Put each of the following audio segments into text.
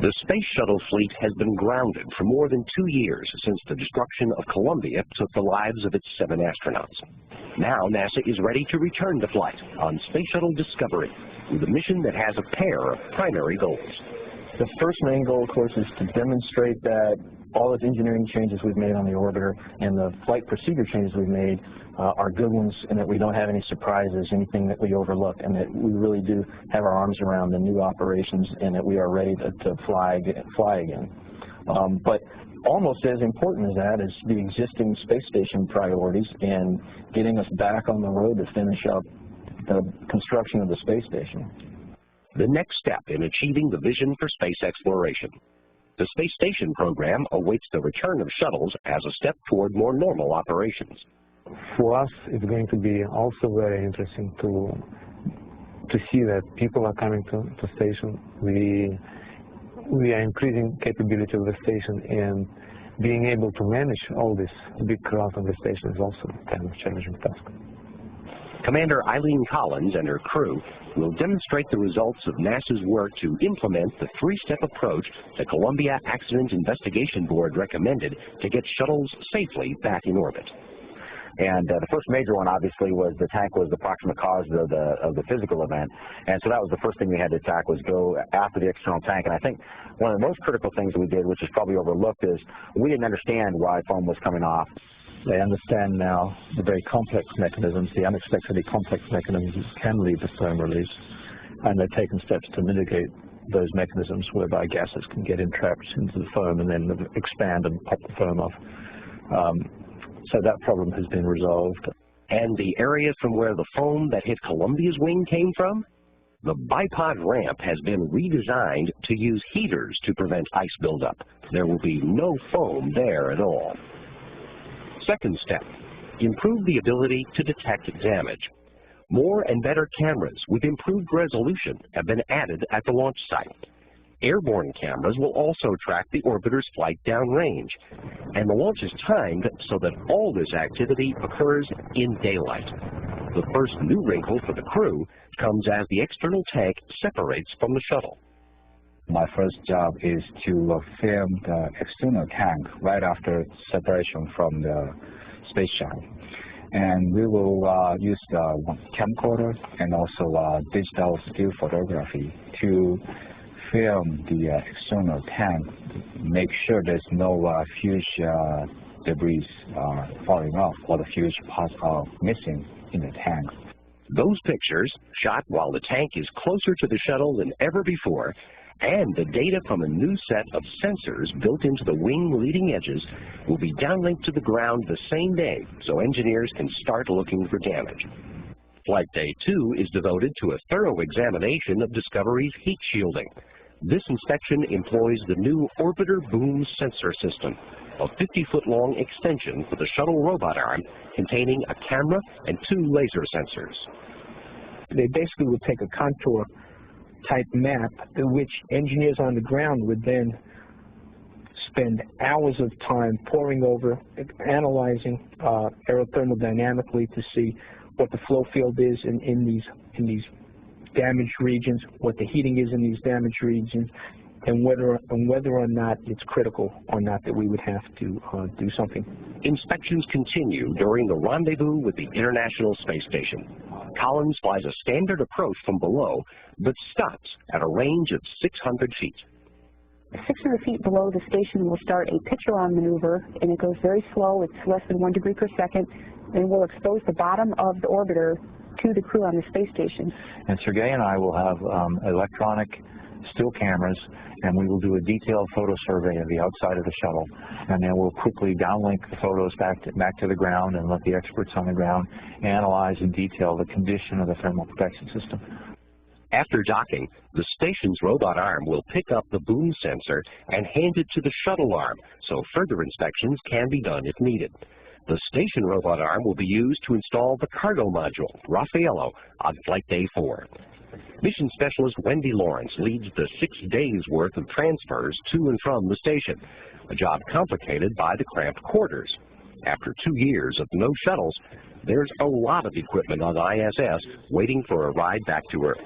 The Space Shuttle fleet has been grounded for more than 2 years since the destruction of Columbia took the lives of its 7 astronauts. Now NASA is ready to return to flight on Space Shuttle Discovery with a mission that has a pair of primary goals. The first main goal, of course, is to demonstrate that all those engineering changes we've made on the orbiter and the flight procedure changes we've made are good ones, and that we don't have any surprises, anything that we overlook, and that we really do have our arms around the new operations and that we are ready to fly again. But almost as important as that is the existing space station priorities and getting us back on the road to finish up the construction of the space station. The next step in achieving the vision for space exploration. The space station program awaits the return of shuttles as a step toward more normal operations. For us, it's going to be also very interesting to see that people are coming to station. We are increasing capability of the station, and being able to manage all this big crowd on the station is also kind of a challenging task. Commander Eileen Collins and her crew will demonstrate the results of NASA's work to implement the 3-step approach the Columbia Accident Investigation Board recommended to get shuttles safely back in orbit. And the first major one, obviously, was the tank was the proximate cause of the physical event. And so that was the first thing we had to attack, was go after the external tank. And I think one of the most critical things we did, which is probably overlooked, is we didn't understand why foam was coming off. They understand now the very complex mechanisms, the unexpectedly complex mechanisms that can lead to foam release, and they've taken steps to mitigate those mechanisms whereby gases can get entrapped into the foam and then expand and pop the foam off. So that problem has been resolved. And the area from where the foam that hit Columbia's wing came from? The bipod ramp has been redesigned to use heaters to prevent ice buildup. There will be no foam there at all. Second step, improve the ability to detect damage. More and better cameras with improved resolution have been added at the launch site. Airborne cameras will also track the orbiter's flight downrange, and the launch is timed so that all this activity occurs in daylight. The first new wrinkle for the crew comes as the external tank separates from the shuttle. My first job is to film the external tank right after separation from the space shuttle. And we will use the camcorder and also digital still photography to film the external tank, make sure there's no huge debris falling off or the huge parts are missing in the tank. Those pictures, shot while the tank is closer to the shuttle than ever before, and the data from a new set of sensors built into the wing leading edges will be downlinked to the ground the same day so engineers can start looking for damage. Flight Day 2 is devoted to a thorough examination of Discovery's heat shielding. This inspection employs the new Orbiter Boom Sensor System, a 50-foot-long extension for the shuttle robot arm containing a camera and 2 laser sensors. They basically would take a contour type map in which engineers on the ground would then spend hours of time poring over, analyzing aerothermal dynamically to see what the flow field is in these damaged regions, what the heating is in these damaged regions, and whether or not it's critical or not that we would have to do something. Inspections continue during the rendezvous with the International Space Station. Collins flies a standard approach from below, but stops at a range of 600 feet. 600 feet below the station, we'll start a pitch-around maneuver, and it goes very slow. It's less than 1 degree per second, and we'll expose the bottom of the orbiter to the crew on the space station. And Sergei and I will have electronic still cameras, and we will do a detailed photo survey of the outside of the shuttle, and then we'll quickly downlink the photos back to the ground and let the experts on the ground analyze in detail the condition of the thermal protection system. After docking, the station's robot arm will pick up the boom sensor and hand it to the shuttle arm, so further inspections can be done if needed. The station robot arm will be used to install the cargo module, Raffaello, on Flight Day 4. Mission Specialist Wendy Lawrence leads the 6 days' worth of transfers to and from the station, a job complicated by the cramped quarters. After 2 years of no shuttles, there's a lot of equipment on ISS waiting for a ride back to Earth.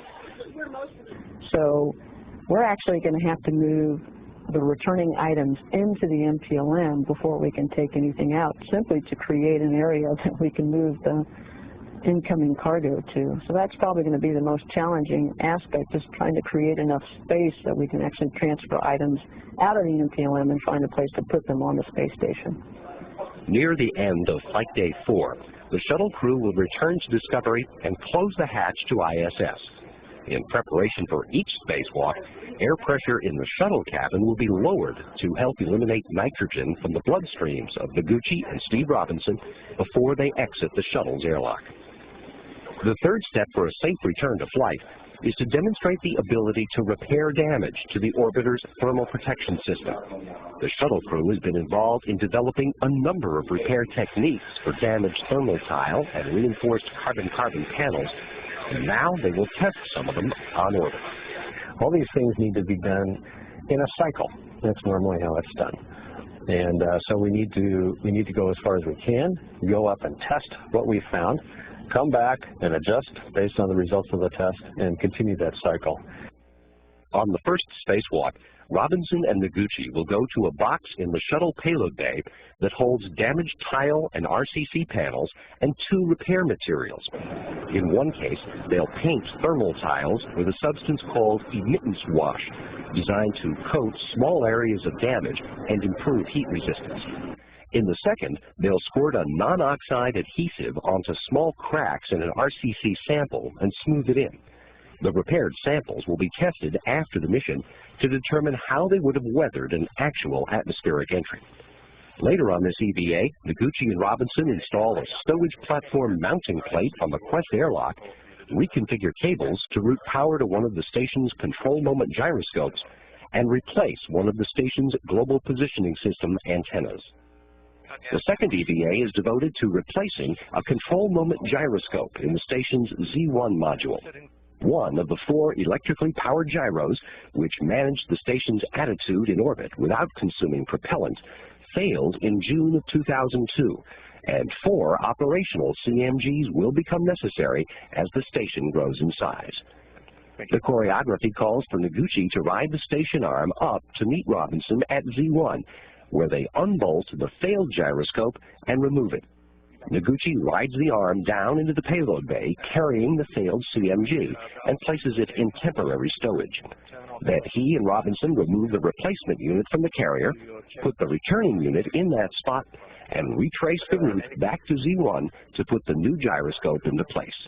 So we're actually going to have to move the returning items into the MPLM before we can take anything out, simply to create an area that we can move the incoming cargo to. So that's probably going to be the most challenging aspect, is trying to create enough space that we can actually transfer items out of the MPLM and find a place to put them on the space station. Near the end of Flight Day 4, the shuttle crew will return to Discovery and close the hatch to ISS. In preparation for each spacewalk, air pressure in the shuttle cabin will be lowered to help eliminate nitrogen from the bloodstreams of Noguchi and Steve Robinson before they exit the shuttle's airlock. The third step for a safe return to flight is to demonstrate the ability to repair damage to the orbiter's thermal protection system. The shuttle crew has been involved in developing a number of repair techniques for damaged thermal tile and reinforced carbon-carbon panels, and now they will test some of them on orbit. All these things need to be done in a cycle. That's normally how it's done. And so we need to go as far as we can, go up and test what we found, come back and adjust based on the results of the test, and continue that cycle. On the first spacewalk, Robinson and Noguchi will go to a box in the shuttle payload bay that holds damaged tile and RCC panels and 2 repair materials. In one case, they'll paint thermal tiles with a substance called emittance wash, designed to coat small areas of damage and improve heat resistance. In the second, they'll squirt a non-oxide adhesive onto small cracks in an RCC sample and smooth it in. The repaired samples will be tested after the mission to determine how they would have weathered an actual atmospheric entry. Later on this EVA, Noguchi and Robinson install a stowage platform mounting plate on the Quest airlock, reconfigure cables to route power to one of the station's control moment gyroscopes, and replace one of the station's global positioning system antennas. The second EVA is devoted to replacing a control moment gyroscope in the station's Z1 module. One of the 4 electrically powered gyros, which managed the station's attitude in orbit without consuming propellant, failed in June of 2002, and 4 operational CMGs will become necessary as the station grows in size. The choreography calls for Noguchi to ride the station arm up to meet Robinson at Z1, where they unbolt the failed gyroscope and remove it. Noguchi rides the arm down into the payload bay carrying the failed CMG and places it in temporary stowage. Then he and Robinson remove the replacement unit from the carrier, put the returning unit in that spot, and retrace the route back to Z1 to put the new gyroscope into place.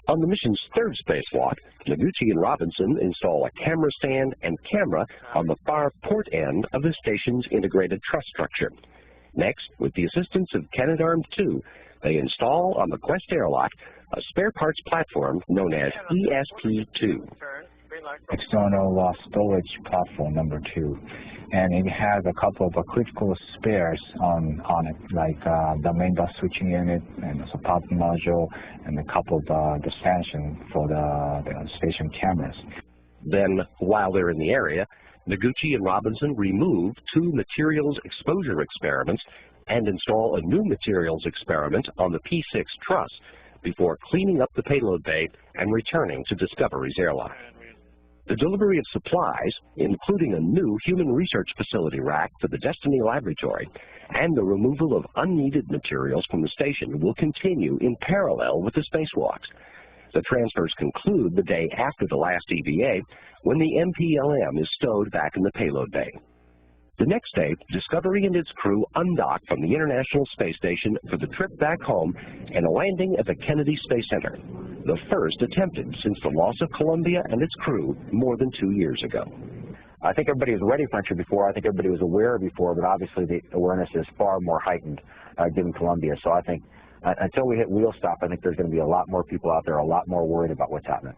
On the mission's third spacewalk, Noguchi and Robinson install a camera stand and camera on the far port end of the station's integrated truss structure. Next, with the assistance of Canadarm2, they install on the Quest airlock a spare parts platform known as ESP-2. External storage platform number 2, and it has a couple of critical spares on it, like the main bus switching unit and the support module and a couple of the stanchion for the station cameras. Then, while they're in the area, Noguchi and Robinson remove 2 materials exposure experiments and install a new materials experiment on the P6 truss before cleaning up the payload bay and returning to Discovery's airlock. The delivery of supplies, including a new human research facility rack for the Destiny Laboratory, and the removal of unneeded materials from the station will continue in parallel with the spacewalks. The transfers conclude the day after the last EVA, when the MPLM is stowed back in the payload bay. The next day, Discovery and its crew undock from the International Space Station for the trip back home and a landing at the Kennedy Space Center, the first attempted since the loss of Columbia and its crew more than 2 years ago. I think everybody was ready for entry before. I think everybody was aware before, but obviously the awareness is far more heightened given Columbia. So I think until we hit wheel stop, I think there's going to be a lot more people out there, a lot more worried about what's happening.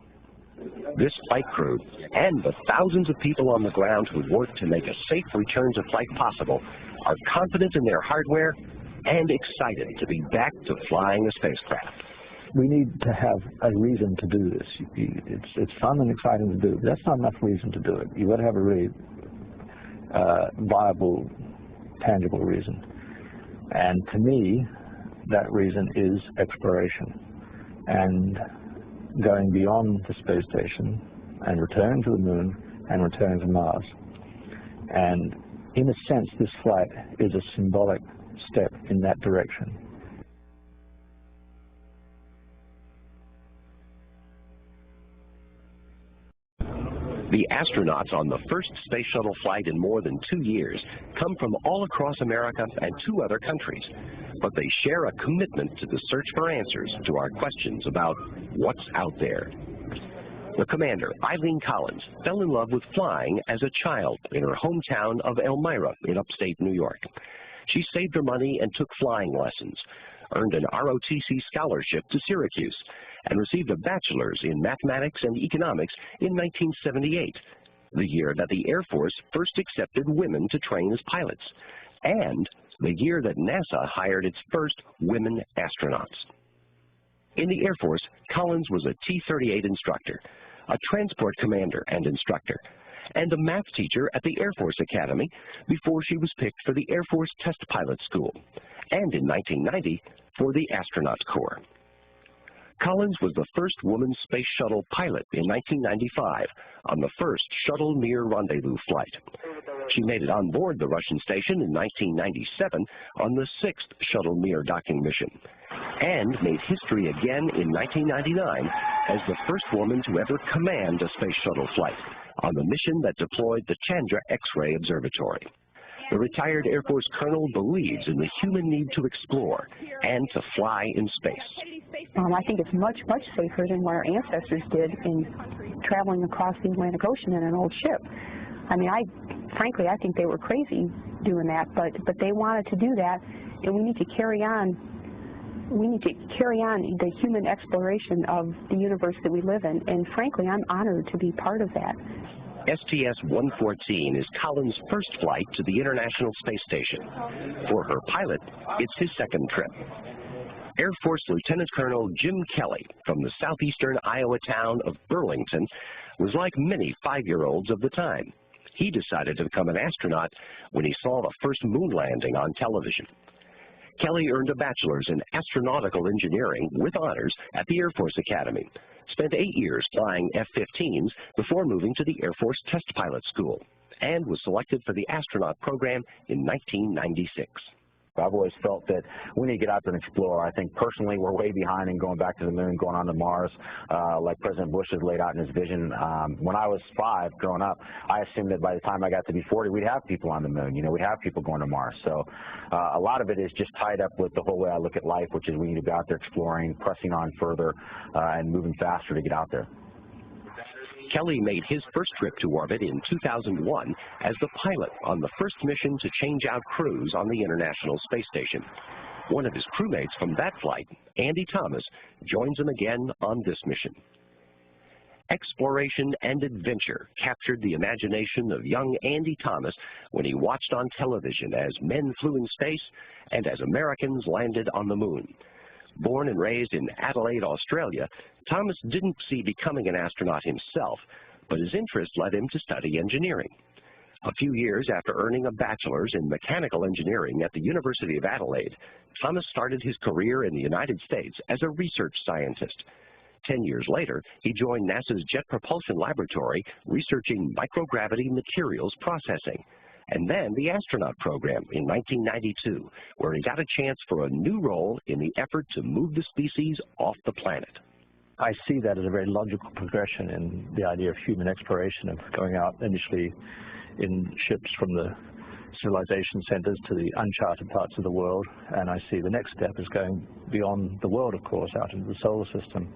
This flight crew and the thousands of people on the ground who work to make a safe return to flight possible are confident in their hardware and excited to be back to flying a spacecraft. We need to have a reason to do this. It's fun and exciting to do. That's not enough reason to do it. You've got to have a really viable, tangible reason. And to me, that reason is exploration. And going beyond the space station, and return to the Moon and return to Mars. And in a sense, this flight is a symbolic step in that direction. The astronauts on the first space shuttle flight in more than 2 years come from all across America and 2 other countries, but they share a commitment to the search for answers to our questions about what's out there. The commander, Eileen Collins, fell in love with flying as a child in her hometown of Elmira in upstate New York. She saved her money and took flying lessons, earned an ROTC scholarship to Syracuse, and received a bachelor's in mathematics and economics in 1978, the year that the Air Force first accepted women to train as pilots, and the year that NASA hired its first women astronauts. In the Air Force, Collins was a T-38 instructor, a transport commander and instructor, and a math teacher at the Air Force Academy before she was picked for the Air Force Test Pilot School, and in 1990 for the Astronaut Corps. Collins was the first woman space shuttle pilot in 1995 on the first Shuttle-Mir rendezvous flight. She made it on board the Russian station in 1997 on the 6th Shuttle-Mir docking mission, and made history again in 1999 as the first woman to ever command a space shuttle flight on the mission that deployed the Chandra X-ray Observatory. The retired Air Force colonel believes in the human need to explore and to fly in space. I think it's much, much safer than what our ancestors did in traveling across the Atlantic Ocean in an old ship. I mean, frankly, I think they were crazy doing that, but they wanted to do that, and we need to carry on. We need to carry on the human exploration of the universe that we live in, and frankly, I'm honored to be part of that. STS-114 is Collins' first flight to the International Space Station. For her pilot, it's his second trip. Air Force Lieutenant Colonel Jim Kelly from the southeastern Iowa town of Burlington was like many 5-year-olds of the time. He decided to become an astronaut when he saw the first moon landing on television. Kelly earned a bachelor's in astronautical engineering with honors at the Air Force Academy, spent 8 years flying F-15s before moving to the Air Force Test Pilot School, and was selected for the astronaut program in 1996. I've always felt that we need to get out there and explore. I think personally we're way behind in going back to the moon, going on to Mars, like President Bush has laid out in his vision. When I was 5 growing up, I assumed that by the time I got to be 40, we'd have people on the moon. You know, we'd have people going to Mars. So a lot of it is just tied up with the whole way I look at life, which is we need to be out there exploring, pressing on further, and moving faster to get out there. Kelly made his first trip to orbit in 2001 as the pilot on the first mission to change out crews on the International Space Station. One of his crewmates from that flight, Andy Thomas, joins him again on this mission. Exploration and adventure captured the imagination of young Andy Thomas when he watched on television as men flew in space and as Americans landed on the moon. Born and raised in Adelaide, Australia, Thomas didn't see becoming an astronaut himself, but his interest led him to study engineering. A few years after earning a bachelor's in mechanical engineering at the University of Adelaide, Thomas started his career in the United States as a research scientist. 10 years later, he joined NASA's Jet Propulsion Laboratory researching microgravity materials processing, and then the astronaut program in 1992, where he got a chance for a new role in the effort to move the species off the planet. I see that as a very logical progression in the idea of human exploration, of going out initially in ships from the civilization centers to the uncharted parts of the world, and I see the next step is going beyond the world, of course, out into the solar system.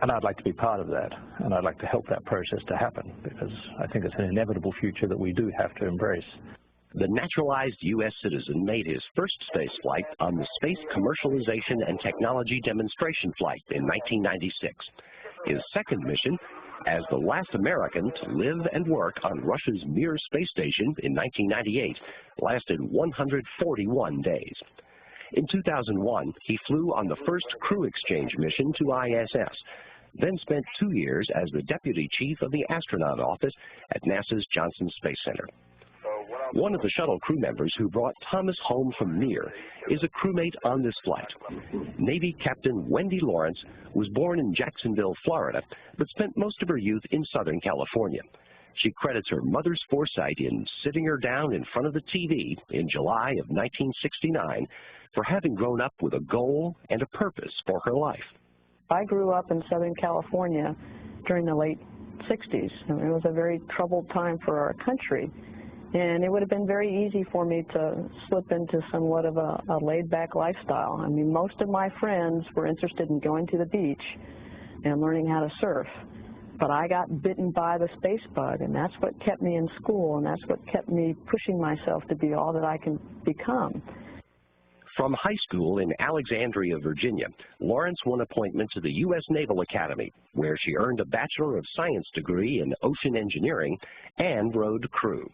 And I'd like to be part of that, and I'd like to help that process to happen, because I think it's an inevitable future that we do have to embrace. The naturalized U.S. citizen made his first space flight on the Space Commercialization and Technology Demonstration Flight in 1996. His second mission, as the last American to live and work on Russia's Mir space station in 1998, lasted 141 days. In 2001, he flew on the first crew exchange mission to ISS, then spent 2 years as the Deputy Chief of the Astronaut Office at NASA's Johnson Space Center. One of the shuttle crew members who brought Thomas home from Mir is a crewmate on this flight. Navy Captain Wendy Lawrence was born in Jacksonville, Florida, but spent most of her youth in Southern California. She credits her mother's foresight in sitting her down in front of the TV in July of 1969 for having grown up with a goal and a purpose for her life. I grew up in Southern California during the late 60s. And it was a very troubled time for our country. And it would have been very easy for me to slip into somewhat of a laid-back lifestyle. I mean, most of my friends were interested in going to the beach and learning how to surf. But I got bitten by the space bug, and that's what kept me in school, and that's what kept me pushing myself to be all that I can become. From high school in Alexandria, Virginia, Lawrence won appointment to the U.S. Naval Academy, where she earned a Bachelor of Science degree in Ocean Engineering and rowed crew.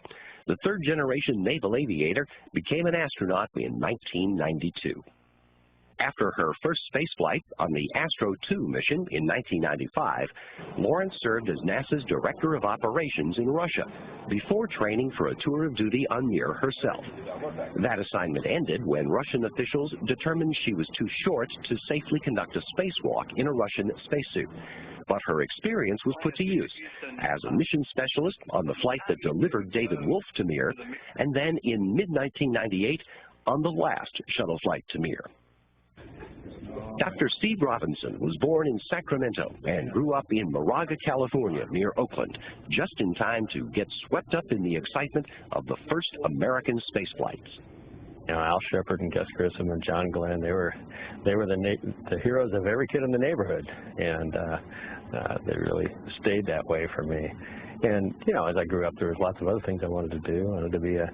The third-generation naval aviator became an astronaut in 1992. After her first spaceflight on the Astro 2 mission in 1995, Lawrence served as NASA's Director of Operations in Russia before training for a tour of duty on Mir herself. That assignment ended when Russian officials determined she was too short to safely conduct a spacewalk in a Russian spacesuit. But her experience was put to use as a mission specialist on the flight that delivered David Wolf to Mir, and then in mid-1998 on the last shuttle flight to Mir. Dr. Steve Robinson was born in Sacramento and grew up in Moraga, California, near Oakland, just in time to get swept up in the excitement of the first American space flights. You know, Al Shepard and Gus Grissom and John Glenn, they were the heroes of every kid in the neighborhood, and they really stayed that way for me. And you know, as I grew up, there was lots of other things I wanted to do. I wanted to be a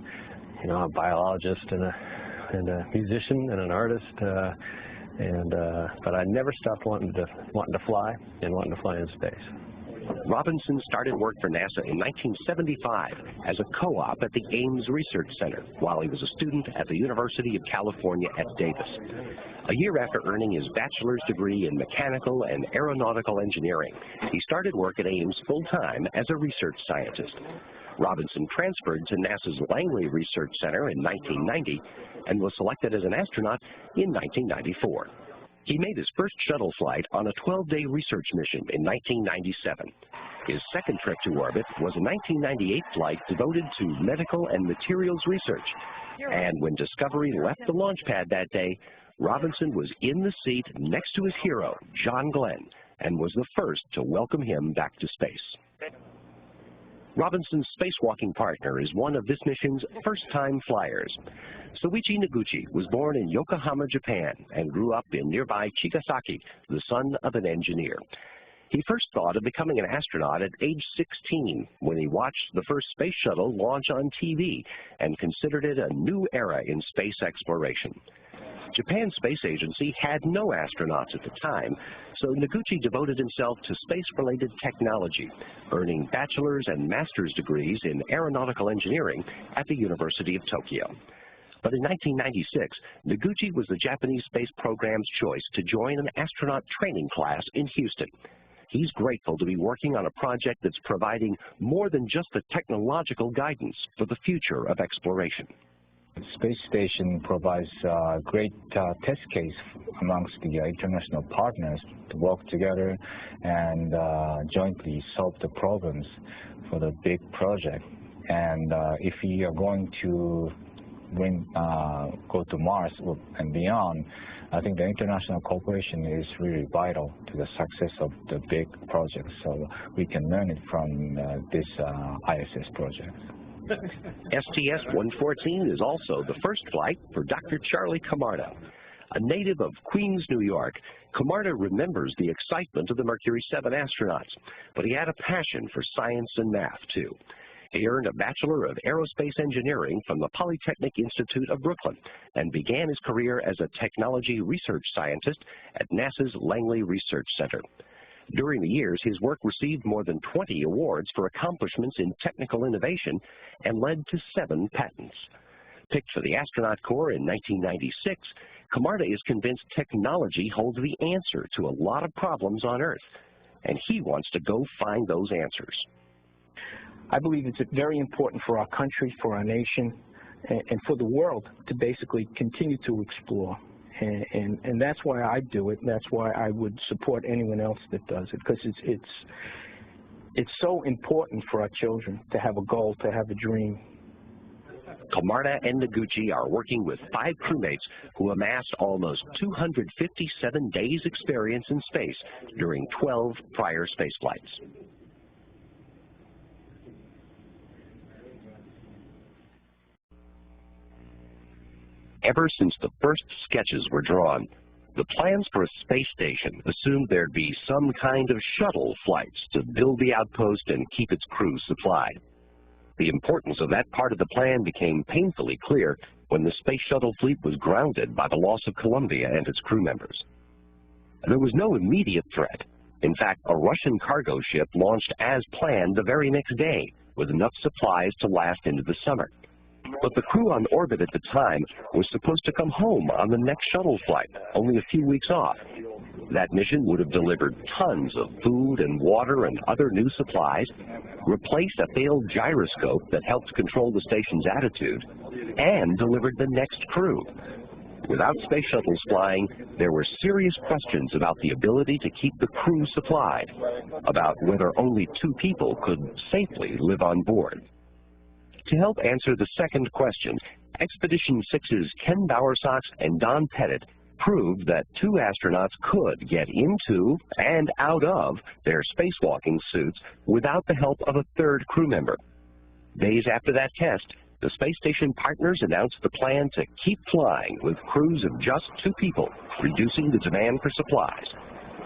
biologist and a musician and an artist. But I never stopped wanting to fly and wanting to fly in space. Robinson started work for NASA in 1975 as a co-op at the Ames Research Center while he was a student at the University of California at Davis. A year after earning his bachelor's degree in mechanical and aeronautical engineering, he started work at Ames full-time as a research scientist. Robinson transferred to NASA's Langley Research Center in 1990 and was selected as an astronaut in 1994. He made his first shuttle flight on a 12-day research mission in 1997. His second trip to orbit was a 1998 flight devoted to medical and materials research. And when Discovery left the launch pad that day, Robinson was in the seat next to his hero, John Glenn, and was the first to welcome him back to space. Robinson's spacewalking partner is one of this mission's first-time flyers. Soichi Noguchi was born in Yokohama, Japan, and grew up in nearby Chigasaki, the son of an engineer. He first thought of becoming an astronaut at age 16 when he watched the first space shuttle launch on TV and considered it a new era in space exploration. Japan's space agency had no astronauts at the time, so Noguchi devoted himself to space-related technology, earning bachelor's and master's degrees in aeronautical engineering at the University of Tokyo. But in 1996, Noguchi was the Japanese space program's choice to join an astronaut training class in Houston. He's grateful to be working on a project that's providing more than just the technological guidance for the future of exploration. The space station provides a great test case amongst the international partners to work together and jointly solve the problems for the big project. And if we are going to go to Mars and beyond, I think the international cooperation is really vital to the success of the big project. So we can learn it from this ISS project. STS-114 is also the first flight for Dr. Charlie Camarda. A native of Queens, New York, Camarda remembers the excitement of the Mercury 7 astronauts, but he had a passion for science and math, too. He earned a Bachelor of Aerospace Engineering from the Polytechnic Institute of Brooklyn and began his career as a technology research scientist at NASA's Langley Research Center. During the years, his work received more than 20 awards for accomplishments in technical innovation and led to 7 patents. Picked for the Astronaut Corps in 1996, Camarda is convinced technology holds the answer to a lot of problems on Earth, and he wants to go find those answers. I believe it's very important for our country, for our nation, and for the world to basically continue to explore. And that's why I do it, and that's why I would support anyone else that does it, because it's so important for our children to have a goal, to have a dream. Camarda and Noguchi are working with 5 crewmates who amassed almost 257 days' experience in space during 12 prior space flights. Ever since the first sketches were drawn, the plans for a space station assumed there'd be some kind of shuttle flights to build the outpost and keep its crew supplied. The importance of that part of the plan became painfully clear when the space shuttle fleet was grounded by the loss of Columbia and its crew members. There was no immediate threat. In fact, a Russian cargo ship launched as planned the very next day, with enough supplies to last into the summer. But the crew on orbit at the time was supposed to come home on the next shuttle flight, only a few weeks off. That mission would have delivered tons of food and water and other new supplies, replaced a failed gyroscope that helped control the station's attitude, and delivered the next crew. Without space shuttles flying, there were serious questions about the ability to keep the crew supplied, about whether only 2 people could safely live on board. To help answer the second question, Expedition 6's Ken Bowersox and Don Pettit proved that 2 astronauts could get into and out of their spacewalking suits without the help of a 3rd crew member. Days after that test, the space station partners announced the plan to keep flying with crews of just 2 people, reducing the demand for supplies.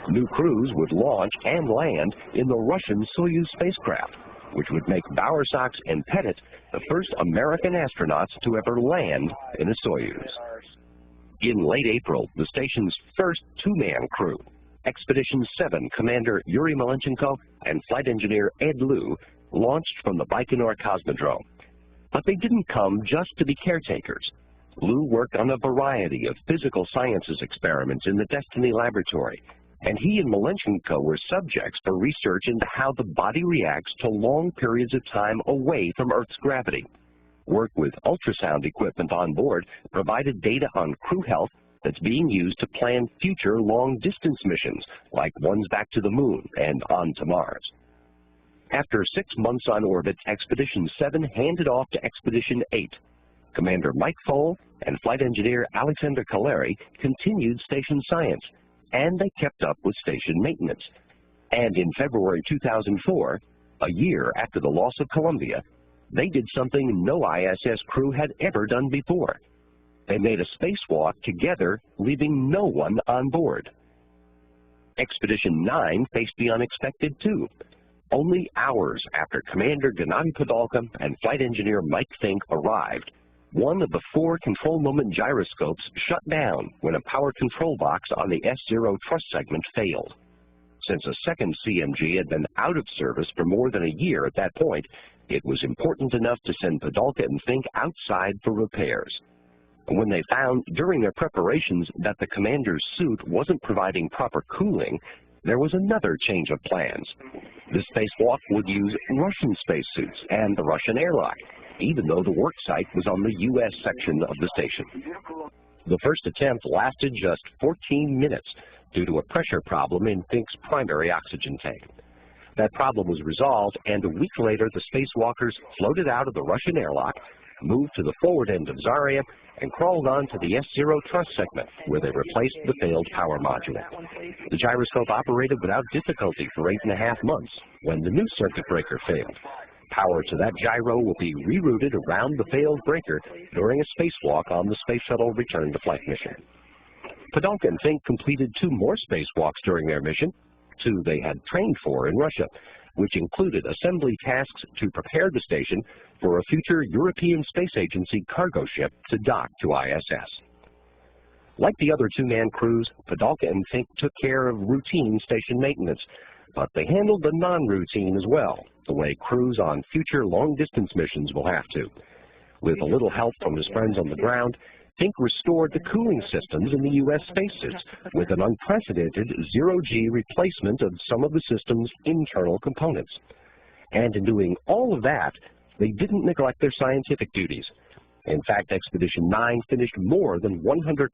New crews would launch and land in the Russian Soyuz spacecraft, which would make Bowersox and Pettit the first American astronauts to ever land in a Soyuz. In late April, the station's first 2-man crew, Expedition 7 Commander Yuri Malenchenko and Flight Engineer Ed Liu, launched from the Baikonur Cosmodrome. But they didn't come just to be caretakers. Liu worked on a variety of physical sciences experiments in the Destiny Laboratory, and he and Malenchenko were subjects for research into how the body reacts to long periods of time away from Earth's gravity. Work with ultrasound equipment on board provided data on crew health that's being used to plan future long-distance missions, like ones back to the Moon and on to Mars. After 6 months on orbit, Expedition 7 handed off to Expedition 8. Commander Mike Foale and Flight Engineer Alexander Kaleri continued station science, and they kept up with station maintenance. And in February 2004, a year after the loss of Columbia, they did something no ISS crew had ever done before. They made a spacewalk together, leaving no one on board. Expedition 9 faced the unexpected too. Only hours after Commander Gennady Padalka and Flight Engineer Mike Fink arrived, one of the 4 control moment gyroscopes shut down when a power control box on the S0 truss segment failed. Since a second CMG had been out of service for more than a year at that point, it was important enough to send Padalka and Fink outside for repairs. And when they found during their preparations that the commander's suit wasn't providing proper cooling, there was another change of plans. The spacewalk would use Russian spacesuits and the Russian airlock, even though the work site was on the U.S. section of the station. The first attempt lasted just 14 minutes due to a pressure problem in Fink's primary oxygen tank. That problem was resolved, and a week later the spacewalkers floated out of the Russian airlock, moved to the forward end of Zarya, and crawled on to the S0 truss segment, where they replaced the failed power module. The gyroscope operated without difficulty for 8.5 months, when the new circuit breaker failed. Power to that gyro will be rerouted around the failed breaker during a spacewalk on the Space Shuttle return to flight mission. Padalka and Fink completed 2 more spacewalks during their mission, 2 they had trained for in Russia, which included assembly tasks to prepare the station for a future European Space Agency cargo ship to dock to ISS. Like the other 2-man crews, Padalka and Fink took care of routine station maintenance, but they handled the non-routine as well, the way crews on future long-distance missions will have to. With a little help from his friends on the ground, Fink restored the cooling systems in the U.S. spacesuits with an unprecedented zero-G replacement of some of the system's internal components. And in doing all of that, they didn't neglect their scientific duties. In fact, Expedition 9 finished more than 100%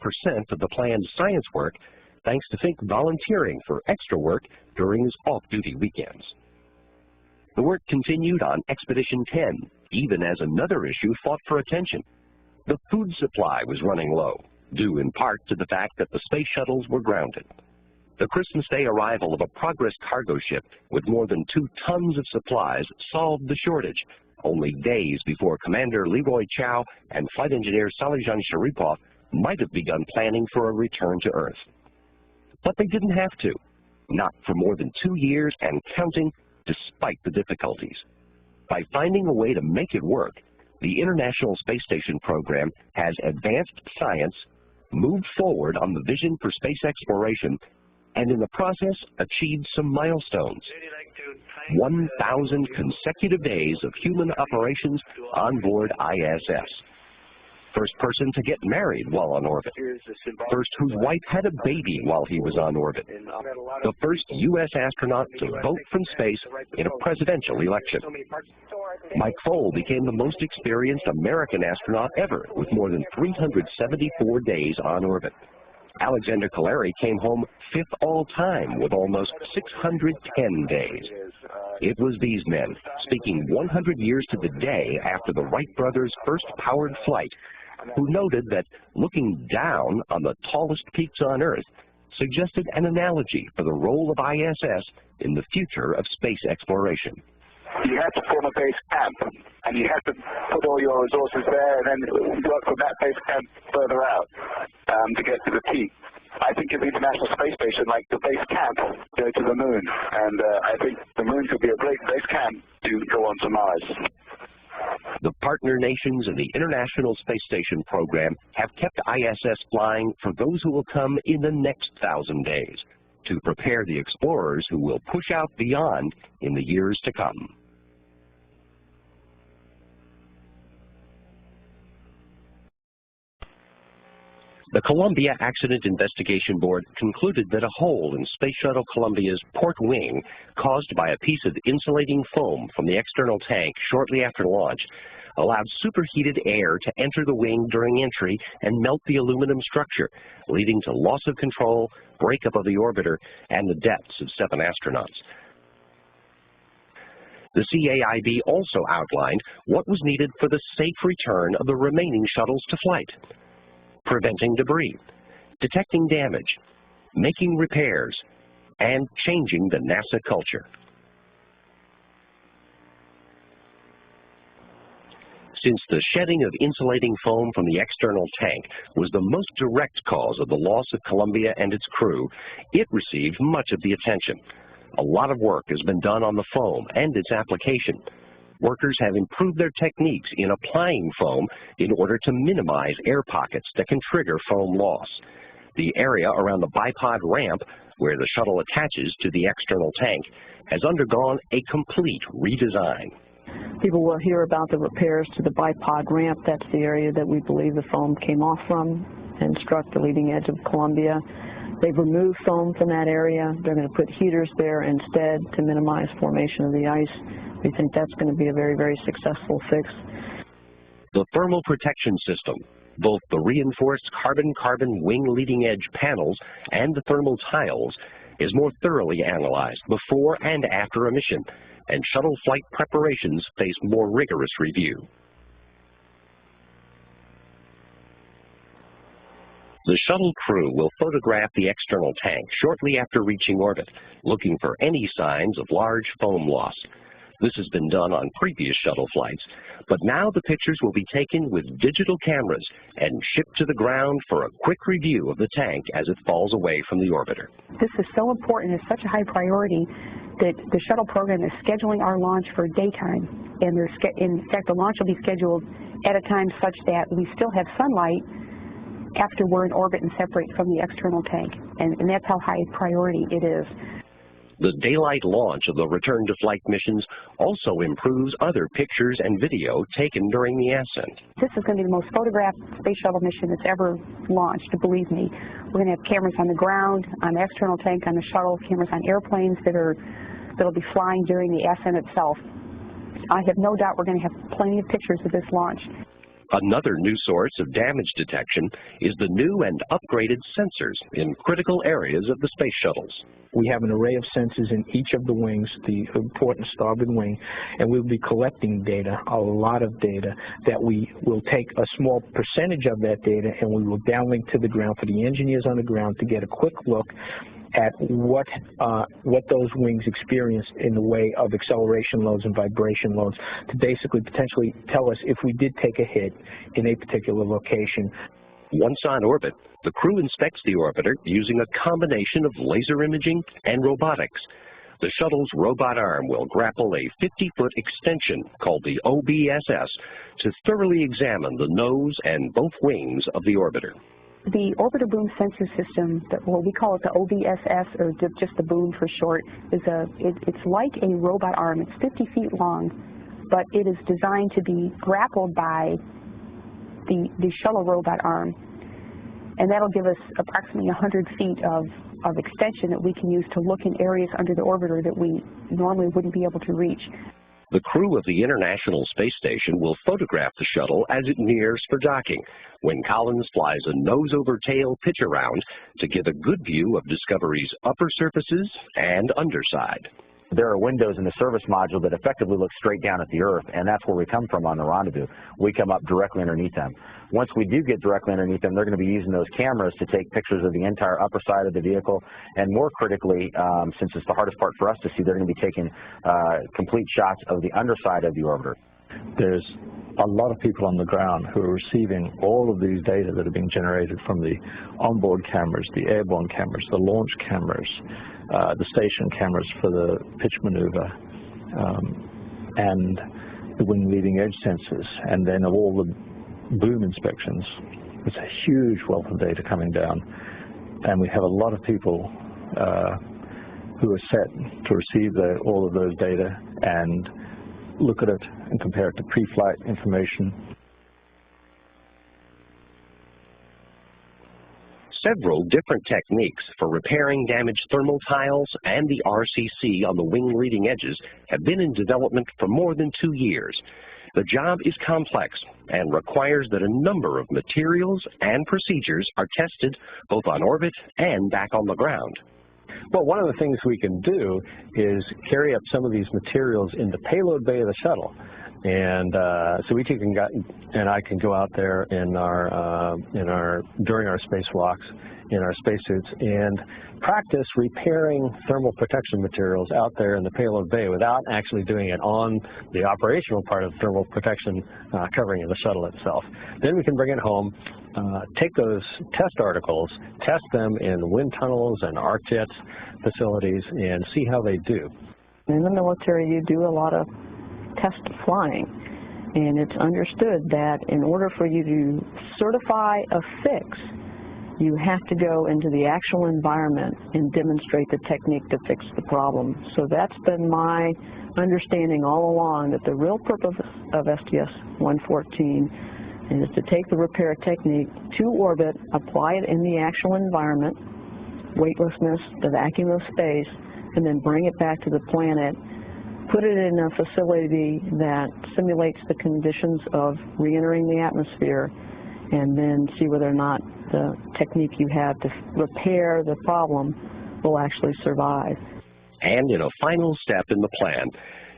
of the planned science work, thanks to Fink volunteering for extra work during his off-duty weekends. The work continued on Expedition 10, even as another issue fought for attention. The food supply was running low, due in part to the fact that the space shuttles were grounded. The Christmas Day arrival of a Progress cargo ship with more than 2 tons of supplies solved the shortage, only days before Commander Leroy Chow and Flight Engineer Salijan Sharipov might have begun planning for a return to Earth. But they didn't have to, not for more than 2 years and counting, despite the difficulties. By finding a way to make it work, the International Space Station program has advanced science, moved forward on the vision for space exploration, and in the process achieved some milestones. 1,000 consecutive days of human operations on board ISS. First person to get married while on orbit. First whose wife had a baby while he was on orbit. The first U.S. astronaut to vote from space in a presidential election. Mike Foale became the most experienced American astronaut ever, with more than 374 days on orbit. Alexander Kaleri came home 5th all-time with almost 610 days. It was these men, speaking 100 years to the day after the Wright brothers' first powered flight, who noted that looking down on the tallest peaks on Earth suggested an analogy for the role of ISS in the future of space exploration. You have to form a base camp, and you have to put all your resources there and then work from that base camp further out to get to the peak. I think of the International Space Station like the base camp go to the moon, and I think the moon could be a great base camp to go on to Mars. The partner nations in the International Space Station program have kept ISS flying for those who will come in the next 1,000 days, to prepare the explorers who will push out beyond in the years to come. The Columbia Accident Investigation Board concluded that a hole in Space Shuttle Columbia's port wing, caused by a piece of insulating foam from the external tank shortly after launch, allowed superheated air to enter the wing during entry and melt the aluminum structure, leading to loss of control, breakup of the orbiter, and the deaths of 7 astronauts. The CAIB also outlined what was needed for the safe return of the remaining shuttles to flight: preventing debris, detecting damage, making repairs, and changing the NASA culture. Since the shedding of insulating foam from the external tank was the most direct cause of the loss of Columbia and its crew, it received much of the attention. A lot of work has been done on the foam and its application. Workers have improved their techniques in applying foam in order to minimize air pockets that can trigger foam loss. The area around the bipod ramp, where the shuttle attaches to the external tank, has undergone a complete redesign. People will hear about the repairs to the bipod ramp. That's the area that we believe the foam came off from and struck the leading edge of Columbia. They've removed foam from that area. They're going to put heaters there instead to minimize formation of the ice. We think that's going to be a very, very successful fix. The thermal protection system, both the reinforced carbon-carbon wing leading edge panels and the thermal tiles, is more thoroughly analyzed before and after a mission, and shuttle flight preparations face more rigorous review. The shuttle crew will photograph the external tank shortly after reaching orbit, looking for any signs of large foam loss. This has been done on previous shuttle flights, but now the pictures will be taken with digital cameras and shipped to the ground for a quick review of the tank as it falls away from the orbiter. This is so important, it's such a high priority that the shuttle program is scheduling our launch for daytime. And in fact, the launch will be scheduled at a time such that we still have sunlight after we're in orbit and separate from the external tank. And that's how high priority it is. The daylight launch of the return-to-flight missions also improves other pictures and video taken during the ascent. This is going to be the most photographed space shuttle mission that's ever launched, believe me. We're going to have cameras on the ground, on the external tank, on the shuttle, cameras on airplanes that'll be flying during the ascent itself. I have no doubt we're going to have plenty of pictures of this launch. Another new source of damage detection is the new and upgraded sensors in critical areas of the space shuttles. We have an array of sensors in each of the wings, the important starboard wing, and we'll be collecting data, a lot of data, that we will take a small percentage of that data and we will downlink to the ground for the engineers on the ground to get a quick look at what those wings experience in the way of acceleration loads and vibration loads, to basically potentially tell us if we did take a hit in a particular location. Once on orbit, the crew inspects the orbiter using a combination of laser imaging and robotics. The shuttle's robot arm will grapple a 50-foot extension called the OBSS to thoroughly examine the nose and both wings of the orbiter. The orbiter boom sensor system, well, we call it the OBSS, or just the boom for short, it's like a robot arm. It's 50 feet long, but it is designed to be grappled by the shuttle robot arm, and that'll give us approximately 100 feet of extension that we can use to look in areas under the orbiter that we normally wouldn't be able to reach. The crew of the International Space Station will photograph the shuttle as it nears for docking, when Collins flies a nose-over-tail pitch around to get a good view of Discovery's upper surfaces and underside. There are windows in the service module that effectively look straight down at the Earth, and that's where we come from on the rendezvous. We come up directly underneath them. Once we do get directly underneath them, they're going to be using those cameras to take pictures of the entire upper side of the vehicle, and more critically, since it's the hardest part for us to see, they're going to be taking complete shots of the underside of the orbiter. There's a lot of people on the ground who are receiving all of these data that are being generated from the onboard cameras, the airborne cameras, the launch cameras, the station cameras for the pitch maneuver, and the wing leading edge sensors, and then of all the boom inspections. It's a huge wealth of data coming down, and we have a lot of people who are set to receive all of those data and look at it and compare it to pre-flight information. Several different techniques for repairing damaged thermal tiles and the RCC on the wing leading edges have been in development for more than 2 years. The job is complex and requires that a number of materials and procedures are tested both on orbit and back on the ground. Well, one of the things we can do is carry up some of these materials in the payload bay of the shuttle. And so we can and I can go out there during our spacewalks in our spacesuits and practice repairing thermal protection materials out there in the payload bay without actually doing it on the operational part of thermal protection covering of the shuttle itself. Then we can bring it home, take those test articles, test them in wind tunnels and arc jets facilities, and see how they do. In the military, you do a lot of test flying, and it's understood that in order for you to certify a fix, you have to go into the actual environment and demonstrate the technique to fix the problem. So that's been my understanding all along, that the real purpose of STS-114 is to take the repair technique to orbit, apply it in the actual environment, weightlessness, the vacuum of space, and then bring it back to the planet, put it in a facility that simulates the conditions of re-entering the atmosphere, and then see whether or not the technique you have to repair the problem will actually survive. And in a final step in the plan,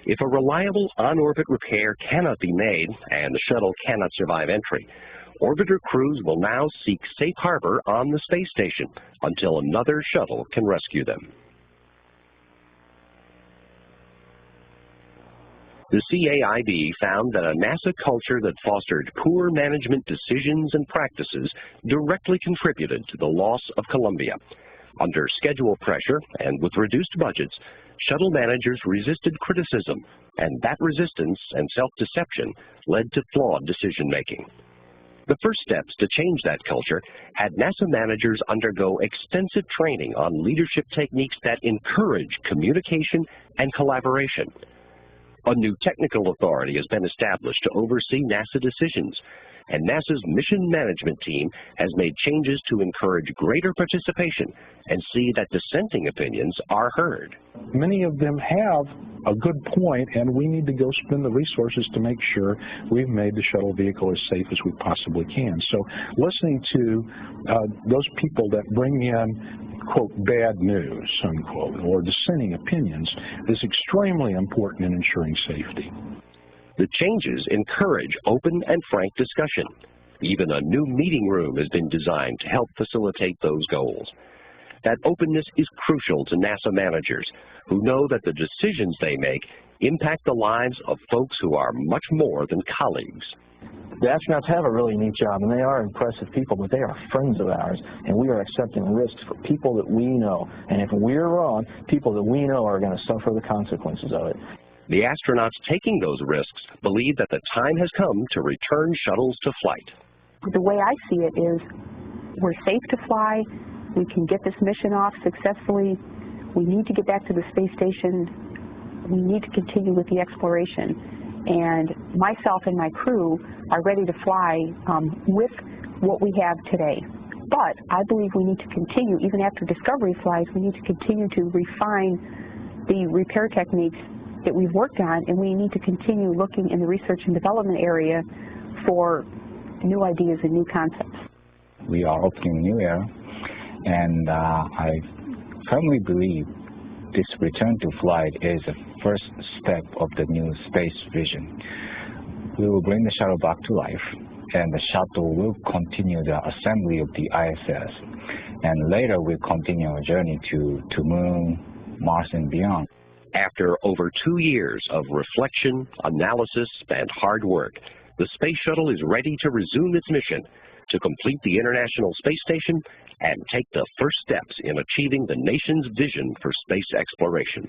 if a reliable on-orbit repair cannot be made and the shuttle cannot survive entry, orbiter crews will now seek safe harbor on the space station until another shuttle can rescue them. The CAIB found that a NASA culture that fostered poor management decisions and practices directly contributed to the loss of Columbia. Under schedule pressure and with reduced budgets, shuttle managers resisted criticism, and that resistance and self-deception led to flawed decision-making. The first steps to change that culture had NASA managers undergo extensive training on leadership techniques that encourage communication and collaboration. A new technical authority has been established to oversee NASA decisions, and NASA's mission management team has made changes to encourage greater participation and see that dissenting opinions are heard. Many of them have a good point, and we need to go spend the resources to make sure we've made the shuttle vehicle as safe as we possibly can. So listening to those people that bring in, quote, bad news, unquote, or dissenting opinions is extremely important in ensuring safety. The changes encourage open and frank discussion. Even a new meeting room has been designed to help facilitate those goals. That openness is crucial to NASA managers who know that the decisions they make impact the lives of folks who are much more than colleagues. The astronauts have a really neat job, and they are impressive people, but they are friends of ours, and we are accepting risks for people that we know. And if we're wrong, people that we know are going to suffer the consequences of it. The astronauts taking those risks believe that the time has come to return shuttles to flight. The way I see it is we're safe to fly. We can get this mission off successfully. We need to get back to the space station. We need to continue with the exploration. And myself and my crew are ready to fly with what we have today. But I believe we need to continue, even after Discovery flies, we need to continue to refine the repair techniques that we've worked on, and we need to continue looking in the research and development area for new ideas and new concepts. We are opening a new era, and I firmly believe this return to flight is the first step of the new space vision. We will bring the shuttle back to life, and the shuttle will continue the assembly of the ISS, and later we'll continue our journey to Moon, Mars, and beyond. After over 2 years of reflection, analysis, and hard work, the Space Shuttle is ready to resume its mission to complete the International Space Station and take the first steps in achieving the nation's vision for space exploration.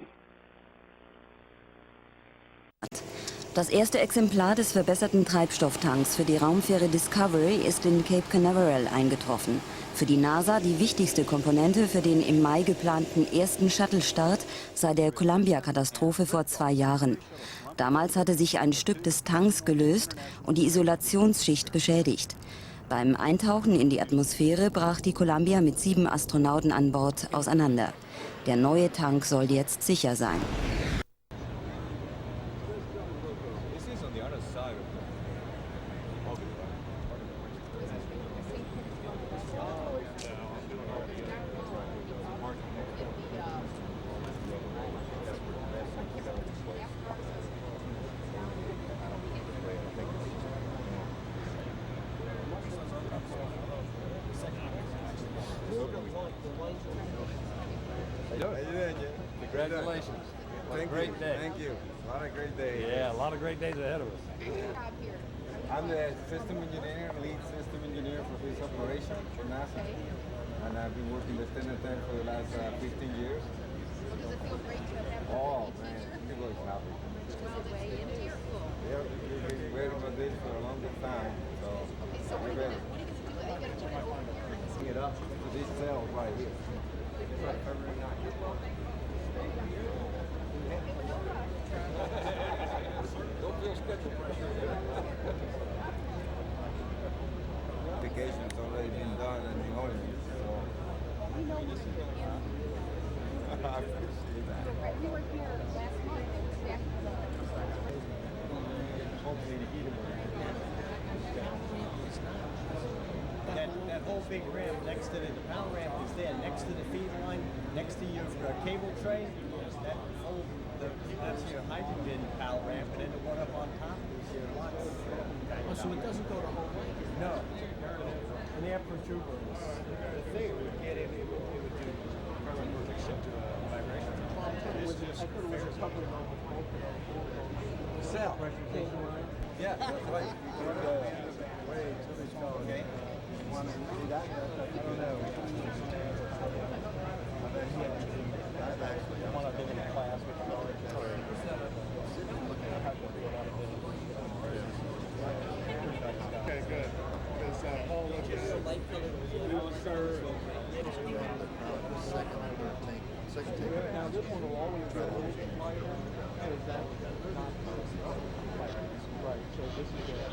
Das erste Exemplar des verbesserten Treibstofftanks für die Raumfähre Discovery ist in Cape Canaveral eingetroffen. Für die NASA die wichtigste Komponente für den im Mai geplanten ersten Shuttle-Start seit der Columbia-Katastrophe vor 2 Jahren. Damals hatte sich ein Stück des Tanks gelöst und die Isolationsschicht beschädigt. Beim Eintauchen in die Atmosphäre brach die Columbia mit 7 Astronauten an Bord auseinander. Der neue Tank soll jetzt sicher sein. Congratulations. Great day. Thank you. A lot of great days. Yeah, a lot of great days ahead of us. I'm the system engineer, lead system engineer for this operation for NASA. And I've been working the standard tank for the last 15 years. Oh, man, people are happy. Yeah, we've been waiting for this for a long time. So, we're ready. Bring it up to this cell right here. February 9th. Don't feel schedule pressure. Vacation's already been done and the only so I appreciate that. We were here last month. Hopefully the heater will that whole big ramp next to the power ramp is there, next to the feed line, next to your cable tray. Yes, that whole that's your hydrogen power ramp, and then the one up on top is your lock. Oh, so it doesn't go the whole way? No. And the upper trooper is the thing would get it would do permanent protection to vibration. It's just cell pressurization line. Yeah, that's right. Okay. Want to see that? I don't know. I want to be in a class with college. Okay, good. Because Paul looks at now this one will always go a little bit lighter. Is that not right? So this is a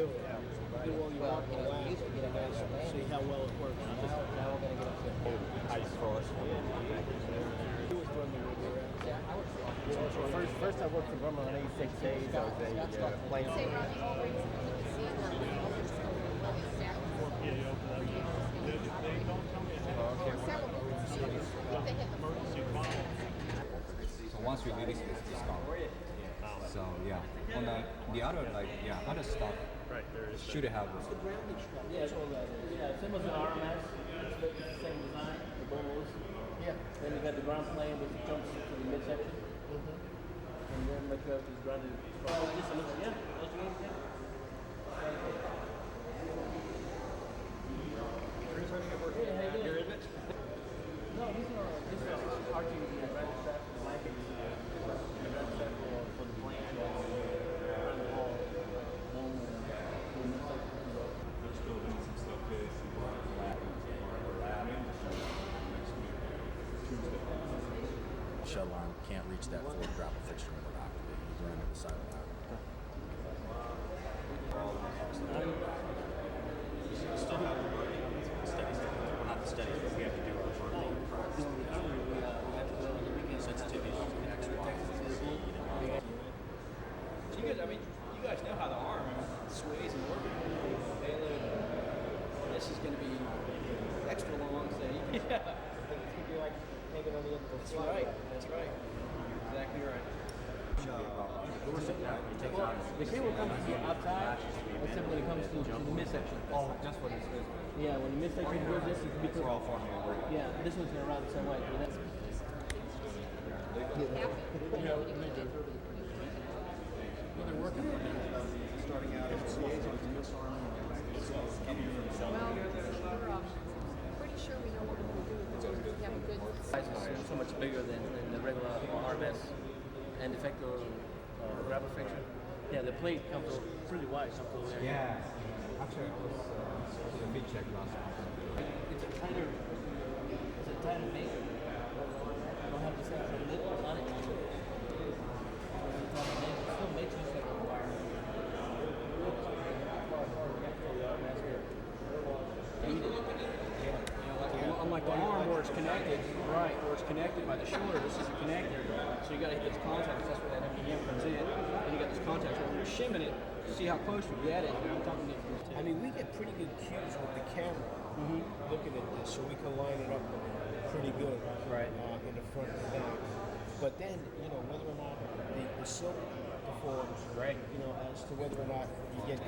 do it. Do all you want on the lap, see how well it works. Now we're going to get up to ice frost. First I worked for Brummer on 86 days. I was a plane. So once we release this discount. So yeah, on the other other stuff, should have this. Same as an RMS, it's the same design, the bubbles. Yeah. Then you got the ground plane with the jumps to the midsection. And then the curve is grounded. Just a little, yeah. No, these are arching the red strap for the blanket, the red strap for the plane, around the wall. They're still doing some stuff there. Shuttle arm can't reach that forward grapple fixture when they're activated. You run to the side of that. Still have to work steady state. Well, not the steady, but we have to do our working process. Sensitivity to X, Y, and Z. So you guys know how the arm sways and works. This is going to be extra long, so you can, it's going to be like hanging on the end of the fly. That's right. Exactly right. The cable comes to the outside, except when it comes to the midsection. Oh, that's what it is. Yeah, when the midsection goes this, it can be put off. Yeah, this one's going to run the same way. They're working on it. Starting out as CAs on this arm We're pretty sure we know what we're going to do with it. We have a good Size is so much bigger than the regular RMS and effector grabber fixture. Yeah, the plate comes pretty wide. Yeah. Actually, I was doing a big check last month. It's a tighter mate. You don't have the same lid on it. It still makes you like a wire. Unlike the arm where it's connected, right, where it's connected by the shoulder, this is a connector. So you got to hit this contact, that's where that MPM comes in. And you got this contact, so you're shimming it to see how close you get it. I mean, we get pretty good cues with the camera looking at this, so we can line it up pretty good in the front and back. But then, whether or not the silk performs, as to whether or not you get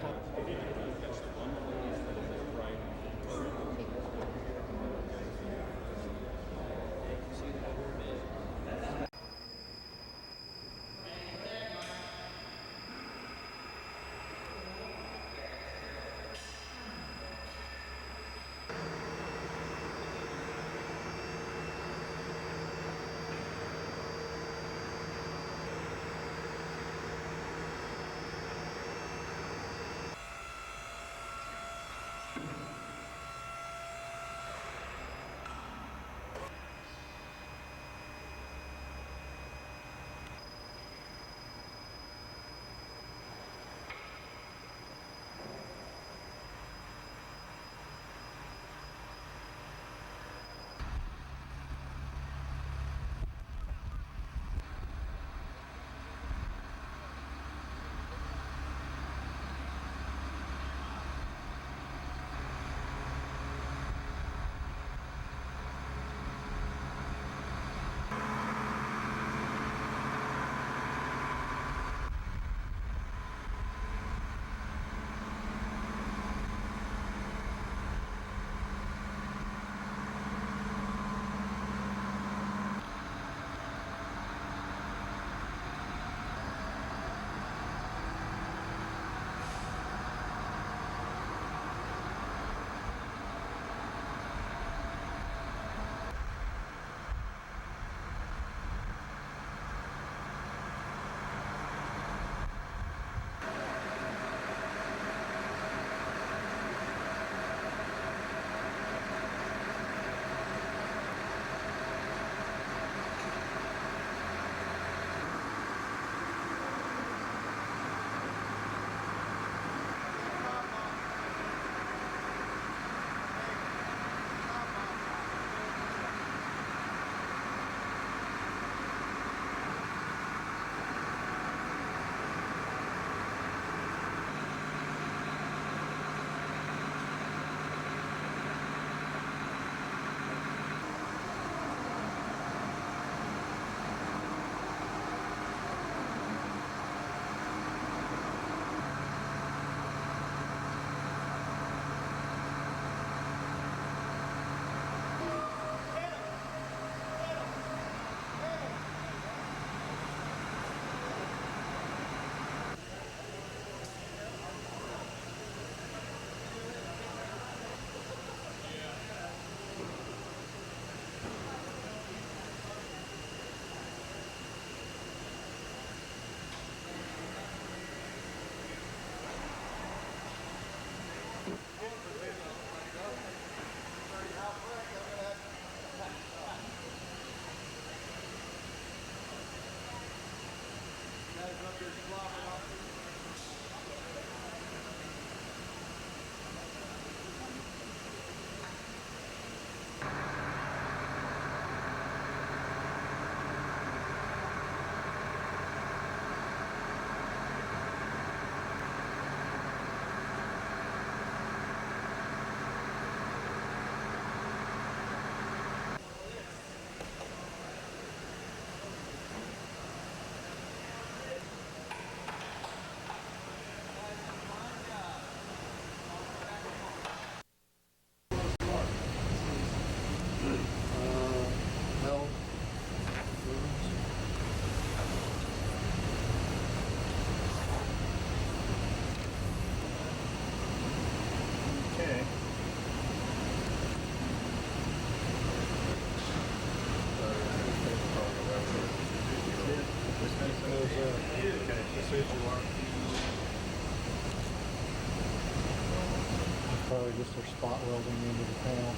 Probably just their spot welding into the panel.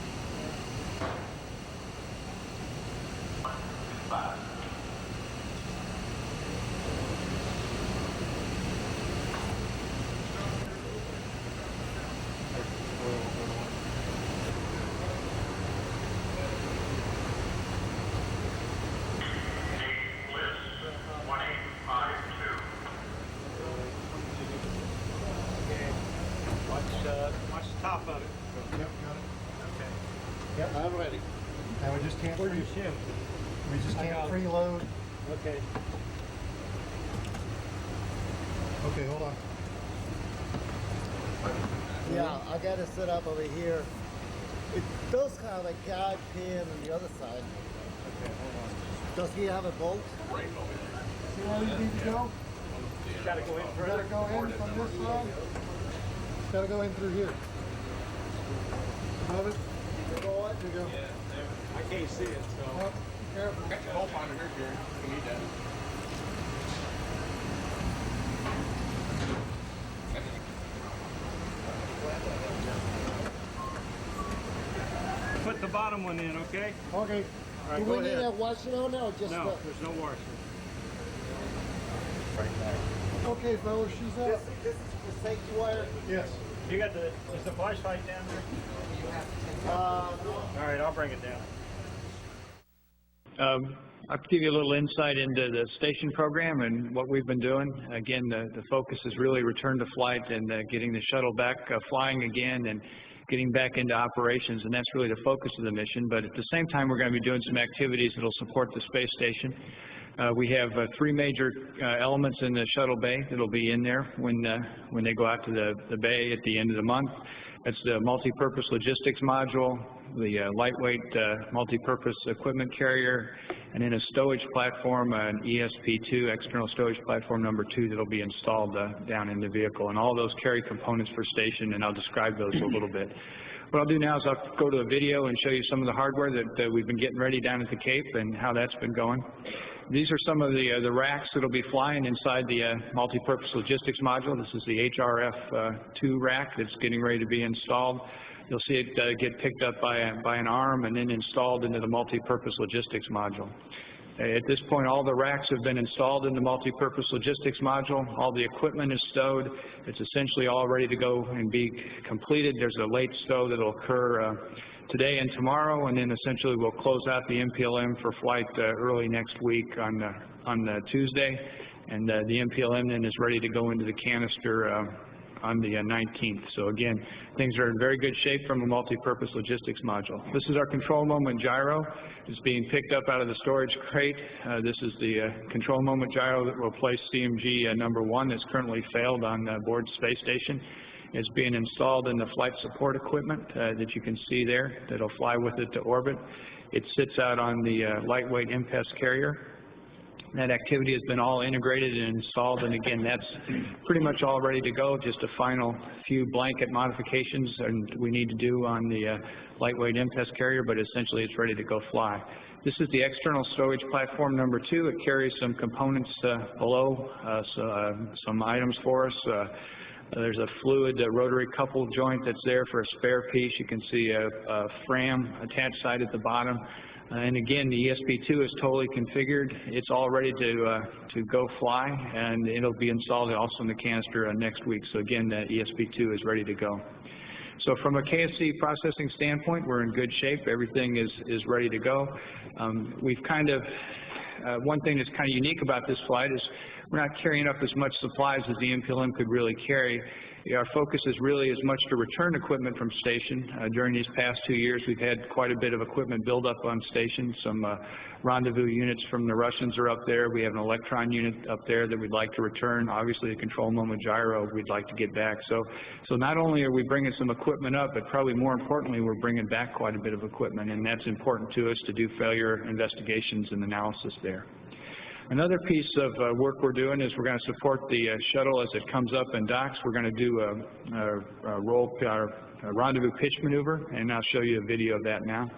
Watch the top of it. Yep, got it. Okay. Yep, I'm ready. Now we just can't Where's your shim? We just can't preload. Okay. Okay, hold on. Yeah, I got it set up over here. It does have a guide pin on the other side. Okay, hold on. Does he have a bolt? See where you need to go? You gotta go in You further. gotta go in from this side. Gotta go in through here. Above it. There you go. I can't see it, so. Oh, careful. Got your bolt on here, Jerry. You need that. Put the bottom one in, okay? Okay. All right, Do go we need ahead. a washer on it or just No, there's no washer. Okay, fellas, she's up. This is the safety wire? Yes. You got the, is the flashlight down there? All right, I'll bring it down. I'll give you a little insight into the station program and what we've been doing. Again, the focus is really return to flight and getting the shuttle back flying again and getting back into operations, and that's really the focus of the mission. But at the same time, we're going to be doing some activities that will support the space station. We have three major elements in the shuttle bay that will be in there when they go out to the bay at the end of the month. That's the multi-purpose logistics module, the lightweight multi-purpose equipment carrier, and then a stowage platform, an ESP2, external storage platform number 2, that will be installed down in the vehicle. And all those carry components for station, and I'll describe those a little bit. What I'll do now is I'll go to a video and show you some of the hardware that we've been getting ready down at the Cape and how that's been going. These are some of the racks that will be flying inside the multi-purpose logistics module. This is the HRF2 rack that's getting ready to be installed. You'll see it get picked up by an arm and then installed into the multi-purpose logistics module. At this point, all the racks have been installed in the multi-purpose logistics module. All the equipment is stowed. It's essentially all ready to go and be completed. There's a late stow that will occur today and tomorrow, and then essentially we'll close out the MPLM for flight early next week on Tuesday, and the MPLM then is ready to go into the canister on the 19th. So again, things are in very good shape from a multi-purpose logistics module. This is our control moment gyro. It's being picked up out of the storage crate. This is the control moment gyro that will replace CMG number 1 that's currently failed on board space station. It's being installed in the flight support equipment that you can see there that'll fly with it to orbit. It sits out on the lightweight MPES carrier. That activity has been all integrated and installed, and again, that's pretty much all ready to go. Just a final few blanket modifications and we need to do on the lightweight MPES carrier, but essentially it's ready to go fly. This is the external storage platform number 2. It carries some components below, some items for us. There's a fluid rotary couple joint that's there for a spare piece. You can see a FRAM attached side at the bottom. And again, the ESP2 is totally configured. It's all ready to go fly, and it'll be installed also in the canister next week. So again, the ESP2 is ready to go. So from a KSC processing standpoint, we're in good shape. Everything is ready to go. We've kind of, one thing that's kind of unique about this flight is we're not carrying up as much supplies as the MPLM could really carry. Our focus is really as much to return equipment from station. During these past 2 years, we've had quite a bit of equipment buildup on station. Some rendezvous units from the Russians are up there. We have an electron unit up there that we'd like to return. Obviously, the control moment gyro we'd like to get back. So not only are we bringing some equipment up, but probably more importantly, we're bringing back quite a bit of equipment, and that's important to us to do failure investigations and analysis there. Another piece of work we're doing is we're going to support the shuttle as it comes up and docks. We're going to do a rendezvous pitch maneuver, and I'll show you a video of that now.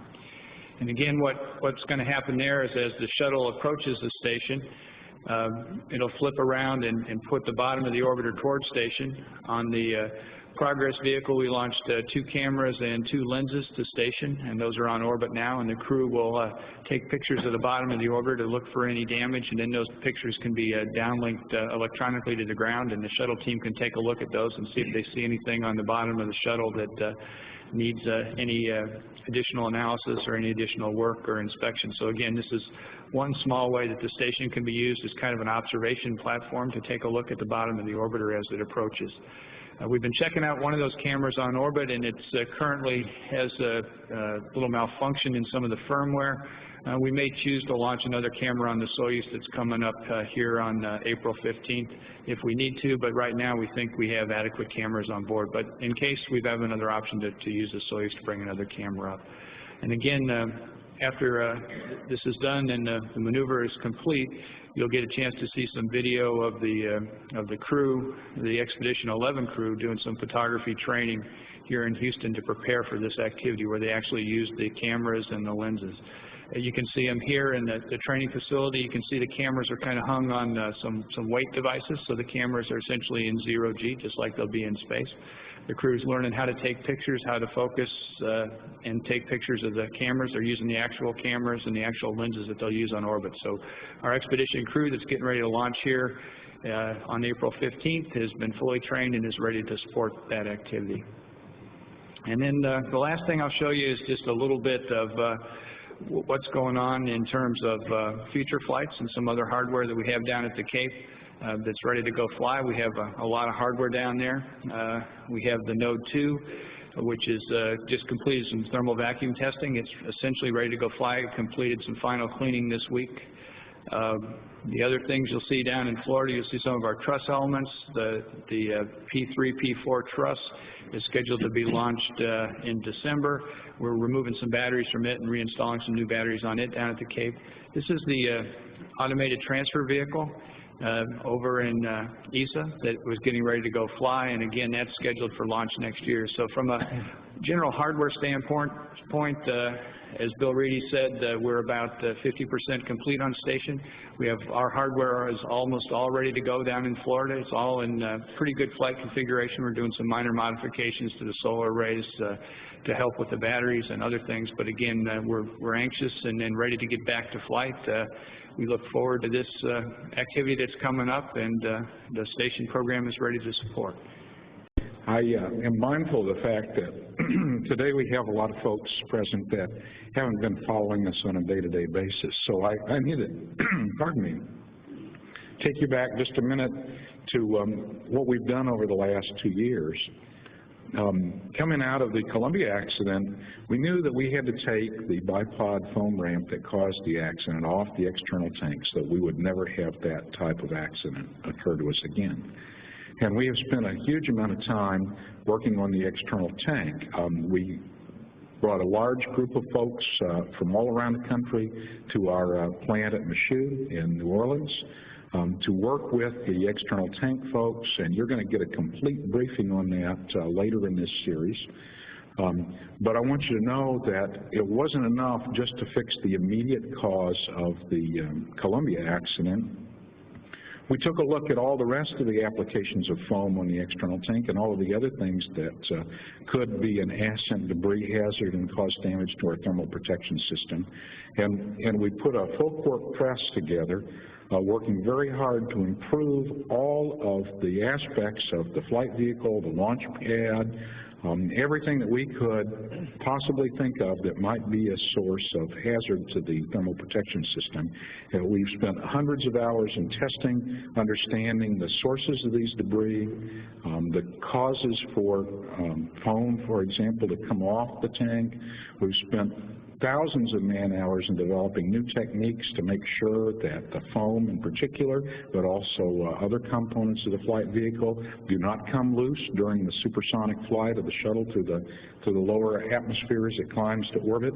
And again, what's going to happen there is as the shuttle approaches the station, it'll flip around and put the bottom of the orbiter towards station. On the Progress vehicle, we launched 2 cameras and 2 lenses to station, and those are on orbit now, and the crew will take pictures of the bottom of the orbiter to look for any damage, and then those pictures can be downlinked electronically to the ground, and the shuttle team can take a look at those and see if they see anything on the bottom of the shuttle that needs any additional analysis or any additional work or inspection. So again, this is one small way that the station can be used as kind of an observation platform to take a look at the bottom of the orbiter as it approaches. We've been checking out one of those cameras on orbit, and it's currently has a little malfunction in some of the firmware. We may choose to launch another camera on the Soyuz that's coming up here on April 15th if we need to, but right now we think we have adequate cameras on board. But in case we have another option to use the Soyuz to bring another camera up. And again, after this is done and the maneuver is complete, you'll get a chance to see some video of the crew, the Expedition 11 crew, doing some photography training here in Houston to prepare for this activity, where they actually use the cameras and the lenses. You can see them here in the training facility. You can see the cameras are kind of hung on some weight devices, so the cameras are essentially in 0G, just like they'll be in space. The crew's learning how to take pictures, how to focus and take pictures of the cameras. They're using the actual cameras and the actual lenses that they'll use on orbit. So our expedition crew that's getting ready to launch here on April 15th has been fully trained and is ready to support that activity. And then the last thing I'll show you is just a little bit of what's going on in terms of future flights and some other hardware that we have down at the Cape that's ready to go fly. We have a lot of hardware down there. We have the Node 2, which is just completed some thermal vacuum testing. It's essentially ready to go fly. It completed some final cleaning this week. The other things you'll see down in Florida, you'll see some of our truss elements. The P3, P4 truss is scheduled to be launched in December. We're removing some batteries from it and reinstalling some new batteries on it down at the Cape. This is the automated transfer vehicle over in ESA that was getting ready to go fly, and again, that's scheduled for launch next year. So from a general hardware standpoint, as Bill Reedy said, we're about 50% complete on station. We have our hardware is almost all ready to go down in Florida. It's all in pretty good flight configuration. We're doing some minor modifications to the solar arrays to help with the batteries and other things. But again, we're anxious and then ready to get back to flight. We look forward to this activity that's coming up, and the station program is ready to support. I am mindful of the fact that today we have a lot of folks present that haven't been following us on a day-to-day basis. So I need to, pardon me, take you back just a minute to what we've done over the last 2 years. Coming out of the Columbia accident, we knew that we had to take the bipod foam ramp that caused the accident off the external tank so that we would never have that type of accident occur to us again. And we have spent a huge amount of time working on the external tank. We brought a large group of folks from all around the country to our plant at Michoud in New Orleans to work with the external tank folks, and you're going to get a complete briefing on that later in this series. But I want you to know that it wasn't enough just to fix the immediate cause of the Columbia accident. We took a look at all the rest of the applications of foam on the external tank and all of the other things that could be an ascent debris hazard and cause damage to our thermal protection system. And we put a full court press together, working very hard to improve all of the aspects of the flight vehicle, the launch pad, everything that we could possibly think of that might be a source of hazard to the thermal protection system. We've spent hundreds of hours in testing, understanding the sources of these debris, the causes for foam, for example, to come off the tank. We've spent thousands of man-hours in developing new techniques to make sure that the foam in particular, but also other components of the flight vehicle do not come loose during the supersonic flight of the shuttle to the lower atmosphere as it climbs to orbit.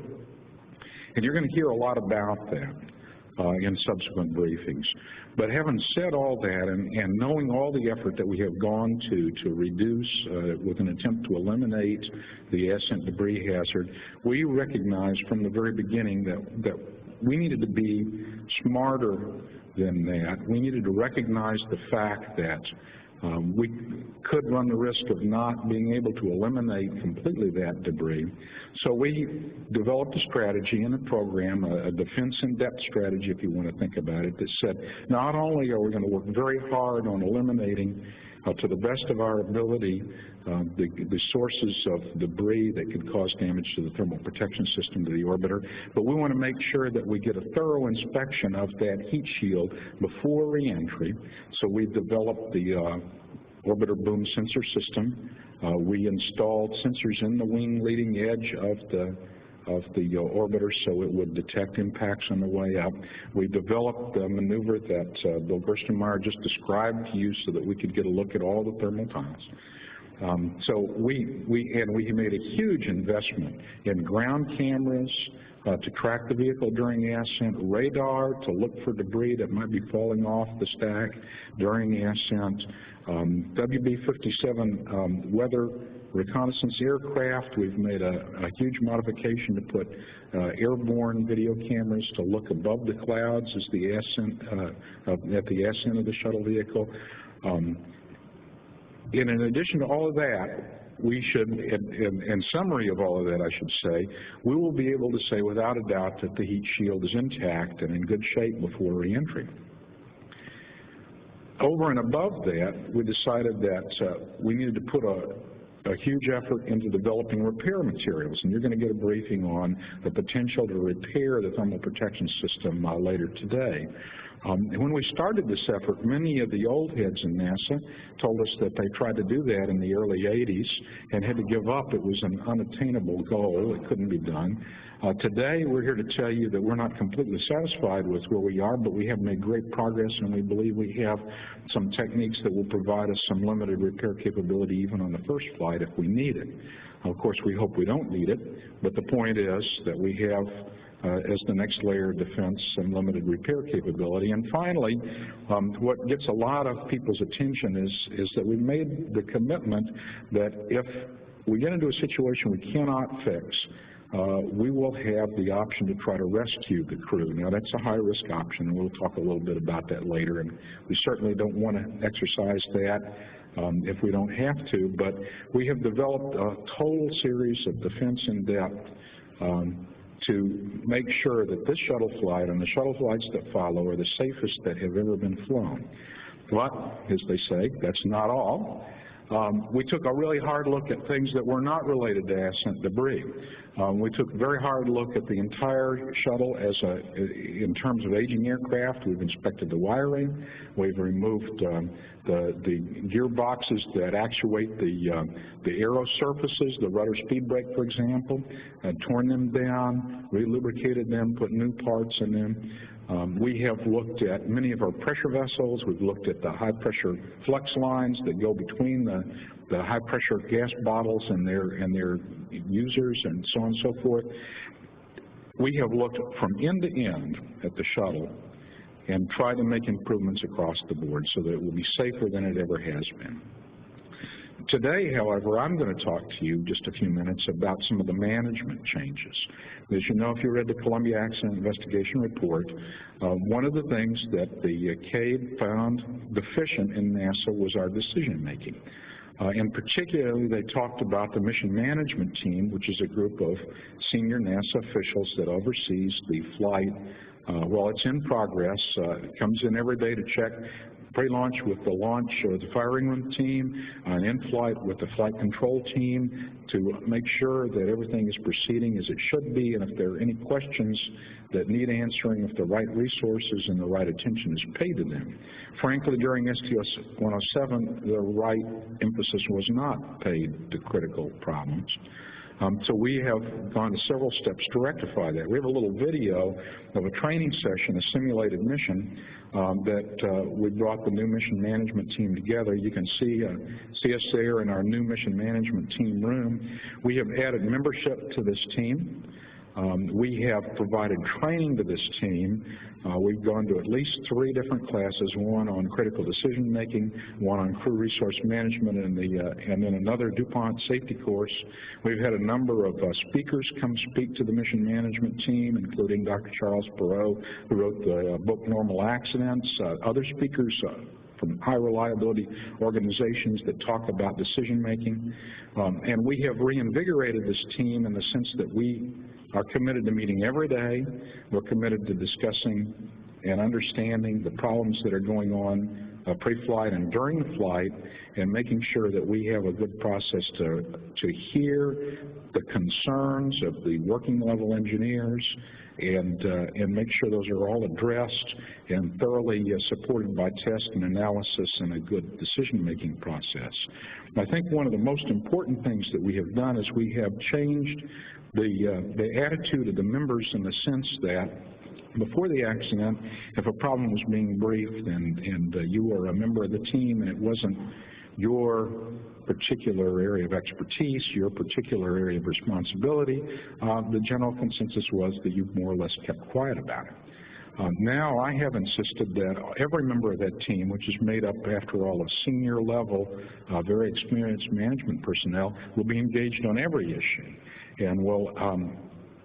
And you're going to hear a lot about that in subsequent briefings. But having said all that and knowing all the effort that we have gone to reduce with an attempt to eliminate the ascent debris hazard, we recognized from the very beginning that we needed to be smarter than that. We needed to recognize the fact that we could run the risk of not being able to eliminate completely that debris. So we developed a strategy and a program, a defense in-depth strategy, if you want to think about it, that said not only are we going to work very hard on eliminating to the best of our ability the sources of debris that could cause damage to the thermal protection system to the orbiter, but we want to make sure that we get a thorough inspection of that heat shield before reentry. So we developed the orbiter boom sensor system. We installed sensors in the wing leading edge of the orbiter so it would detect impacts on the way up. We developed a maneuver that Bill Gerstenmaier just described to you so that we could get a look at all the thermal tiles. So we made a huge investment in ground cameras to track the vehicle during the ascent, radar to look for debris that might be falling off the stack during the ascent, WB-57 weather reconnaissance aircraft. We've made a huge modification to put airborne video cameras to look above the clouds as the ascent at the ascent of the shuttle vehicle. And in addition to all of that, we should, in summary of all of that, I should say, we will be able to say without a doubt that the heat shield is intact and in good shape before reentry. Over and above that, we decided that we needed to put a huge effort into developing repair materials, and you're going to get a briefing on the potential to repair the thermal protection system later today. When we started this effort, many of the old heads in NASA told us that they tried to do that in the early 80s and had to give up. It was an unattainable goal. It couldn't be done. Today, we're here to tell you that we're not completely satisfied with where we are, but we have made great progress, and we believe we have some techniques that will provide us some limited repair capability even on the first flight if we need it. Of course, we hope we don't need it, but the point is that we have as the next layer of defense and limited repair capability. And finally, what gets a lot of people's attention is that we've made the commitment that if we get into a situation we cannot fix, we will have the option to try to rescue the crew. Now, that's a high-risk option, and we'll talk a little bit about that later, and we certainly don't want to exercise that if we don't have to, but we have developed a total series of defense in depth to make sure that this shuttle flight and the shuttle flights that follow are the safest that have ever been flown. But, as they say, that's not all. We took a really hard look at things that were not related to ascent debris. We took a very hard look at the entire shuttle in terms of aging aircraft. We've inspected the wiring. We've removed the gearboxes that actuate the aero surfaces, the rudder speed brake, for example, torn them down, re-lubricated them, put new parts in them. We have looked at many of our pressure vessels. We've looked at the high-pressure flux lines that go between the high-pressure gas bottles and their users and so on and so forth. We have looked from end to end at the shuttle and tried to make improvements across the board so that it will be safer than it ever has been. Today, however, I'm going to talk to you just a few minutes about some of the management changes. As you know, if you read the Columbia Accident Investigation Report, one of the things that the CABE found deficient in NASA was our decision-making. And particularly, they talked about the mission management team, which is a group of senior NASA officials that oversees the flight while it's in progress. It comes in every day to check pre-launch with the launch or the firing room team, in-flight with the flight control team to make sure that everything is proceeding as it should be, and if there are any questions that need answering, if the right resources and the right attention is paid to them. Frankly, during STS-114, the right emphasis was not paid to critical problems. So we have gone to several steps to rectify that. We have a little video of a training session, a simulated mission, that we brought the new mission management team together. You can see us there in our new mission management team room. We have added membership to this team. We have provided training to this team. We've gone to at least 3 different classes, one on critical decision making, one on crew resource management, and then another DuPont safety course. We've had a number of speakers come speak to the mission management team, including Dr. Charles Perot, who wrote the book Normal Accidents, other speakers from high reliability organizations that talk about decision making. And we have reinvigorated this team in the sense that we are committed to meeting every day. We're committed to discussing and understanding the problems that are going on pre-flight and during the flight, and making sure that we have a good process to hear the concerns of the working level engineers and make sure those are all addressed and thoroughly supported by test and analysis and a good decision-making process. I think one of the most important things that we have done is we have changed the attitude of the members in the sense that before the accident, if a problem was being briefed and you were a member of the team and it wasn't your particular area of expertise, your particular area of responsibility, the general consensus was that you more or less kept quiet about it. Now I have insisted that every member of that team, which is made up, after all, of senior level, very experienced management personnel, will be engaged on every issue and will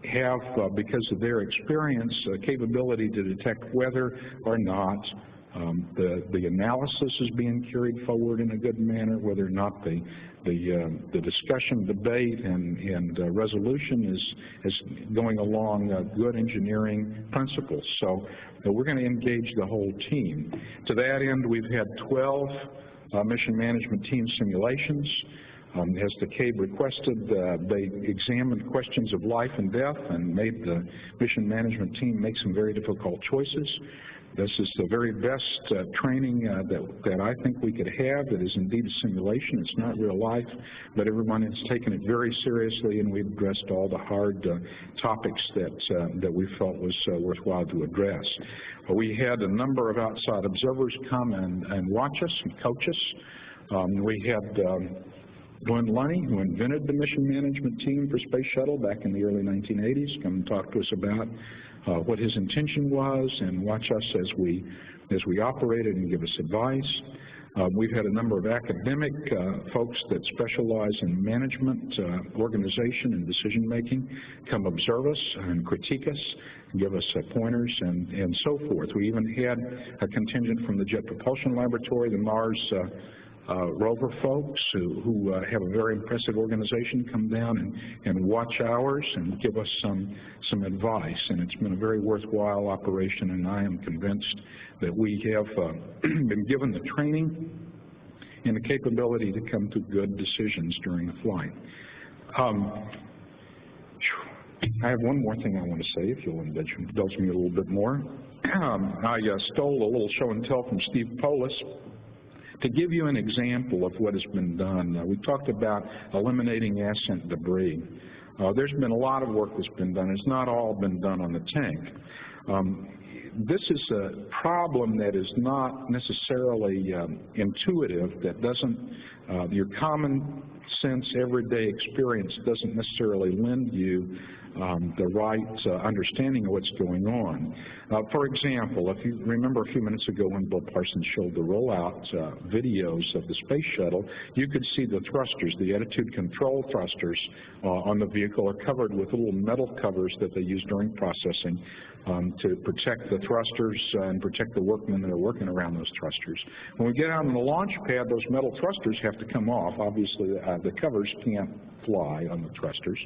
have, because of their experience, capability to detect whether or not the analysis is being carried forward in a good manner, whether or not the discussion, debate, and resolution is going along good engineering principles. So we're going to engage the whole team. To that end, we've had 12 mission management team simulations. As the CABE requested, they examined questions of life and death and made the mission management team make some very difficult choices. This is the very best training that I think we could have. It is indeed a simulation. It's not real life, but everyone has taken it very seriously, and we've addressed all the hard topics that we felt was worthwhile to address. We had a number of outside observers come and watch us and coach us. We had Glenn Lunny, who invented the mission management team for Space Shuttle back in the early 1980s, come and talk to us about what his intention was and watch us as we operated and give us advice. We've had a number of academic folks that specialize in management, organization, and decision-making come observe us and critique us, give us pointers, and so forth. We even had a contingent from the Jet Propulsion Laboratory, the Mars rover folks who have a very impressive organization come down and watch ours and give us some advice, and it's been a very worthwhile operation, and I am convinced that we have been given the training and the capability to come to good decisions during the flight. I have one more thing I want to say, if you'll indulge me a little bit more. I stole a little show and tell from Steve Polis to give you an example of what has been done. We talked about eliminating ascent debris. There's been a lot of work that's been done. It's not all been done on the tank. This is a problem that is not necessarily intuitive, that doesn't, your common sense everyday experience doesn't necessarily lend you the right understanding of what's going on. For example, if you remember a few minutes ago when Bill Parsons showed the rollout videos of the space shuttle, you could see the thrusters, the attitude control thrusters on the vehicle are covered with little metal covers that they use during processing to protect the thrusters and protect the workmen that are working around those thrusters. When we get out on the launch pad, those metal thrusters have to come off. Obviously, the covers can't fly on the thrusters,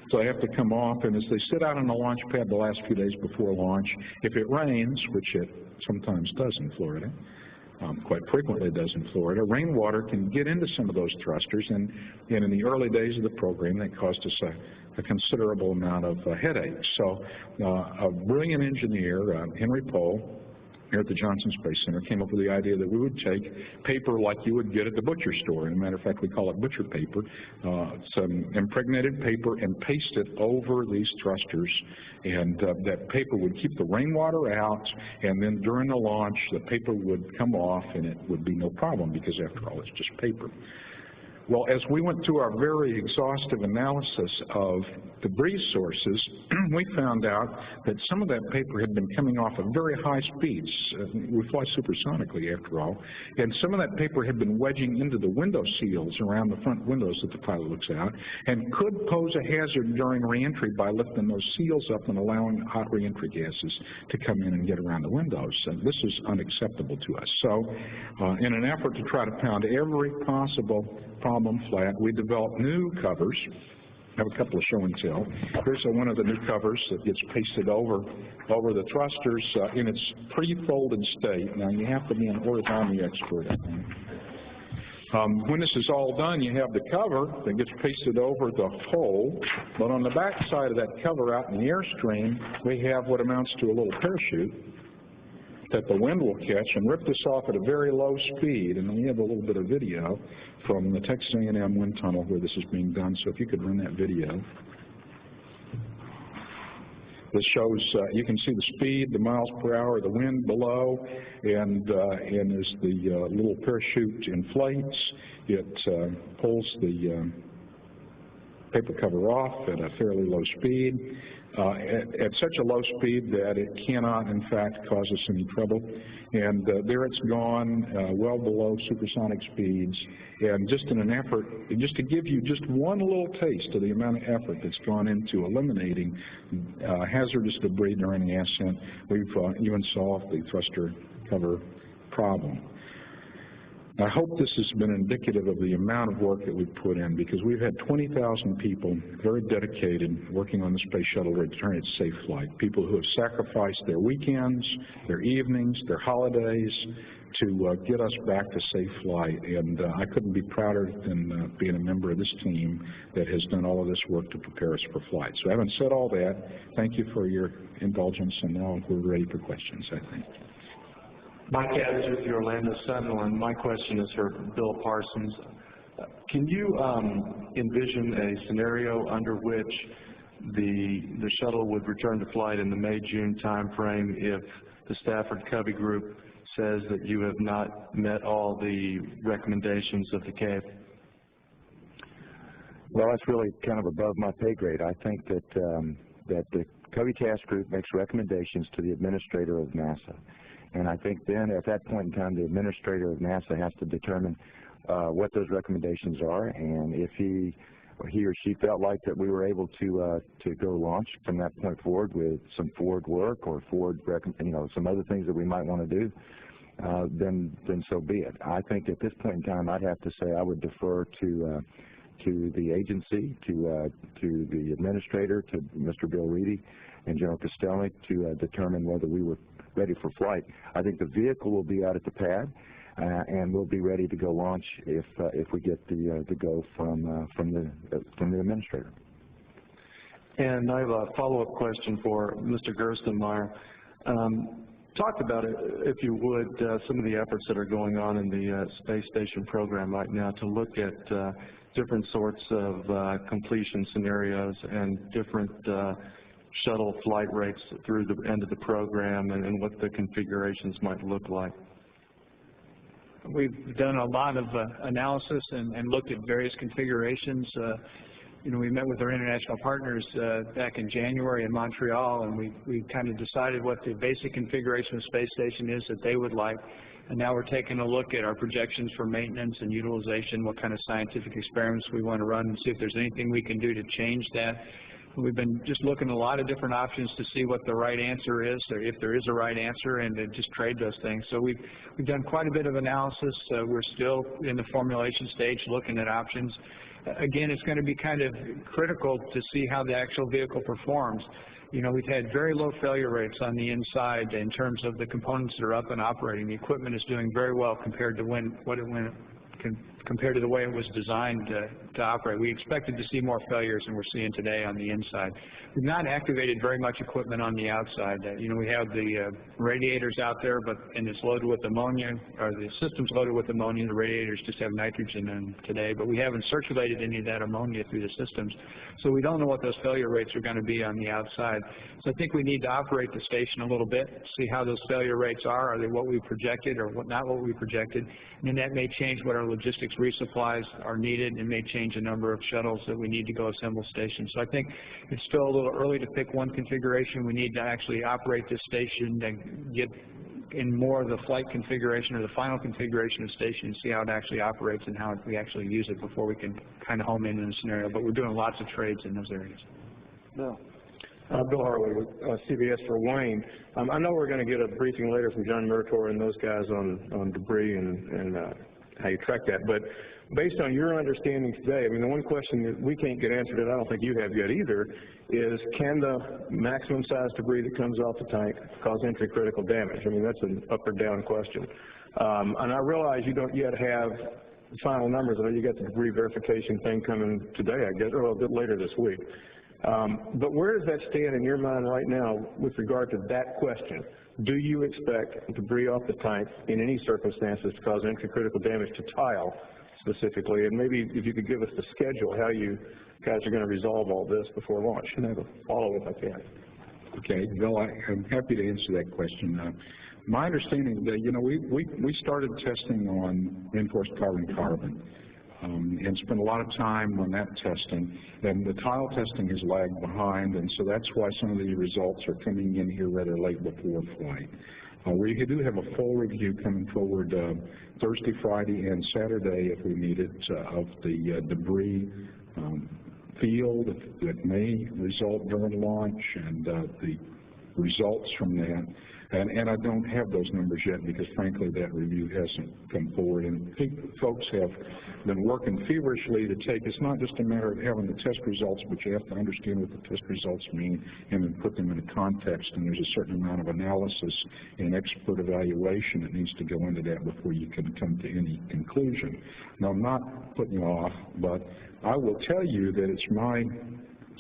so they have to come off, and as they sit out on the launch pad the last few days before launch, if it rains, which it sometimes does in Florida, quite frequently it does in Florida, rainwater can get into some of those thrusters, and in the early days of the program, that caused us a considerable amount of headaches. So a brilliant engineer, Henry Pohl, here at the Johnson Space Center, came up with the idea that we would take paper like you would get at the butcher store. As a matter of fact, we call it butcher paper, some impregnated paper, and paste it over these thrusters. And that paper would keep the rainwater out, and then during the launch, the paper would come off, and it would be no problem, because after all, it's just paper. Well, as we went through our very exhaustive analysis of debris sources, we found out that some of that paper had been coming off at very high speeds. We fly supersonically, after all, and some of that paper had been wedging into the window seals around the front windows that the pilot looks out, and could pose a hazard during reentry by lifting those seals up and allowing hot reentry gases to come in and get around the windows. And this is unacceptable to us. So in an effort to try to pound every possible problem flat, we developed new covers. I have a couple of show and tell. Here's one of the new covers that gets pasted over the thrusters in its pre-folded state. Now, you have to be an origami expert, I think. When this is all done, you have the cover that gets pasted over the hole, but on the back side of that cover out in the airstream, we have what amounts to a little parachute that the wind will catch and rip this off at a very low speed. And we have a little bit of video from the Texas A&M wind tunnel where this is being done, so if you could run that video. This shows, you can see the speed, the miles per hour, the wind below, and as the little parachute inflates, it pulls the paper cover off at a fairly low speed. At such a low speed that it cannot, in fact, cause us any trouble. And there it's gone, well below supersonic speeds. And just in an effort, just to give you just one little taste of the amount of effort that's gone into eliminating hazardous debris during the ascent, we've even solved the thruster cover problem. I hope this has been indicative of the amount of work that we've put in, because we've had 20,000 people very dedicated working on the space shuttle to return its safe flight, people who have sacrificed their weekends, their evenings, their holidays to get us back to safe flight. And I couldn't be prouder than being a member of this team that has done all of this work to prepare us for flight. So having said all that, thank you for your indulgence, and now we're ready for questions, I think. Mike Adams with the Orlando Sentinel, and my question is for Bill Parsons. Can you envision a scenario under which the shuttle would return to flight in the May-June timeframe if the Stafford-Covey group says that you have not met all the recommendations of the CAVE? Well, that's really kind of above my pay grade. I think that that the Covey Task Group makes recommendations to the administrator of NASA. And I think then at that point in time, the administrator of NASA has to determine what those recommendations are, and if he or she felt like that we were able to go launch from that point forward with some forward work or some other things that we might want to do, then so be it. I think at this point in time, I'd have to say I would defer to the agency, to the administrator, to Mr. Bill Reedy and General Kostelnik to determine whether we were ready for flight. I think the vehicle will be out at the pad, and we'll be ready to go launch if we get the go from the administrator. And I have a follow-up question for Mr. Gerstenmaier. Talk about it, if you would, some of the efforts that are going on in the space station program right now to look at different sorts of completion scenarios and different shuttle flight rates through the end of the program, and what the configurations might look like. We've done a lot of analysis and looked at various configurations. we met with our international partners back in January in Montreal, and we kind of decided what the basic configuration of the space station is that they would like. And now we're taking a look at our projections for maintenance and utilization, what kind of scientific experiments we want to run, and see if there's anything we can do to change that. We've been just looking at a lot of different options to see what the right answer is, or if there is a right answer, and to just trade those things. So we've done quite a bit of analysis. We're still in the formulation stage looking at options. Again, it's going to be kind of critical to see how the actual vehicle performs. We've had very low failure rates on the inside in terms of the components that are up and operating. The equipment is doing very well compared to compared to the way it was designed to operate. We expected to see more failures than we're seeing today on the inside. We've not activated very much equipment on the outside. We have the radiators out there, and it's loaded with ammonia, or the system's loaded with ammonia. The radiators just have nitrogen in them today, but we haven't circulated any of that ammonia through the systems. So we don't know what those failure rates are going to be on the outside. So I think we need to operate the station a little bit, see how those failure rates are. Are they what we projected or not what we projected? And then that may change what our logistics resupplies are needed, and may change the number of shuttles that we need to go assemble stations. So I think it's still a little early to pick one configuration. We need to actually operate this station and get in more of the flight configuration or the final configuration of the station and see how it actually operates and how we actually use it before we can kind of home in a scenario. But we're doing lots of trades in those areas. No. Bill Harley with CBS for Wayne. I know we're going to get a briefing later from John Murator and those guys on debris and how you track that. But based on your understanding today, the one question that we can't get answered, and I don't think you have yet either, is can the maximum size debris that comes off the tank cause entry critical damage? That's an up or down question. And I realize you don't yet have final numbers. I know you got the debris verification thing coming today, I guess, or a bit later this week. But where does that stand in your mind right now with regard to that question? Do you expect debris off the tank in any circumstances to cause entry critical damage to tile specifically? And maybe if you could give us the schedule, how you guys are going to resolve all this before launch. And I have a follow-up if I can. Okay, Bill, I'm happy to answer that question. My understanding is that, we started testing on reinforced carbon-carbon. And spent a lot of time on that testing, and the tile testing has lagged behind, and so that's why some of the results are coming in here rather late before flight. We do have a full review coming forward Thursday, Friday, and Saturday, if we need it, of the debris field that may result during launch, and the results from that. And I don't have those numbers yet because, frankly, that review hasn't come forward. And folks have been working feverishly to take, it's not just a matter of having the test results, but you have to understand what the test results mean and then put them in a context. And there's a certain amount of analysis and expert evaluation that needs to go into that before you can come to any conclusion. Now, I'm not putting you off, but I will tell you that it's my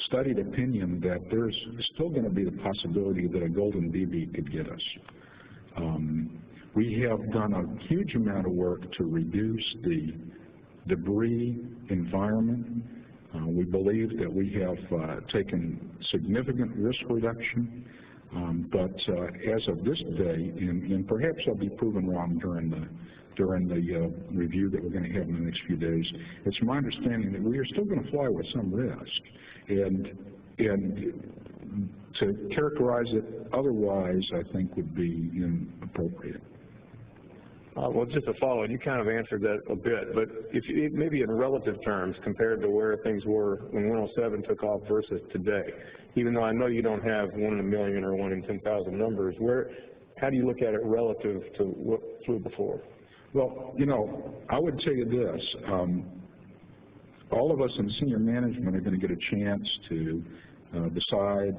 studied opinion that there's still going to be the possibility that a golden BB could get us. We have done a huge amount of work to reduce the debris environment. We believe that we have taken significant risk reduction, but as of this day, and perhaps I'll be proven wrong during the review that we're going to have in the next few days, it's my understanding that we are still going to fly with some risk. And to characterize it otherwise, I think, would be inappropriate. Well, just to follow, you kind of answered that a bit, but if you, maybe in relative terms compared to where things were when 107 took off versus today, even though I know you don't have 1 in a million or 1 in 10,000 numbers, how do you look at it relative to what flew before? Well, I would tell you this. All of us in senior management are going to get a chance to decide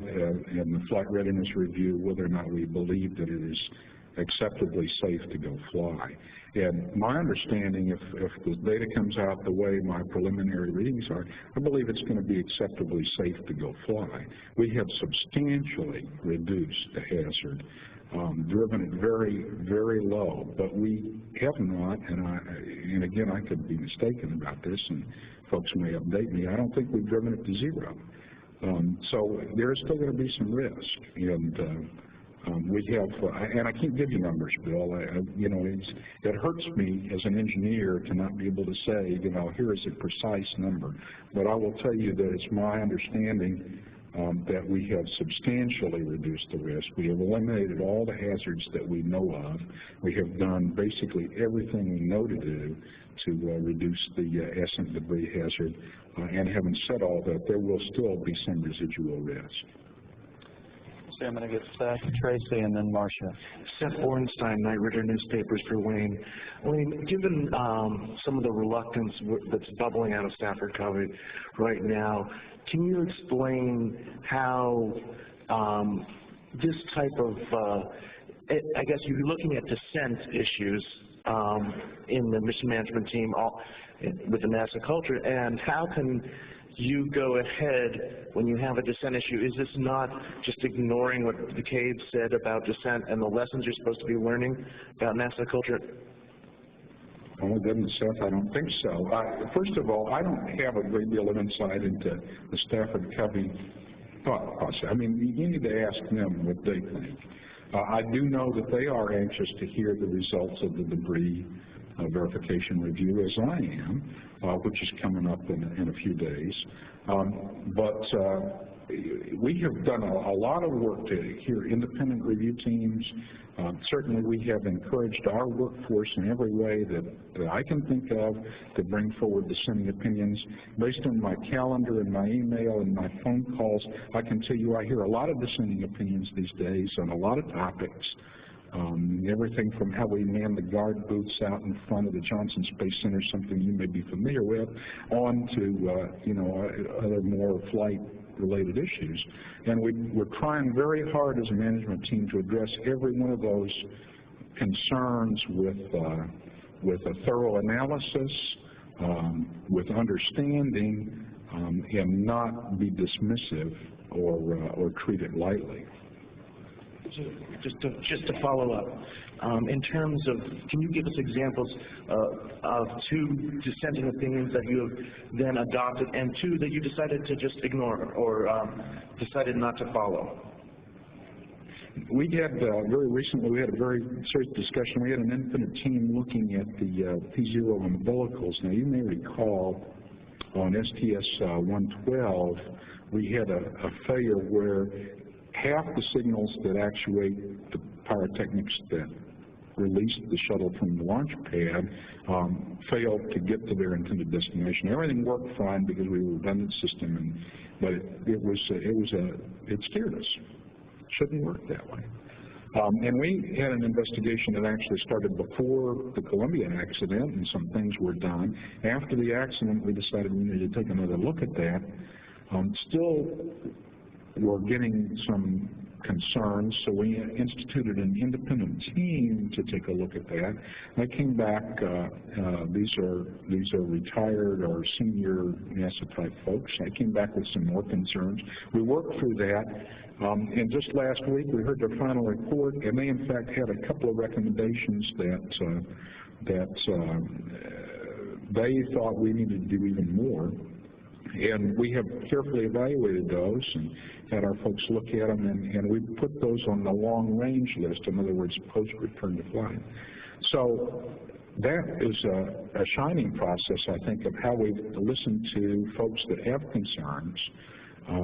in the flight readiness review whether or not we believe that it is acceptably safe to go fly. And my understanding, if the data comes out the way my preliminary readings are, I believe it's going to be acceptably safe to go fly. We have substantially reduced the hazard, driven it very, very low, but we have not, and again, I could be mistaken about this, and folks may update me, I don't think we've driven it to zero. So there's still going to be some risk, and We have, and I can't give you numbers, Bill. You know, it hurts me as an engineer to not be able to say, you know, here is a precise number. But I will tell you that it's my understanding that we have substantially reduced the risk. We have eliminated all the hazards that we know of. We have done basically everything we know to do to reduce the essence debris hazard. And having said all that, there will still be some residual risk. So I'm going to get Seth, Tracy, and then Marcia. Seth Ornstein, Night Ritter Newspapers for Wayne. Wayne, given some of the reluctance that's bubbling out of staff recovery right now, can you explain how this type of, I guess you're looking at dissent issues in the mission management team with the NASA culture, and how can you go ahead when you have a dissent issue? Is this not just ignoring what the Cave said about dissent and the lessons you're supposed to be learning about NASA culture? Oh my goodness, Seth, I don't think so. First of all, I don't have a great deal of insight into the Stafford Covey thought process. I mean, you need to ask them what they think. I do know that they are anxious to hear the results of the debris verification review, as I am, which is coming up in a few days. But we have done a lot of work to hear independent review teams. Certainly we have encouraged our workforce in every way that I can think of to bring forward dissenting opinions. Based on my calendar and my email and my phone calls, I can tell you I hear a lot of dissenting opinions these days on a lot of topics. Everything from how we man the guard booths out in front of the Johnson Space Center, something you may be familiar with, on to you know, other more flight-related issues. And we're trying very hard as a management team to address every one of those concerns with a thorough analysis, with understanding, and not be dismissive or treat it lightly. Just to follow up, in terms of, can you give us examples of two dissenting opinions that you have then adopted and two that you decided to just ignore or decided not to follow? We had very recently, we had a very serious discussion. We had an independent team looking at the P0 umbilicals. Now you may recall on STS-114 we had a failure where half the signals that actuate the pyrotechnics that released the shuttle from the launch pad failed to get to their intended destination. Everything worked fine because we were a redundant system, but it scared us. It shouldn't work that way. And we had an investigation that actually started before the Columbia accident, and some things were done. After the accident, we decided we needed to take another look at that. Still, we're getting some concerns, so we instituted an independent team to take a look at that. I came back, these are retired or senior NASA type folks. I came back with some more concerns. We worked through that, and just last week we heard their final report, and they in fact had a couple of recommendations that they thought we needed to do even more. And we have carefully evaluated those and had our folks look at them, and we put those on the long-range list, in other words, post-return to flight. So that is a shining process, I think, of how we listen to folks that have concerns,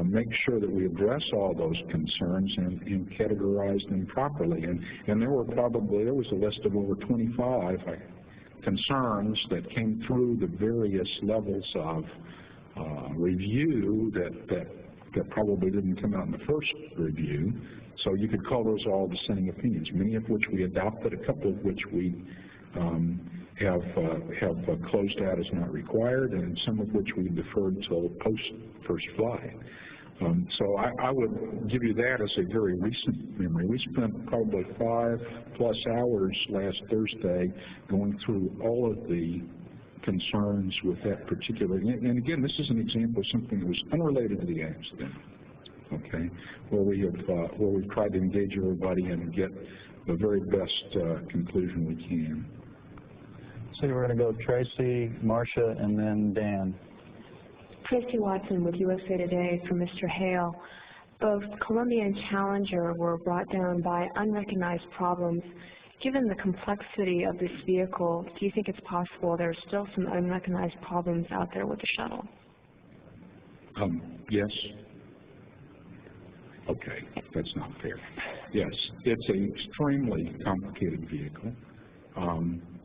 make sure that we address all those concerns and categorize them properly. And there was a list of over 25 concerns that came through the various levels of review that probably didn't come out in the first review. So you could call those all dissenting opinions, many of which we adopted, a couple of which we have closed out as not required, and some of which we deferred till post-first flight. So I would give you that as a very recent memory. We spent probably 5+ hours last Thursday going through all of the concerns with that particular, and again, this is an example of something that was unrelated to the accident, okay, where we've tried to engage everybody and get the very best conclusion we can. So we're going to go Tracy, Marcia, and then Dan. Tracy Watson with USA Today for Mr. Hale. both Columbia and Challenger were brought down by unrecognized problems. Given the complexity of this vehicle, do you think it's possible there are still some unrecognized problems out there with the shuttle? Yes. Okay, that's not fair. Yes, it's an extremely complicated vehicle.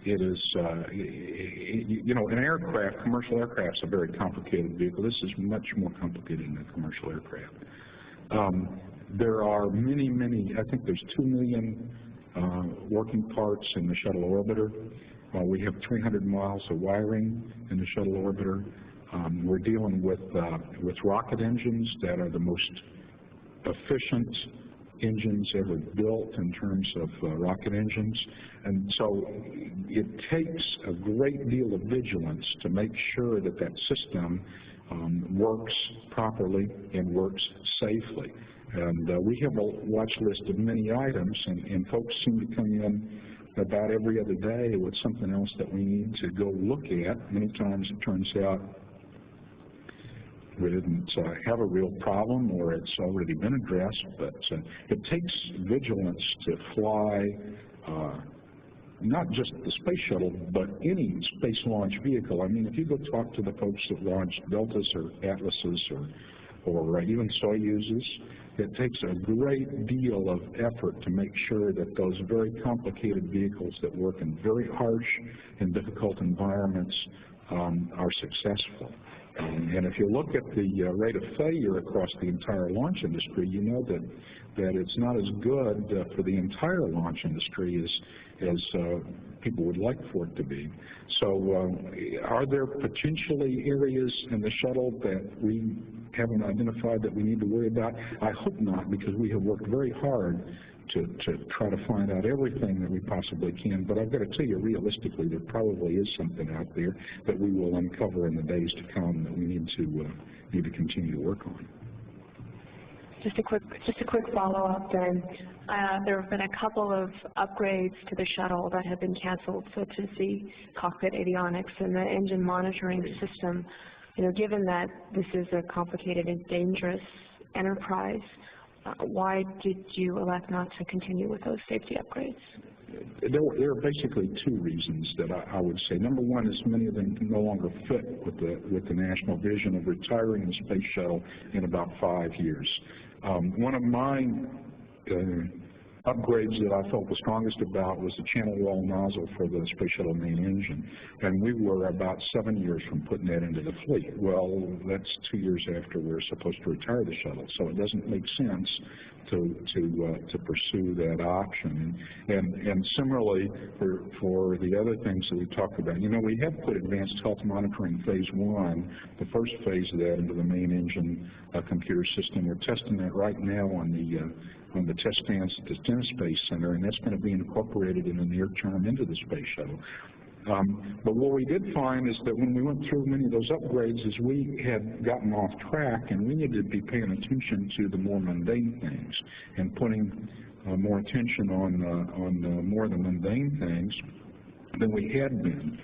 It is, you know, an aircraft, commercial aircraft's a very complicated vehicle. This is much more complicated than a commercial aircraft. There are many, I think there's 2 million working parts in the shuttle orbiter. We have 300 miles of wiring in the shuttle orbiter. We're dealing with rocket engines that are the most efficient engines ever built in terms of rocket engines. And so it takes a great deal of vigilance to make sure that that system works properly and works safely. And we have a watch list of many items, and folks seem to come in about every other day with something else that we need to go look at. Many times it turns out we didn't have a real problem, or it's already been addressed, but it takes vigilance to fly not just the space shuttle, but any space launch vehicle. I mean, if you go talk to the folks that launched Deltas or Atlases or even Soyuzes, it takes a great deal of effort to make sure that those very complicated vehicles that work in very harsh and difficult environments are successful. And if you look at the rate of failure across the entire launch industry, you know that it's not as good for the entire launch industry as people would like for it to be. So are there potentially areas in the shuttle that we haven't identified that we need to worry about? I hope not, because we have worked very hard to try to find out everything that we possibly can. But I've got to tell you, realistically, there probably is something out there that we will uncover in the days to come that we need to continue to work on. Just a quick follow-up then. There have been a couple of upgrades to the shuttle that have been canceled, such as the cockpit avionics and the engine monitoring system. You know, given that this is a complicated and dangerous enterprise, why did you elect not to continue with those safety upgrades? There are basically two reasons that I would say. Number one is many of them no longer fit with the national vision of retiring the space shuttle in about 5 years. One of my upgrades that I felt the strongest about was the channel wall nozzle for the space shuttle main engine, and we were about 7 years from putting that into the fleet. Well, that's 2 years after we're supposed to retire the shuttle, so it doesn't make sense to pursue that option. And similarly for the other things that we talked about, you know, we have put advanced health monitoring phase 1, the first phase of that, into the main engine computer system. We're testing that right now on the test stands at the Stennis Space Center, and that's going to be incorporated in the near term into the space shuttle. But what we did find is that when we went through many of those upgrades is we had gotten off track, and we needed to be paying attention to the more mundane things and putting more attention on more of the mundane things than we had been.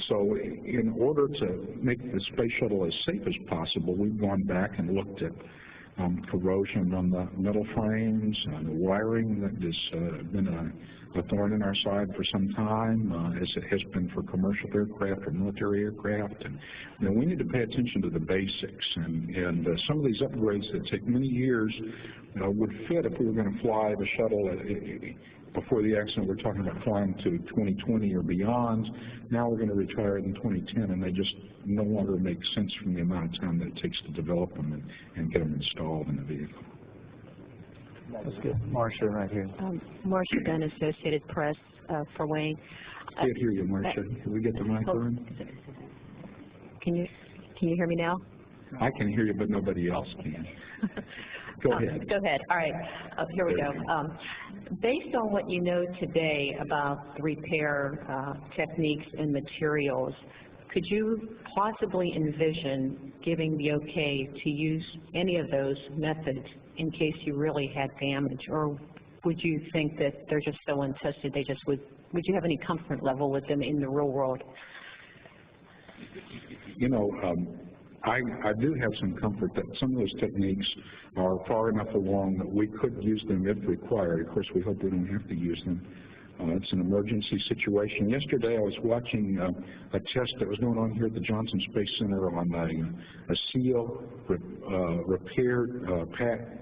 So in order to make the space shuttle as safe as possible, we've gone back and looked at corrosion on the metal frames, the wiring that has been a thorn in our side for some time, as it has been for commercial aircraft or military aircraft. And you know, we need to pay attention to the basics. And some of these upgrades that take many years would fit if we were going to fly the shuttle before the accident. We're talking about flying to 2020 or beyond. Now we're going to retire it in 2010, and they just no longer make sense from the amount of time that it takes to develop them and get them installed in the vehicle. That's good. Marcia, right here. Marcia Dunn, Associated Press for Wayne. I can't hear you, Marcia. Can we get the mic on? Can you hear me now? I can hear you, but nobody else can. Go ahead. Go ahead. All right. Here we go. Based on what you know today about the repair techniques and materials, could you possibly envision giving the okay to use any of those methods in case you really had damage, or would you think that they're just so untested they just would you have any comfort level with them in the real world? You know, I do have some comfort that some of those techniques are far enough along that we could use them if required. Of course, we hope we don't have to use them. It's an emergency situation. Yesterday I was watching a test that was going on here at the Johnson Space Center on a seal repaired pack.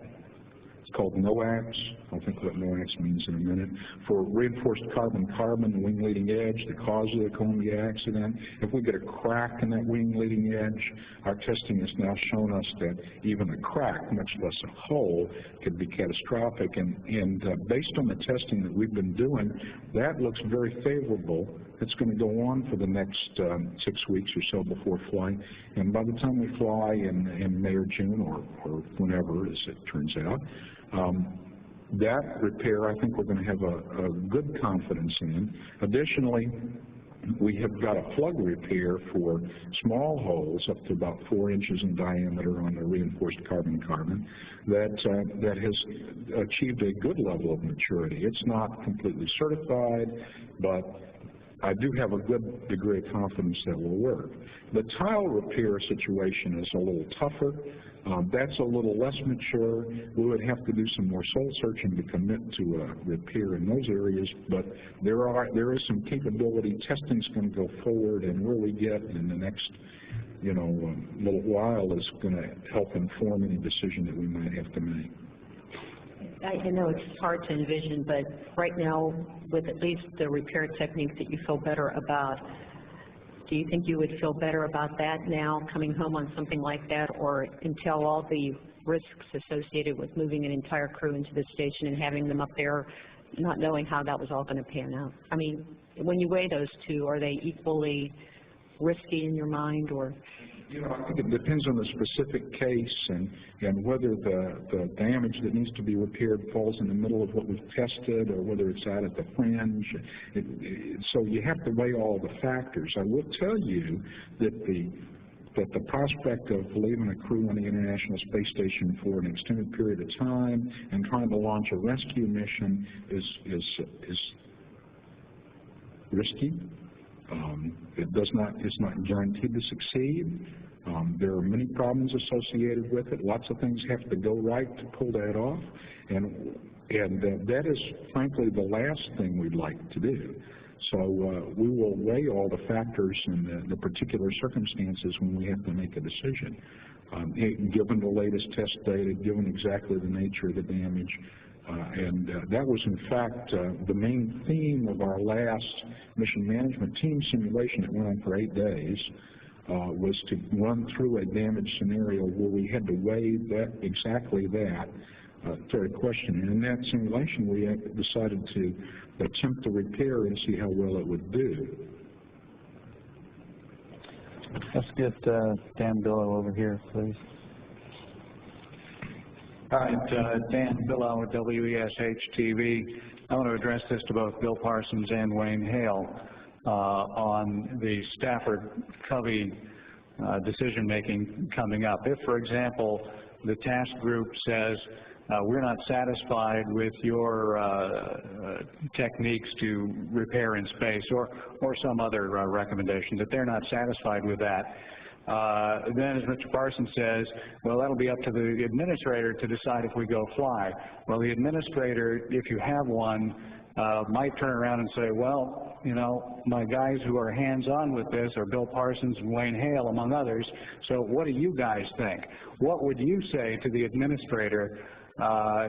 It's called NOAX. I'll think what NOAX means in a minute. For reinforced carbon-carbon wing leading edge, the cause of the Columbia accident. If we get a crack in that wing leading edge, our testing has now shown us that even a crack, much less a hole, could be catastrophic. And based on the testing that we've been doing, that looks very favorable. It's going to go on for the next 6 weeks or so before flight. And by the time we fly in May or June or whenever, as it turns out, that repair I think we're going to have a good confidence in. Additionally, we have got a plug repair for small holes up to about 4 inches in diameter on the reinforced carbon-carbon that has achieved a good level of maturity. It's not completely certified, but I do have a good degree of confidence that will work. The tile repair situation is a little tougher. That's a little less mature. We would have to do some more soul searching to commit to a repair in those areas, but there is some capability. Testing's going to go forward, and where we get in the next little while is going to help inform any decision that we might have to make. I know it's hard to envision, but right now, with at least the repair techniques that you feel better about, do you think you would feel better about that now, coming home on something like that, or until all the risks associated with moving an entire crew into the station and having them up there, not knowing how that was all going to pan out? I mean, when you weigh those two, are they equally risky in your mind, or? I think it depends on the specific case and whether the damage that needs to be repaired falls in the middle of what we've tested or whether it's out at the fringe. So you have to weigh all the factors. I will tell you that the prospect of leaving a crew on the International Space Station for an extended period of time and trying to launch a rescue mission is risky. It's not guaranteed to succeed. There are many problems associated with it. Lots of things have to go right to pull that off, and that is frankly the last thing we'd like to do. So we will weigh all the factors and the particular circumstances when we have to make a decision. Given the latest test data, given exactly the nature of the damage, and that was, in fact, the main theme of our last mission management team simulation that went on for 8 days, was to run through a damage scenario where we had to weigh exactly that very question. And in that simulation, we decided to attempt to repair and see how well it would do. Let's get Dan Billow over here, please. All right, Dan Billow with WESH-TV. I want to address this to both Bill Parsons and Wayne Hale on the Stafford-Covey decision-making coming up. If, for example, the task group says, we're not satisfied with your techniques to repair in space, or some other recommendation, that they're not satisfied with that, then, as Mr. Parsons says, well, that'll be up to the administrator to decide if we go fly. Well, the administrator, if you have one, might turn around and say, well, my guys who are hands-on with this are Bill Parsons and Wayne Hale, among others, so what do you guys think? What would you say to the administrator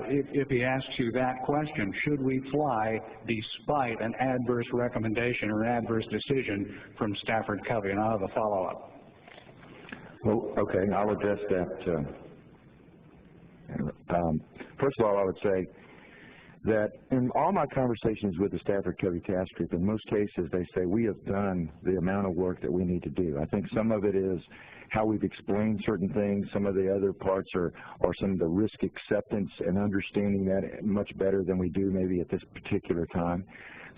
if he asks you that question? Should we fly despite an adverse recommendation or an adverse decision from Stafford-Covey? And I'll have a follow-up. Well, okay, I'll address that. First of all, I would say that in all my conversations with the Stafford-Covey task group, in most cases they say we have done the amount of work that we need to do. I think some of it is how we've explained certain things. Some of the other parts are some of the risk acceptance and understanding that much better than we do maybe at this particular time.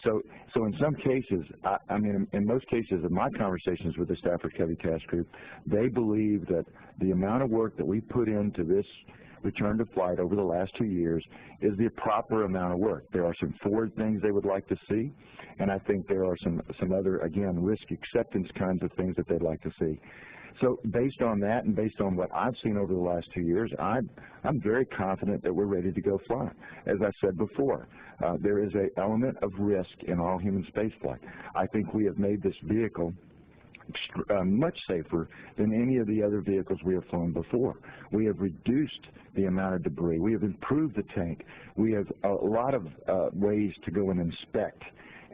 So in some cases, I mean, in most cases of my conversations with the Stafford-Covey task group, they believe that the amount of work that we put into this return to flight over the last 2 years is the proper amount of work. There are some forward things they would like to see, and I think there are some other, again, risk acceptance kinds of things that they'd like to see. So based on that and based on what I've seen over the last 2 years, I'm very confident that we're ready to go fly. As I said before, there is an element of risk in all human spaceflight. I think we have made this vehicle much safer than any of the other vehicles we have flown before. We have reduced the amount of debris. We have improved the tank. We have a lot of ways to go and inspect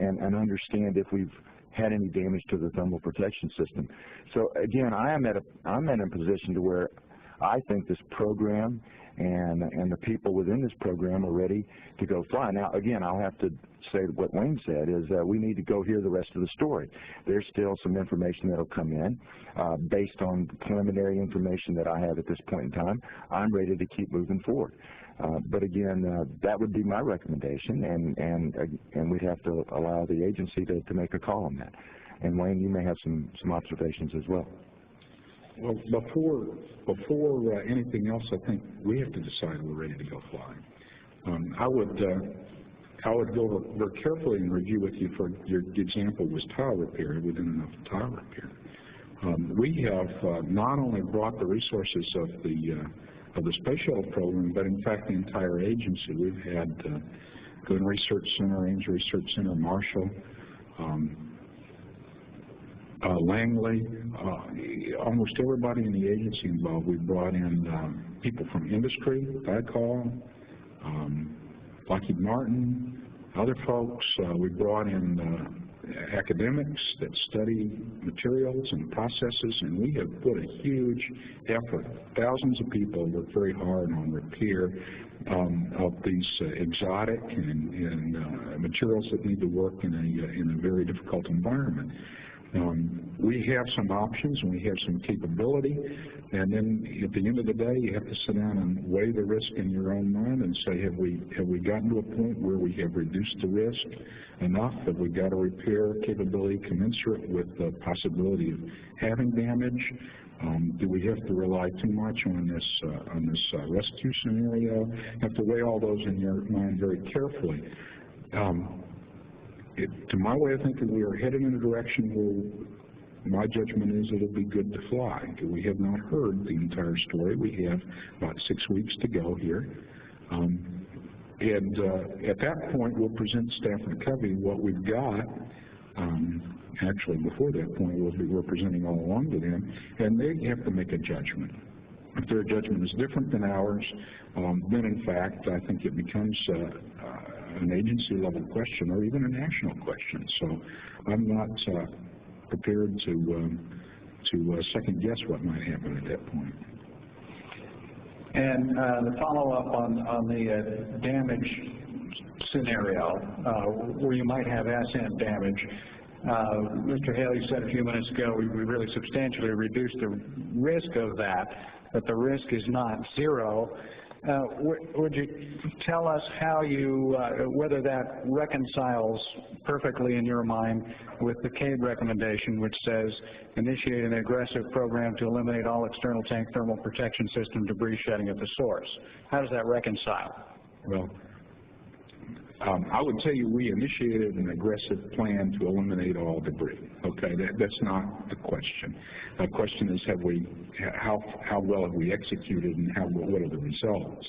and understand if we've had any damage to the thermal protection system. So again, I'm in a position to where I think this program and the people within this program are ready to go fly. Now, again, I'll have to say what Wayne said is we need to go hear the rest of the story. There's still some information that will come in based on preliminary information that I have at this point in time. I'm ready to keep moving forward. But again, that would be my recommendation, and we'd have to allow the agency to make a call on that. And Wayne, you may have some observations as well. Well, before anything else, I think we have to decide we're ready to go fly. I would go very carefully and review with you. For your example was tile repair. We didn't enough tile repair. We have not only brought the resources of the Space Shuttle program, but in fact the entire agency. We've had Goodwin Research Center, Ames Research Center, Marshall, Langley, almost everybody in the agency involved. We brought in people from industry, Dicall, Lockheed Martin, other folks. We brought in academics that study materials and processes, and we have put a huge effort. Thousands of people work very hard on repair of these exotic and materials that need to work in a very difficult environment. We have some options and we have some capability, and then at the end of the day you have to sit down and weigh the risk in your own mind and say, have we gotten to a point where we have reduced the risk enough? Have we got a repair capability commensurate with the possibility of having damage? Do we have to rely too much on this rescue scenario? You have to weigh all those in your mind very carefully. To my way of thinking, we are heading in a direction where my judgment is it'll be good to fly. We have not heard the entire story. We have about 6 weeks to go here. At that point, we'll present Stafford Covey what we've got. Actually, before that point, we're presenting all along to them, and they have to make a judgment. If their judgment is different than ours, then in fact, I think it becomes an agency-level question or even a national question. So I'm not prepared to second-guess what might happen at that point. And the follow-up on the damage scenario, where you might have ascent damage. Mr. Haley said a few minutes ago we really substantially reduced the risk of that, but the risk is not zero. Would you tell us how you, whether that reconciles perfectly in your mind with the CABE recommendation, which says initiate an aggressive program to eliminate all external tank thermal protection system debris shedding at the source? How does that reconcile? Well, I would tell you we initiated an aggressive plan to eliminate all debris. Okay, that's not the question. The question is, how well have we executed, and what are the results?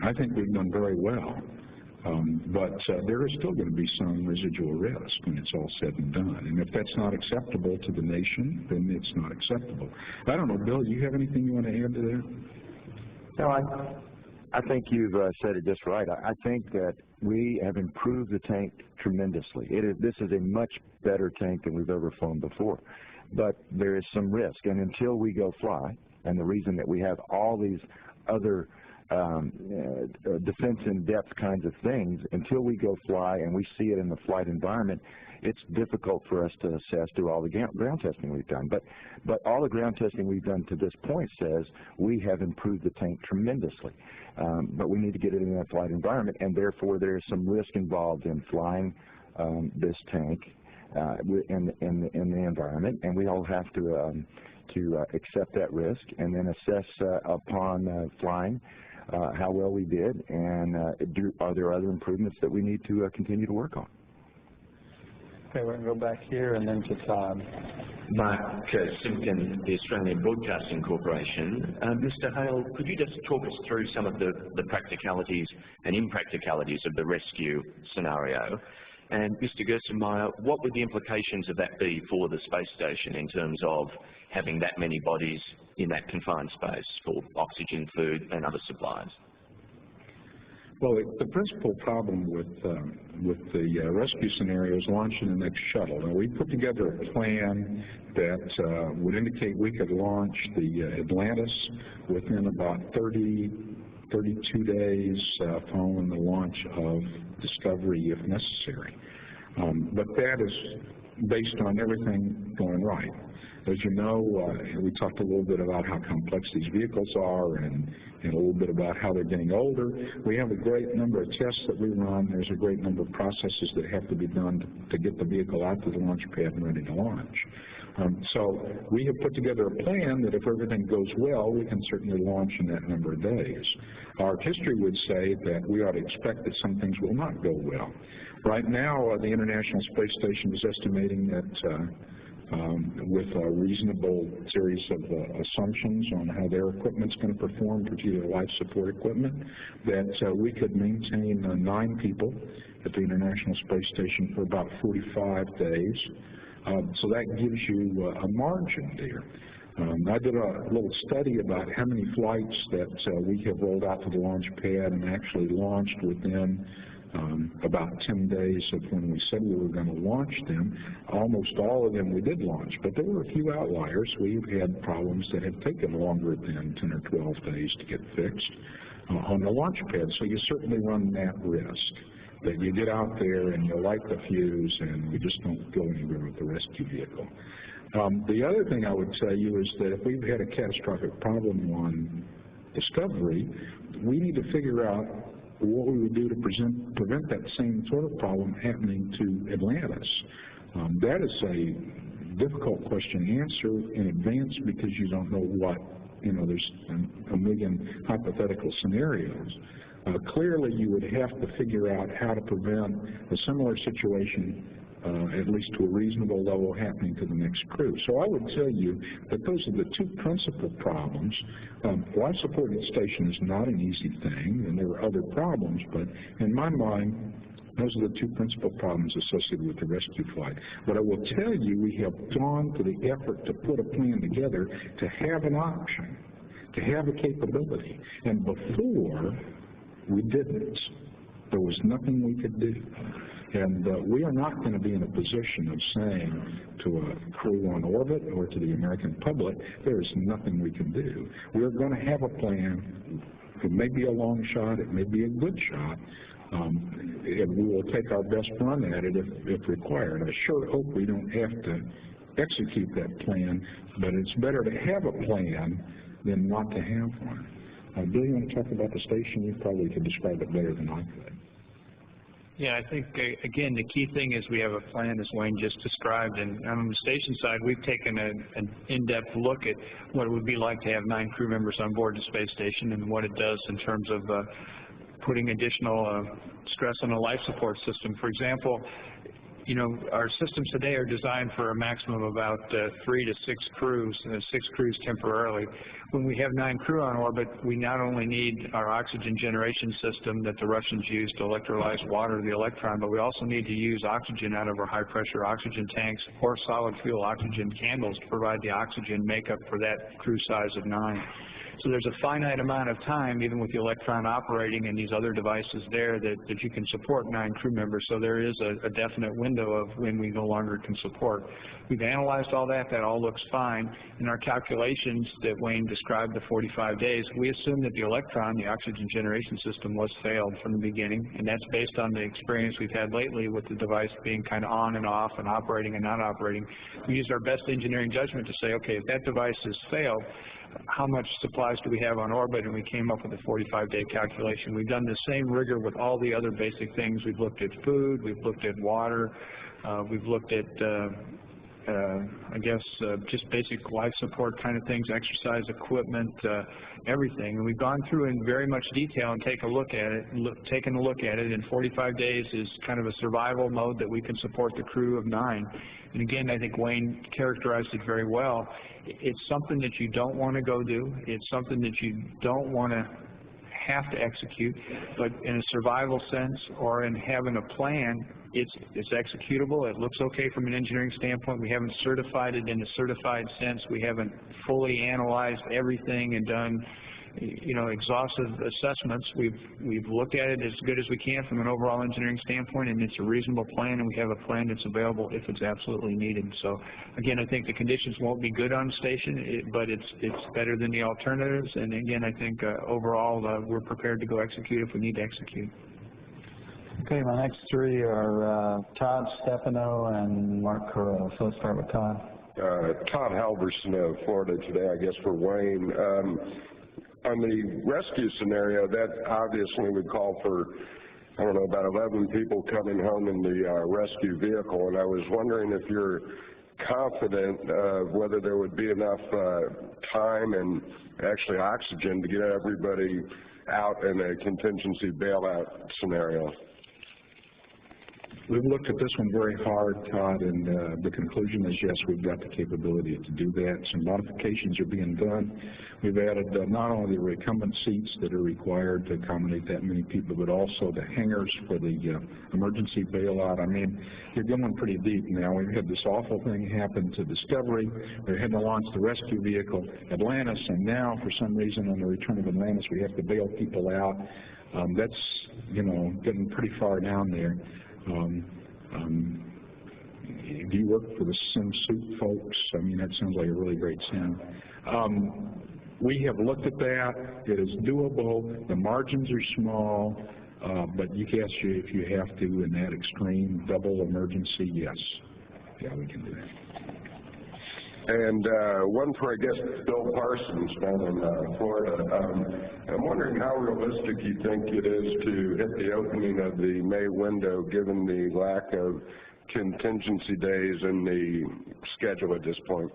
I think we've done very well, but there is still going to be some residual risk when it's all said and done. And if that's not acceptable to the nation, then it's not acceptable. I don't know, Bill, do you have anything you want to add to that? No, I think you've said it just right. I think that we have improved the tank tremendously. This is a much better tank than we've ever flown before. But there is some risk, and until we go fly, and the reason that we have all these other defense in depth kinds of things, until we go fly and we see it in the flight environment, it's difficult for us to assess through all the ground testing we've done. But all the ground testing we've done to this point says we have improved the tank tremendously. But we need to get it in that flight environment, and therefore there is some risk involved in flying this tank in the environment, and we all have to accept that risk and then assess upon flying how well we did, and are there other improvements that we need to continue to work on. Okay, we're going to go back here and then to Todd. Mark Simpkin, the Australian Broadcasting Corporation. Mr. Hale, could you just talk us through some of the practicalities and impracticalities of the rescue scenario? And Mr. Gerstenmaier, what would the implications of that be for the space station in terms of having that many bodies in that confined space for oxygen, food, and other supplies? Well, the principal problem with the rescue scenario is launching the next shuttle. Now, we put together a plan that would indicate we could launch the Atlantis within about 32 days following the launch of Discovery if necessary. But that is based on everything going right. As you know, we talked a little bit about how complex these vehicles are and a little bit about how they're getting older. We have a great number of tests that we run. There's a great number of processes that have to be done to get the vehicle out to the launch pad and ready to launch. So we have put together a plan that if everything goes well, we can certainly launch in that number of days. Our history would say that we ought to expect that some things will not go well. Right now, the International Space Station is estimating that with a reasonable series of assumptions on how their equipment's going to perform, particularly life support equipment, that we could maintain 9 people at the International Space Station for about 45 days. So that gives you a margin there. I did a little study about how many flights that we have rolled out to the launch pad and actually launched within about 10 days of when we said we were going to launch them. Almost all of them we did launch, but there were a few outliers. We've had problems that have taken longer than 10 or 12 days to get fixed on the launch pad, so you certainly run that risk, that you get out there and you light the fuse and you just don't go anywhere with the rescue vehicle. The other thing I would tell you is that if we've had a catastrophic problem on Discovery, we need to figure out what we would do to prevent that same sort of problem happening to Atlantis. That is a difficult question to answer in advance because you don't know what, there's a million hypothetical scenarios. Clearly, you would have to figure out how to prevent a similar situation, at least to a reasonable level, happening to the next crew. So I would tell you that those are the 2 principal problems. Life support at the station is not an easy thing, and there are other problems, but in my mind, those are the 2 principal problems associated with the rescue flight. But I will tell you, we have gone to the effort to put a plan together to have an option, to have a capability, and before we didn't. There was nothing we could do. And we are not going to be in a position of saying to a crew on orbit or to the American public, there is nothing we can do. We're going to have a plan. It may be a long shot. It may be a good shot. And we will take our best run at it if required. I sure hope we don't have to execute that plan, but it's better to have a plan than not to have one. Bill, you want to talk about the station? You probably could describe it better than I could. Yeah, I think, again, the key thing is we have a plan, as Wayne just described, and on the station side, we've taken an in-depth look at what it would be like to have 9 crew members on board the space station and what it does in terms of putting additional stress on the life support system. For example, our systems today are designed for a maximum of about 3 to 6 crews, 6 crews temporarily. When we have 9 crew on orbit, we not only need our oxygen generation system that the Russians use to electrolyze water, the electron, but we also need to use oxygen out of our high-pressure oxygen tanks or solid fuel oxygen candles to provide the oxygen makeup for that crew size of 9. So there's a finite amount of time, even with the electron operating and these other devices there, that you can support 9 crew members. So there is a definite window of when we no longer can support. We've analyzed all that. That all looks fine. In our calculations that Wayne described, the 45 days, we assume that the electron, the oxygen generation system, was failed from the beginning, and that's based on the experience we've had lately with the device being kind of on and off and operating and not operating. We used our best engineering judgment to say, okay, if that device has failed, how much supplies do we have on orbit? And we came up with a 45-day calculation. We've done the same rigor with all the other basic things. We've looked at food, we've looked at water, We've looked at I guess just basic life support kind of things, exercise equipment, everything. And we've gone through in very much detail and taken a look at it. And 45 days is kind of a survival mode that we can support the crew of 9. And again, I think Wayne characterized it very well. It's something that you don't want to go do. It's something that you don't want to have to execute, but in a survival sense or in having a plan, it's executable. It looks okay from an engineering standpoint. We haven't certified it in a certified sense. We haven't fully analyzed everything and done, you know, exhaustive assessments. We've looked at it as good as we can from an overall engineering standpoint, and it's a reasonable plan, and we have a plan that's available if it's absolutely needed. So again, I think the conditions won't be good on the station, but it's better than the alternatives. And again, I think overall we're prepared to go execute if we need to execute. Okay, my next 3 are Todd, Stefano, and Mark Carrillo. So let's start with Todd. Todd Halverson of Florida today, I guess, for Wayne. On the rescue scenario, that obviously would call for, I don't know, about 11 people coming home in the rescue vehicle, and I was wondering if you're confident of whether there would be enough time and actually oxygen to get everybody out in a contingency bailout scenario. We've looked at this one very hard, Todd, and the conclusion is yes, we've got the capability to do that. Some modifications are being done. We've added not only the recumbent seats that are required to accommodate that many people, but also the hangars for the emergency bailout. I mean, you're going pretty deep now. We've had this awful thing happen to Discovery. They're heading to launch the rescue vehicle, Atlantis, and now, for some reason, on the return of Atlantis, we have to bail people out. That's, you know, getting pretty far down there. Do you work for the SimSuit folks? I mean, that sounds like a really great sim. We have looked at that. It is doable. The margins are small, but you guess if you have to in that extreme double emergency, yes. Yeah, we can do that. And one for, I guess, Bill Parsons down in Florida. I'm wondering how realistic you think it is to hit the opening of the May window given the lack of contingency days in the schedule at this point.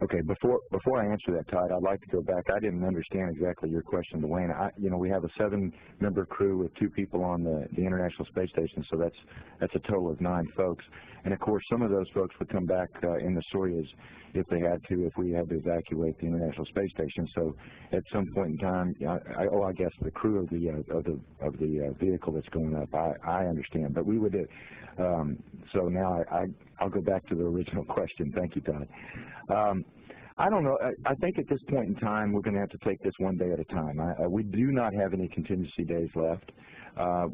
Okay, before I answer that, Todd, I'd like to go back. I didn't understand exactly your question to Wayne. You know, we have a 7-member crew with 2 people on the International Space Station, so that's a total of 9 folks. And of course, some of those folks would come back in the Soyuz if they had to, if we had to evacuate the International Space Station. So at some point in time, I guess the crew of the vehicle that's going up, I understand, but we would. So now I'll go back to the original question. Thank you, Todd. I don't know. I think at this point in time, we're going to have to take this one day at a time. We do not have any contingency days left.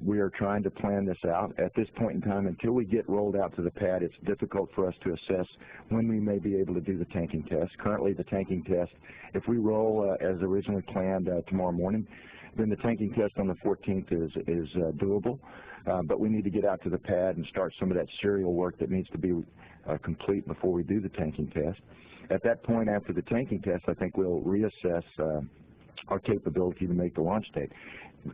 We are trying to plan this out. At this point in time, until we get rolled out to the pad, it's difficult for us to assess when we may be able to do the tanking test. Currently, the tanking test, if we roll as originally planned tomorrow morning, then the tanking test on the 14th is doable. But we need to get out to the pad and start some of that serial work that needs to be complete before we do the tanking test. At that point, after the tanking test, I think we'll reassess our capability to make the launch date.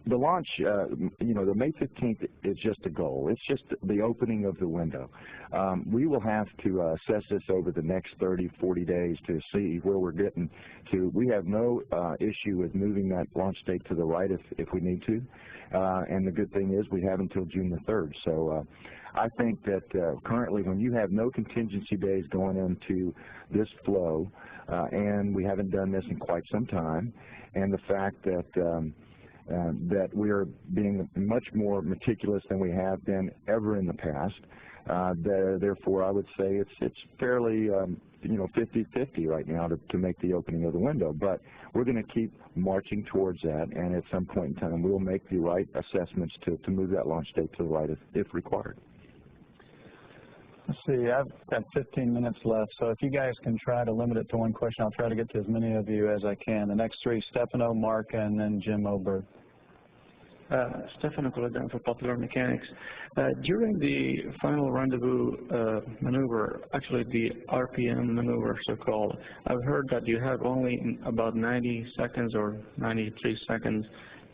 The launch, you know, the May 15th is just a goal. It's just the opening of the window. We will have to assess this over the next 30, 40 days to see where we're getting to. We have no issue with moving that launch date to the right if we need to. And the good thing is we have until June the 3rd. So I think that currently when you have no contingency days going into this flow, and we haven't done this in quite some time, and the fact that that we are being much more meticulous than we have been ever in the past. Therefore, I would say it's fairly, you know, 50-50 right now to make the opening of the window. But we're going to keep marching towards that, and at some point in time, we'll make the right assessments to move that launch date to the right if required. Let's see, I've got 15 minutes left, so if you guys can try to limit it to one question, I'll try to get to as many of you as I can. The next 3, Stefano, Mark, and then Jim Oberg. Stefano Colodano for Popular Mechanics. During the final rendezvous maneuver, actually the RPM maneuver so-called, I've heard that you have only about 90 seconds or 93 seconds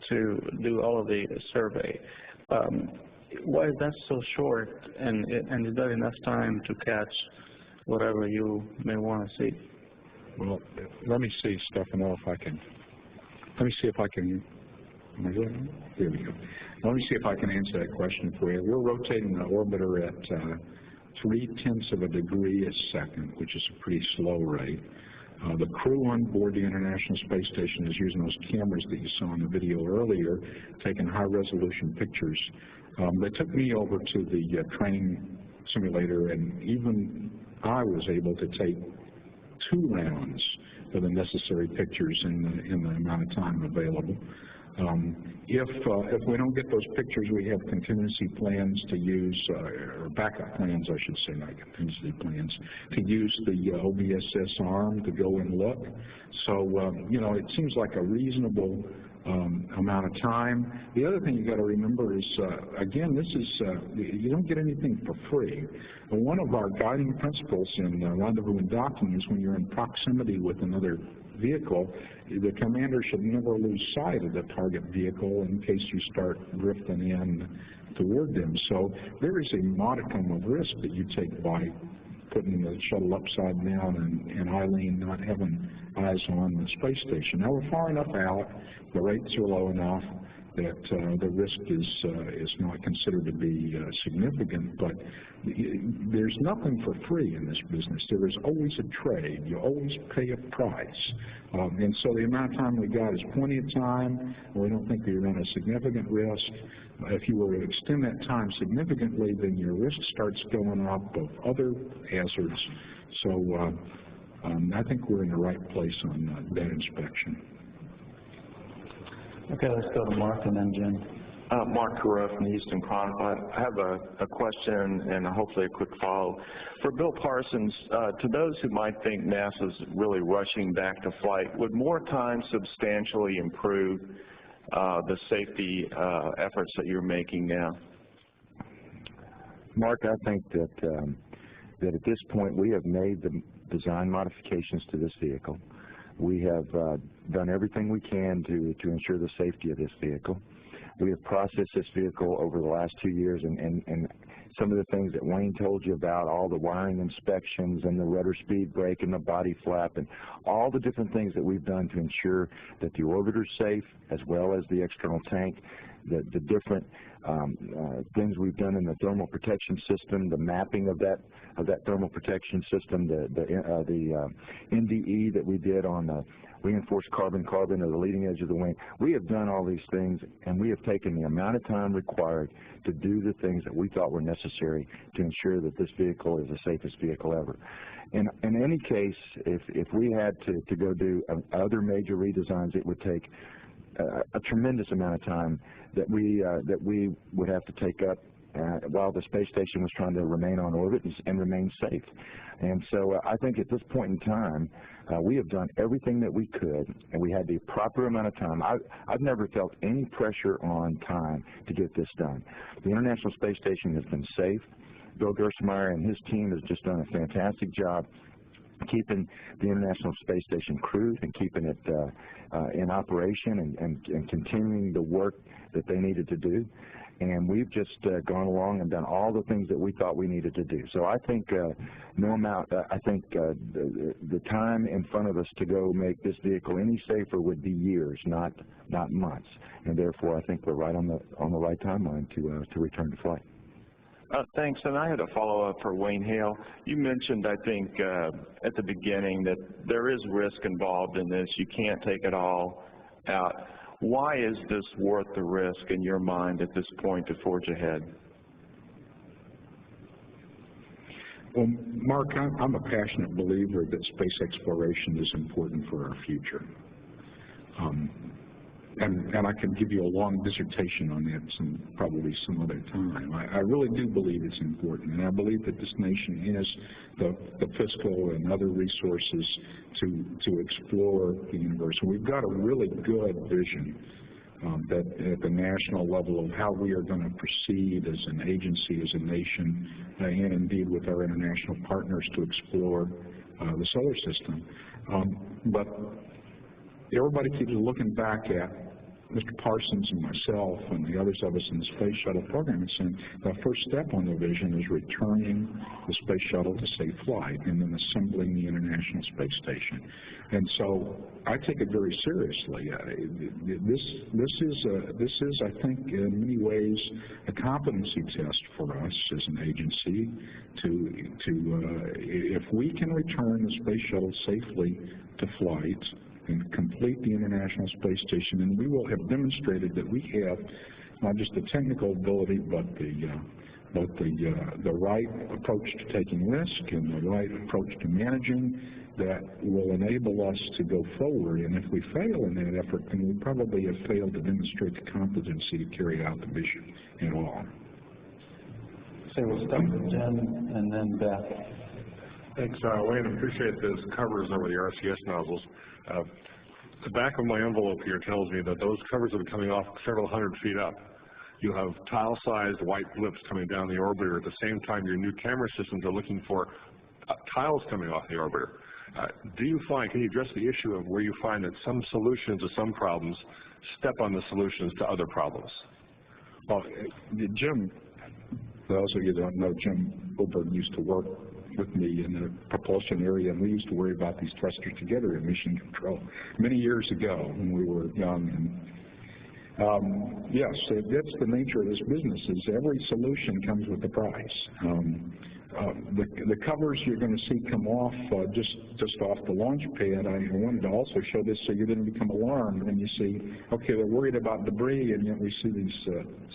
to do all of the survey. why is that so short, and is that enough time to catch whatever you may want to see? Well, let me see, Stefano, if I can. Let me see if I can. Am I good? There we go. Let me see if I can answer that question for you. We're rotating the orbiter at 0.3 of a degree a second, which is a pretty slow rate. The crew on board the International Space Station is using those cameras that you saw in the video earlier, taking high-resolution pictures. They took me over to the training simulator, and even I was able to take 2 rounds of the necessary pictures in the amount of time available. If we don't get those pictures, we have contingency plans to use, or backup plans, I should say, not contingency plans, to use the OBSS arm to go and look. So, you know, it seems like a reasonable amount of time. The other thing you got to remember is, again, this is, you don't get anything for free. And one of our guiding principles in rendezvous and docking is when you're in proximity with another vehicle, the commander should never lose sight of the target vehicle in case you start drifting in toward them. So there is a modicum of risk that you take by putting the shuttle upside down and Eileen not having eyes on the space station. Now we're far enough out, the rates are low enough that the risk is not considered to be significant, but there's nothing for free in this business. There is always a trade. You always pay a price. And so the amount of time we got is plenty of time. We don't think we run a significant risk. If you were to extend that time significantly, then your risk starts going up of other hazards. So I think we're in the right place on that inspection. Okay, let's go to Mark and then Jim. Mark Carruth from the Houston Chronicle. I have a question and hopefully a quick follow. For Bill Parsons, to those who might think NASA's really rushing back to flight, would more time substantially improve the safety efforts that you're making now? Mark, I think that that at this point we have made the design modifications to this vehicle. We have done everything we can to ensure the safety of this vehicle. We have processed this vehicle over the last 2 years, and some of the things that Wayne told you about, all the wiring inspections and the rudder speed brake and the body flap and all the different things that we've done to ensure that the orbiter's safe as well as the external tank, the different things we've done in the thermal protection system, the mapping of that thermal protection system, the NDE that we did on the reinforced carbon-carbon or the leading edge of the wing. We have done all these things, and we have taken the amount of time required to do the things that we thought were necessary to ensure that this vehicle is the safest vehicle ever. In any case, if we had to go do other major redesigns, it would take a tremendous amount of time that we would have to take up while the space station was trying to remain on orbit and remain safe. And so I think at this point in time, we have done everything that we could, and we had the proper amount of time. I've never felt any pressure on time to get this done. The International Space Station has been safe. Bill Gerstenmaier and his team has just done a fantastic job keeping the International Space Station crewed and keeping it in operation and continuing the work that they needed to do. And we've just gone along and done all the things that we thought we needed to do. So I think the time in front of us to go make this vehicle any safer would be years, not months. And therefore, I think we're right on the right timeline to return to flight. Thanks, and I had a follow-up for Wayne Hale. You mentioned, I think, at the beginning that there is risk involved in this. You can't take it all out. Why is this worth the risk in your mind at this point to forge ahead? Well, Mark, I'm a passionate believer that space exploration is important for our future. And I can give you a long dissertation on that probably some other time. I really do believe it's important, and I believe that this nation has the fiscal and other resources to explore the universe. And we've got a really good vision that at the national level of how we are going to proceed as an agency, as a nation, and indeed with our international partners to explore the solar system. But everybody keeps looking back at Mr. Parsons and myself and the others of us in the Space Shuttle program is saying the first step on the vision is returning the Space Shuttle to safe flight and then assembling the International Space Station. And so I take it very seriously. This is, I think, in many ways, a competency test for us as an agency if we can return the Space Shuttle safely to flight and complete the International Space Station, then we will have demonstrated that we have not just the technical ability, but the right approach to taking risk and the right approach to managing that will enable us to go forward. And if we fail in that effort, then we probably have failed to demonstrate the competency to carry out the mission at all. So we'll start with Jim and then Beth. Thanks, Wayne. I appreciate those covers over the RCS nozzles. The back of my envelope here tells me that those covers have been coming off several hundred feet up. You have tile-sized white blips coming down the orbiter. At the same time, your new camera systems are looking for tiles coming off the orbiter. Can you address the issue of where you find that some solutions to some problems step on the solutions to other problems? Well, Jim, for those of you that don't know, Jim Wilburn used to work with me in the propulsion area, and we used to worry about these thrusters together in mission control many years ago when we were young. And yes, that's the nature of this business, is every solution comes with a price. The covers you're going to see come off just off the launch pad. I wanted to also show this so you didn't become alarmed when you see, okay, they're worried about debris, and yet we see these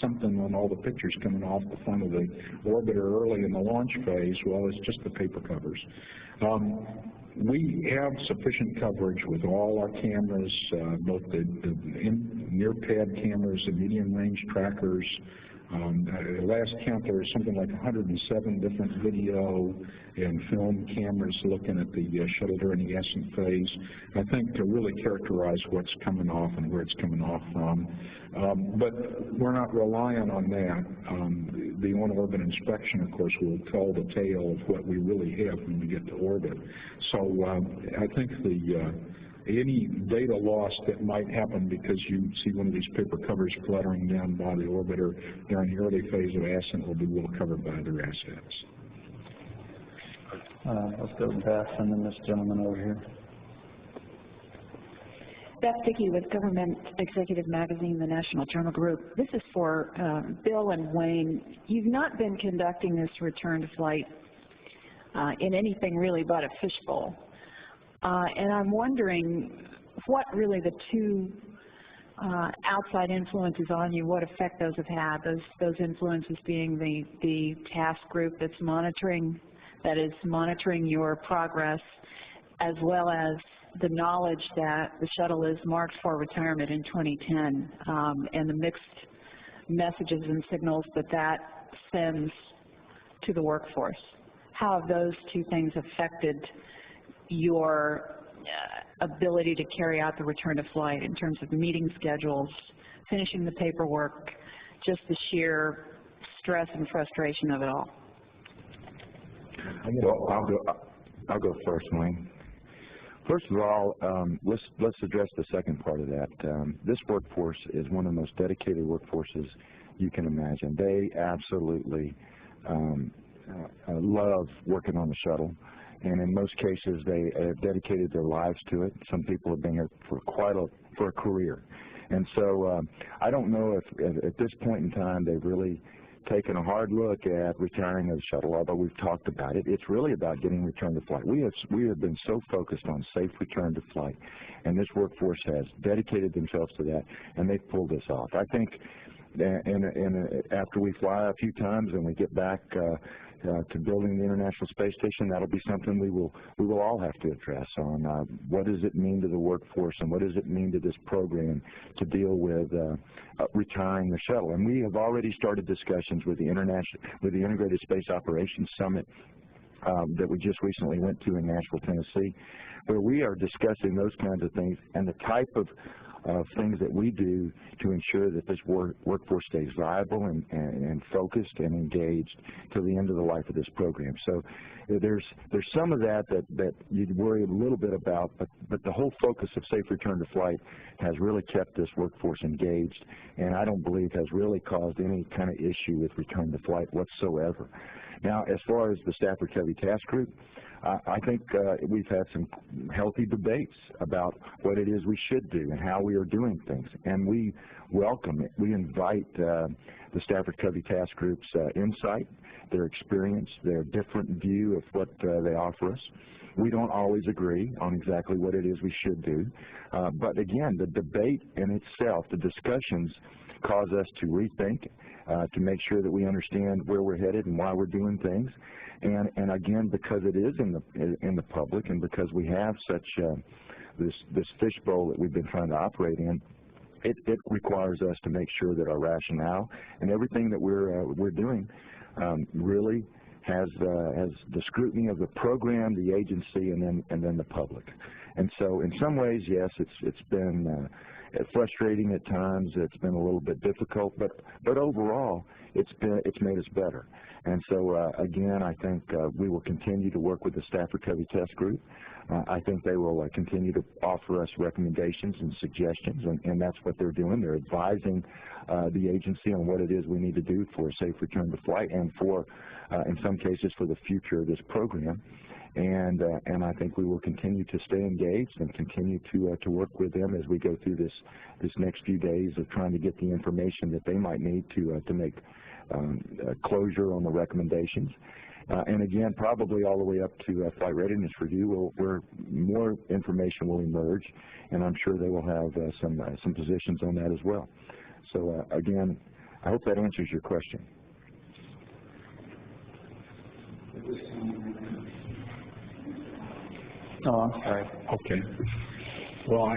something on all the pictures coming off the front of the orbiter early in the launch phase. Well, it's just the paper covers. We have sufficient coverage with all our cameras, both the near pad cameras, the medium range trackers. At last count, there was something like 107 different video and film cameras looking at the shuttle during the ascent phase, I think, to really characterize what's coming off and where it's coming off from. But we're not relying on that. The on-orbit inspection, of course, will tell the tale of what we really have when we get to orbit. So I think any data loss that might happen because you see one of these paper covers fluttering down by the orbiter during the early phase of ascent will be well covered by other assets. Let's go to Beth and then this gentleman over here. Beth Dickey with Government Executive Magazine, the National Journal Group. This is for Bill and Wayne. You've not been conducting this return to flight in anything really but a fishbowl. And I'm wondering what really the two outside influences on you, what effect those have had, those influences being the task group that's monitoring your progress, as well as the knowledge that the shuttle is marked for retirement in 2010, and the mixed messages and signals that sends to the workforce. How have those two things affected your ability to carry out the return to flight in terms of meeting schedules, finishing the paperwork, just the sheer stress and frustration of it all? Well, I'll go first, Wayne. First of all, let's address the second part of that. This workforce is one of the most dedicated workforces you can imagine. They absolutely love working on the shuttle, and in most cases they have dedicated their lives to it. Some people have been here for a career, and so I don't know if at this point in time they've really taken a hard look at retiring the shuttle, although we've talked about it. It's really about getting return to flight. We have been so focused on safe return to flight, and this workforce has dedicated themselves to that, and they've pulled this off. I think after we fly a few times and we get back to building the International Space Station, that'll be something we will all have to address on what does it mean to the workforce and what does it mean to this program to deal with retiring the shuttle. And we have already started discussions with the Integrated Space Operations Summit that we just recently went to in Nashville, Tennessee, where we are discussing those kinds of things and the type of of things that we do to ensure that this workforce stays viable and focused and engaged till the end of the life of this program. So there's some of that you'd worry a little bit about, but the whole focus of safe return to flight has really kept this workforce engaged, and I don't believe has really caused any kind of issue with return to flight whatsoever. Now, as far as the Staff Recovery Task Group, I think we've had some healthy debates about what it is we should do and how we are doing things, and we welcome it. We invite the Staff Recovery Task Group's insight, their experience, their different view of what they offer us. We don't always agree on exactly what it is we should do, but again, the debate in itself, the discussions, cause us to rethink, to make sure that we understand where we're headed and why we're doing things. And again, because it is in the public, and because we have such this fishbowl that we've been trying to operate in, it requires us to make sure that our rationale and everything that we're doing really has the scrutiny of the program, the agency, and then the public. And so, in some ways, yes, it's been frustrating at times. It's been a little bit difficult, but overall, it's made us better. And so, again, I think we will continue to work with the Staff Recovery Task Group. I think they will continue to offer us recommendations and suggestions, and that's what they're doing. They're advising the agency on what it is we need to do for a safe return to flight, and for, in some cases, for the future of this program. And I think we will continue to stay engaged and continue to work with them as we go through this next few days of trying to get the information that they might need to make closure on the recommendations. And again, probably all the way up to flight readiness review, where more information will emerge, and I'm sure they will have some positions on that as well. So again, I hope that answers your question. Oh, I'm sorry. Okay. Well,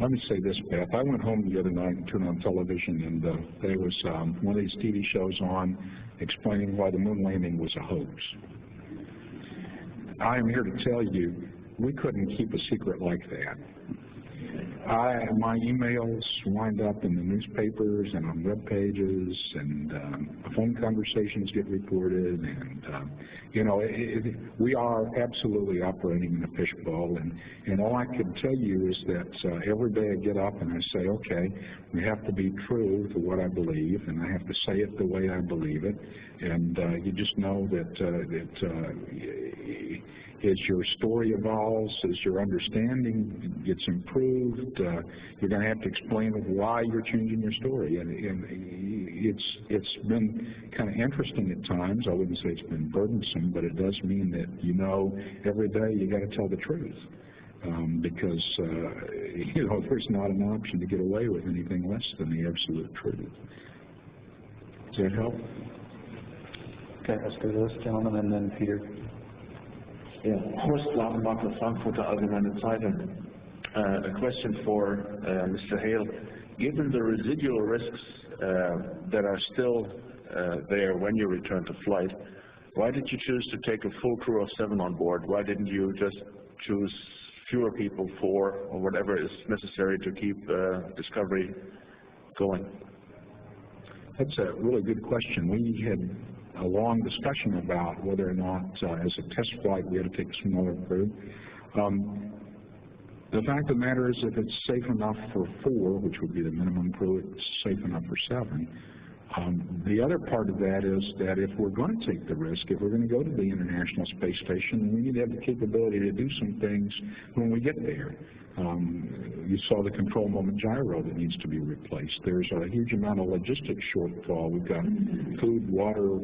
let me say this, Beth. I went home the other night and turned on television, and there was one of these TV shows on explaining why the moon landing was a hoax. I am here to tell you, we couldn't keep a secret like that. My emails wind up in the newspapers and on web pages, and phone conversations get reported, and you know, we are absolutely operating in a fishbowl, and all I can tell you is that every day I get up and I say, okay, we have to be true to what I believe, and I have to say it the way I believe it, and you just know that as your story evolves, as your understanding gets improved, you're going to have to explain why you're changing your story. And it's been kind of interesting at times. I wouldn't say it's been burdensome, but it does mean that, you know, every day you got to tell the truth. Because, you know, there's not an option to get away with anything less than the absolute truth. Does that help? Okay, let's go to this gentleman and then Peter. Yeah, Horst Lautenbach, Frankfurter Allgemeine Zeitung. A question for Mr. Hale. Given the residual risks that are still there when you return to flight, why did you choose to take a full crew of 7 on board? Why didn't you just choose fewer people, 4, or whatever is necessary to keep Discovery going? That's a really good question. We had a long discussion about whether or not, as a test flight, we had to take a smaller crew. The fact of the matter is, if it's safe enough for 4, which would be the minimum crew, it's safe enough for 7. The other part of that is that if we're going to take the risk, if we're going to go to the International Space Station, we need to have the capability to do some things when we get there. You saw the control moment gyro that needs to be replaced. There's a huge amount of logistics shortfall. We've got food, water,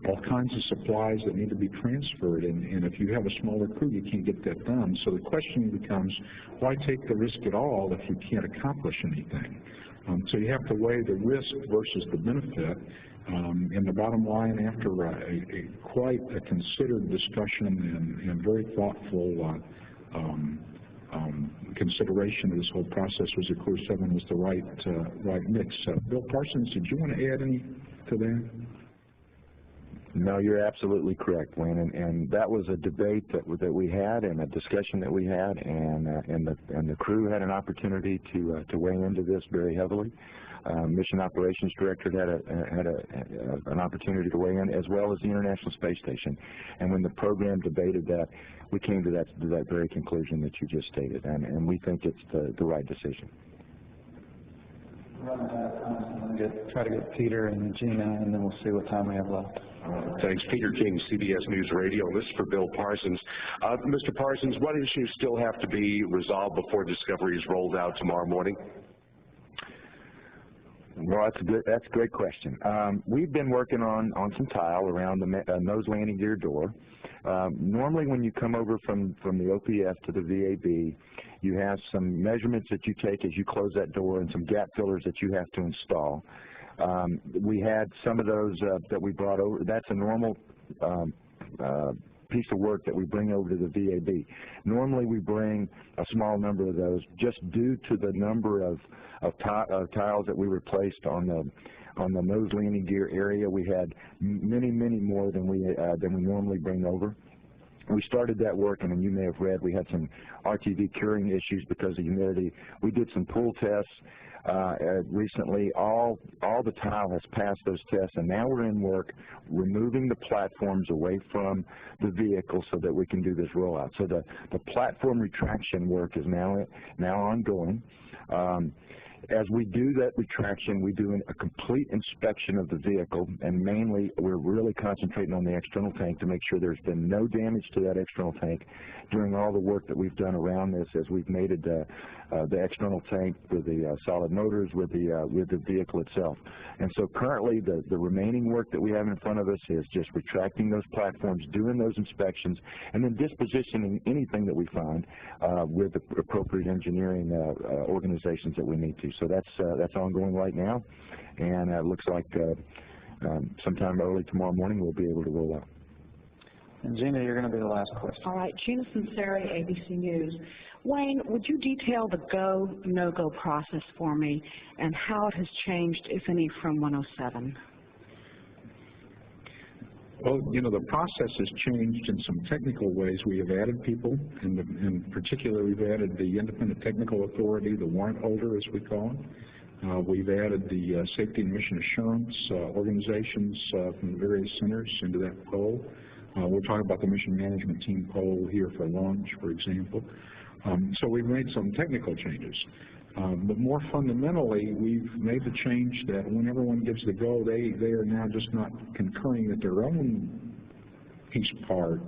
all kinds of supplies that need to be transferred, and if you have a smaller crew, you can't get that done. So the question becomes, why take the risk at all if you can't accomplish anything? So you have to weigh the risk versus the benefit. And the bottom line, after quite a considered discussion and very thoughtful consideration of this whole process, was that Crew 7 was the right mix. Bill Parsons, did you want to add any to that? No, you're absolutely correct, Wayne, and that was a debate that we had and a discussion that we had, and the crew had an opportunity to weigh into this very heavily. Mission Operations Director had an opportunity to weigh in, as well as the International Space Station. And when the program debated that, we came to that very conclusion that you just stated, and we think it's the right decision. Try to get Peter and Gina, and then we'll see what time we have left. Thanks. Peter King, CBS News Radio. This is for Bill Parsons. Mr. Parsons, what issues still have to be resolved before Discovery is rolled out tomorrow morning? Well, that's a great question. We've been working on some tile around the nose landing gear door. Normally when you come over from the OPF to the VAB, you have some measurements that you take as you close that door and some gap fillers that you have to install. We had some of those that we brought over. That's a normal piece of work that we bring over to the VAB. Normally we bring a small number of those just due to the number of tiles that we replaced on the nose landing gear area. We had many more than we normally bring over. We started that work, and then you may have read we had some RTV curing issues because of humidity. We did some pool tests recently. All the tile has passed those tests, and now we're in work removing the platforms away from the vehicle so that we can do this rollout. So the platform retraction work is now ongoing. As we do that retraction, we do a complete inspection of the vehicle, and mainly we're really concentrating on the external tank to make sure there's been no damage to that external tank during all the work that we've done around this as we've mated the external tank with the solid motors with the vehicle itself. And so currently the remaining work that we have in front of us is just retracting those platforms, doing those inspections, and then dispositioning anything that we find with the appropriate engineering organizations that we need to. So that's ongoing right now, and it looks like sometime early tomorrow morning we'll be able to roll out. And Gina, you're going to be the last question. All right, Gina Sinceri, ABC News. Wayne, would you detail the go, no-go process for me and how it has changed, if any, from 107? Well, you know, the process has changed in some technical ways. We have added people, and in particular we've added the Independent Technical Authority, the warrant holder as we call it. We've added the Safety and Mission Assurance organizations from the various centers into that poll. We're talking about the Mission Management Team poll here for launch, for example. So we've made some technical changes. But more fundamentally, we've made the change that when everyone gives the go, they are now just not concurring that their own piece part,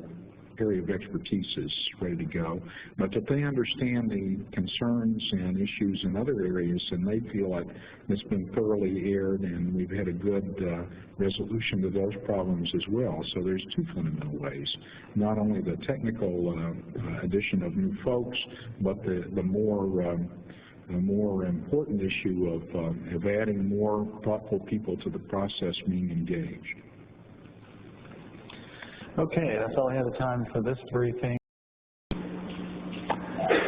area of expertise is ready to go, but that they understand the concerns and issues in other areas, and they feel like it's been thoroughly aired and we've had a good resolution to those problems as well. So there's two fundamental ways, not only the technical addition of new folks, but the more important issue of adding more thoughtful people to the process being engaged. Okay, that's all I have time for this briefing.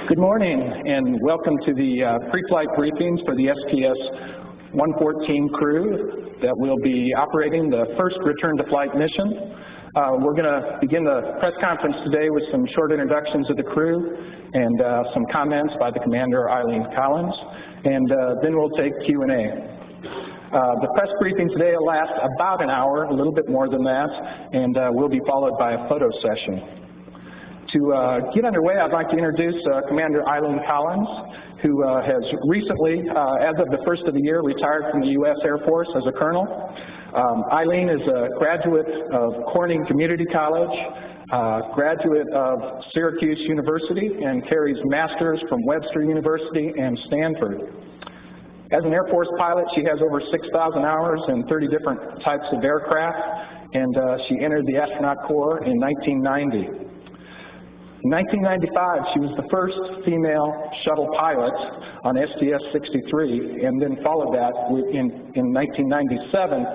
Good morning, and welcome to the pre-flight briefings for the STS-114 crew that will be operating the first return-to-flight mission. We're going to begin the press conference today with some short introductions of the crew and some comments by the Commander, Eileen Collins, and then we'll take Q&A. The press briefing today will last about an hour, a little bit more than that, and will be followed by a photo session. To get underway, I'd like to introduce Commander Eileen Collins, who has recently, as of the first of the year, retired from the U.S. Air Force as a colonel. Eileen is a graduate of Corning Community College, graduate of Syracuse University, and carries masters from Webster University and Stanford. As an Air Force pilot, she has over 6,000 hours in 30 different types of aircraft, and she entered the Astronaut Corps in 1990. In 1995, she was the first female shuttle pilot on STS-63, and then followed that in 1997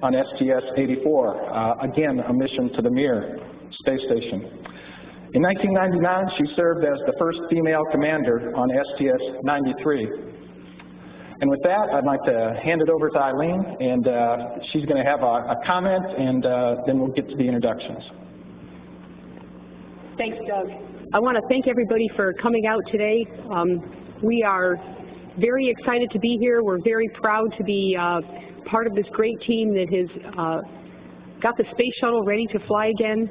on STS-84, again a mission to the Mir space station. In 1999, she served as the first female commander on STS-93. And with that, I'd like to hand it over to Eileen, and she's going to have a comment, and then we'll get to the introductions. Thanks, Doug. I want to thank everybody for coming out today. We are very excited to be here. We're very proud to be part of this great team that has got the space shuttle ready to fly again.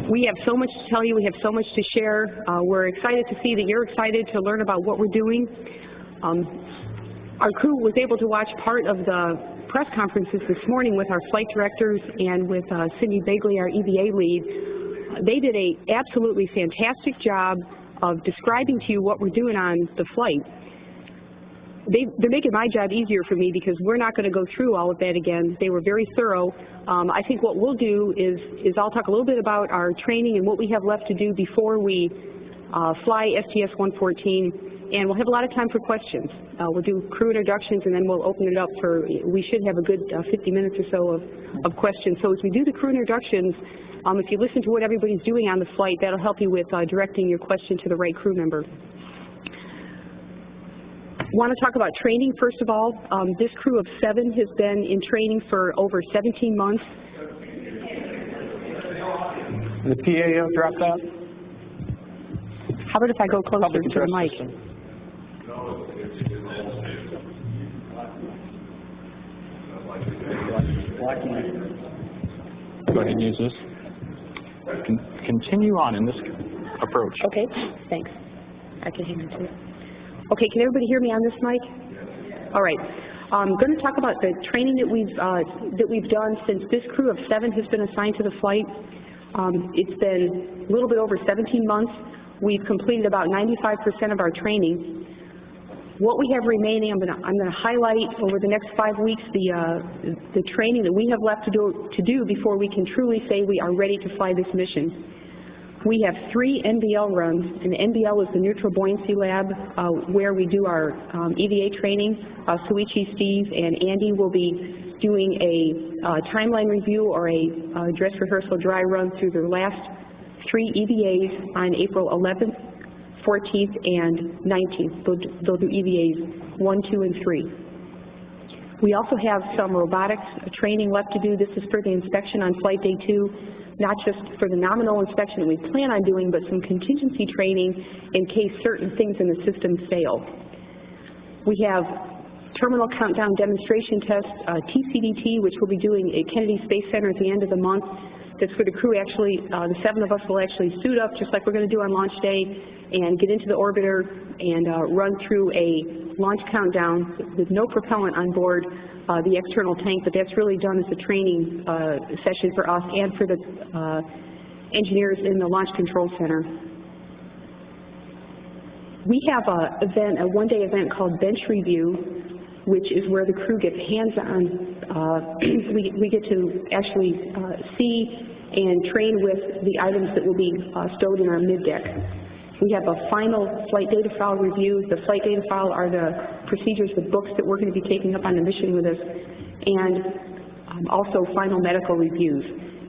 We have so much to tell you. We have so much to share. We're excited to see that you're excited to learn about what we're doing. Our crew was able to watch part of the press conferences this morning with our flight directors and with Cindy Begley, our EVA lead. They did an absolutely fantastic job of describing to you what we're doing on the flight. They're making my job easier for me because we're not going to go through all of that again. They were very thorough. I think what we'll do is I'll talk a little bit about our training and what we have left to do before we fly STS-114. And we'll have a lot of time for questions. We'll do crew introductions, and then we'll open it up for, we should have a good 50 minutes or so of questions. So as we do the crew introductions, if you listen to what everybody's doing on the flight, that'll help you with directing your question to the right crew member. Want to talk about training, first of all. This crew of 7 has been in training for over 17 months. The PAO dropped out? How about if I go closer to the mic? Go ahead and use this. Continue on in this approach. Okay, thanks. I can hang on to it. Okay, can everybody hear me on this mic? All right. I'm going to talk about the training that we've done since this crew of 7 has been assigned to the flight. It's been a little bit over 17 months. We've completed about 95% of our training. What we have remaining, I'm going to highlight over the next 5 weeks the training that we have left to do before we can truly say we are ready to fly this mission. We have 3 NBL runs, and the NBL is the Neutral Buoyancy Lab, where we do our EVA training. Suichi, Steve, and Andy will be doing a timeline review or a dress rehearsal dry run through their last 3 EVAs on April 11th, 14th, and 19th. They'll do EVAs 1, 2, and 3. We also have some robotics training left to do. This is for the inspection on flight day 2. Not just for the nominal inspection that we plan on doing, but some contingency training in case certain things in the system fail. We have terminal countdown demonstration test, TCDT, which we'll be doing at Kennedy Space Center at the end of the month. That's where the crew actually, the 7 of us will actually suit up, just like we're going to do on launch day, and get into the orbiter and run through a launch countdown with no propellant on board the external tank, but that's really done as a training session for us and for the engineers in the Launch Control Center. We have a one-day event called Bench Review, which is where the crew gets hands-on. We get to actually see and train with the items that will be stowed in our mid-deck. We have a final flight data file review. The flight data file are the procedures, the books that we're going to be taking up on the mission with us, and also final medical reviews.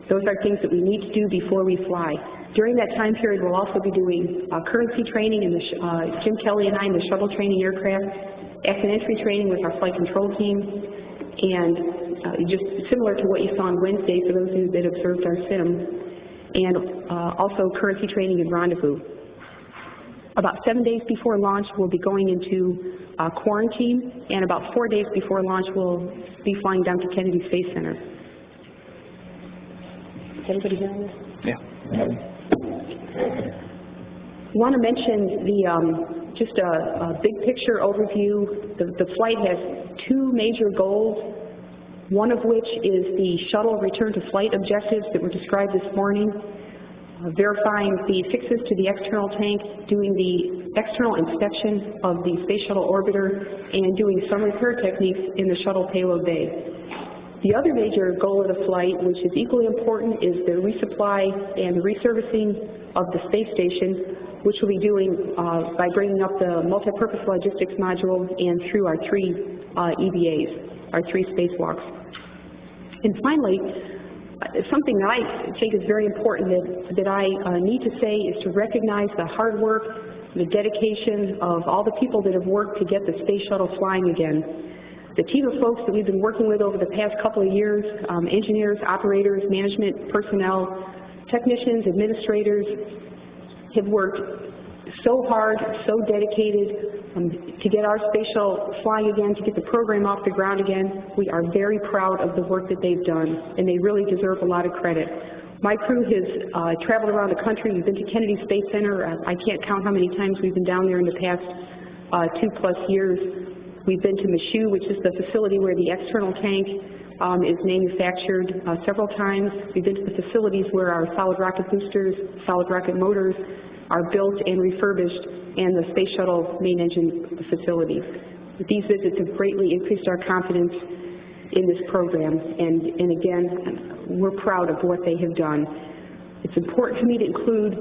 Those are things that we need to do before we fly. During that time period, we'll also be doing currency training in the Jim Kelly and I in the shuttle training aircraft, exit entry training with our flight control team, and just similar to what you saw on Wednesday for those of you that observed our sim, and also currency training and rendezvous. About 7 days before launch, we'll be going into quarantine, and about 4 days before launch, we'll be flying down to Kennedy Space Center. Is everybody hearing this? Yeah. Want to mention just a big picture overview. The flight has 2 major goals, one of which is the shuttle return to flight objectives that were described this morning. Verifying the fixes to the external tank, doing the external inspection of the Space Shuttle orbiter, and doing some repair techniques in the shuttle payload bay. The other major goal of the flight, which is equally important, is the resupply and the reservicing of the space station, which we'll be doing by bringing up the multipurpose logistics module and through our 3 EVAs, our 3 spacewalks. And finally, something that I think is very important that I need to say is to recognize the hard work, the dedication of all the people that have worked to get the space shuttle flying again. The team of folks that we've been working with over the past couple of years, engineers, operators, management, personnel, technicians, administrators, have worked so hard, so dedicated to get our space shuttle flying again, to get the program off the ground again. We are very proud of the work that they've done, and they really deserve a lot of credit. My crew has traveled around the country. We've been to Kennedy Space Center. I can't count how many times we've been down there in the past 2+ years. We've been to Michoud, which is the facility where the external tank is manufactured, several times. We've been to the facilities where our solid rocket boosters, solid rocket motors are built and refurbished, and the Space Shuttle main engine facilities. These visits have greatly increased our confidence in this program, and again, we're proud of what they have done. It's important for me to include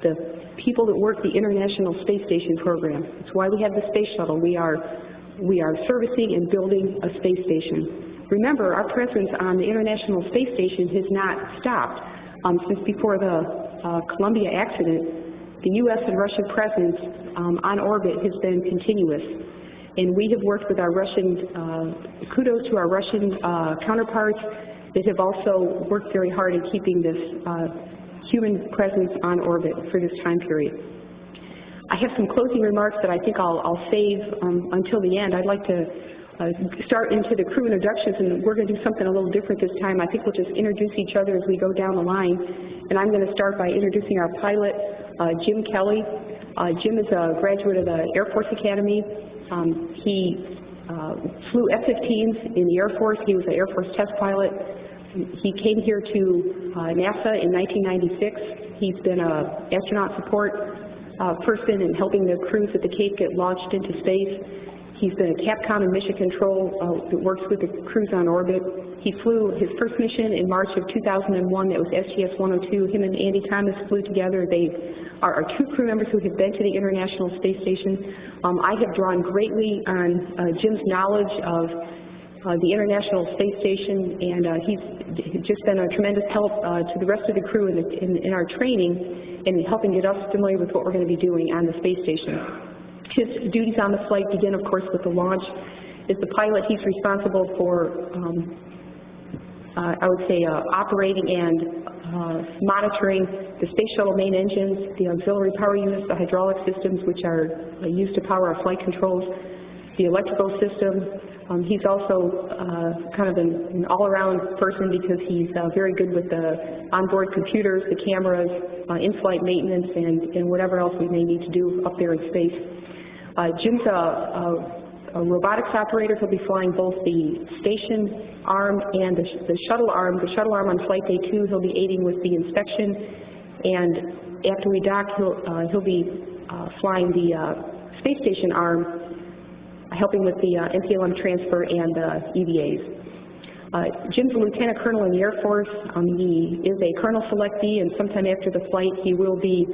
the people that work the International Space Station program. It's why we have the Space Shuttle. We are servicing and building a space station. Remember, our presence on the International Space Station has not stopped. Since before the Columbia accident, the U.S. and Russian presence on orbit has been continuous. And we have worked with our Russian, kudos to our Russian counterparts that have also worked very hard in keeping this human presence on orbit for this time period. I have some closing remarks that I think I'll save until the end. I'd like to start into the crew introductions, and we're going to do something a little different this time. I think we'll just introduce each other as we go down the line. And I'm going to start by introducing our pilot, Jim Kelly. Jim is a graduate of the Air Force Academy. He flew F-15s in the Air Force. He was an Air Force test pilot. He came here to NASA in 1996. He's been an astronaut support person and helping the crews at the Cape get launched into space. He's been a Capcom and mission control that works with the crews on orbit. He flew his first mission in March of 2001. That was STS-114. Him and Andy Thomas flew together. They are our two crew members who have been to the International Space Station. I have drawn greatly on Jim's knowledge of the International Space Station, and he's just been a tremendous help to the rest of the crew in our training and in helping get us familiar with what we're going to be doing on the space station. His duties on the flight begin, of course, with the launch. As the pilot, he's responsible for, I would say, operating and monitoring the Space Shuttle main engines, the auxiliary power units, the hydraulic systems, which are used to power our flight controls, the electrical system. He's also kind of an all-around person because he's very good with the onboard computers, the cameras, in-flight maintenance, and whatever else we may need to do up there in space. Jim's a robotics operator. He'll be flying both the station arm and the shuttle arm. The shuttle arm on flight day 2, he'll be aiding with the inspection, and after we dock, he'll be flying the space station arm, helping with the MPLM transfer and EVAs. Jim's a lieutenant colonel in the Air Force. He is a colonel selectee, and sometime after the flight, he will be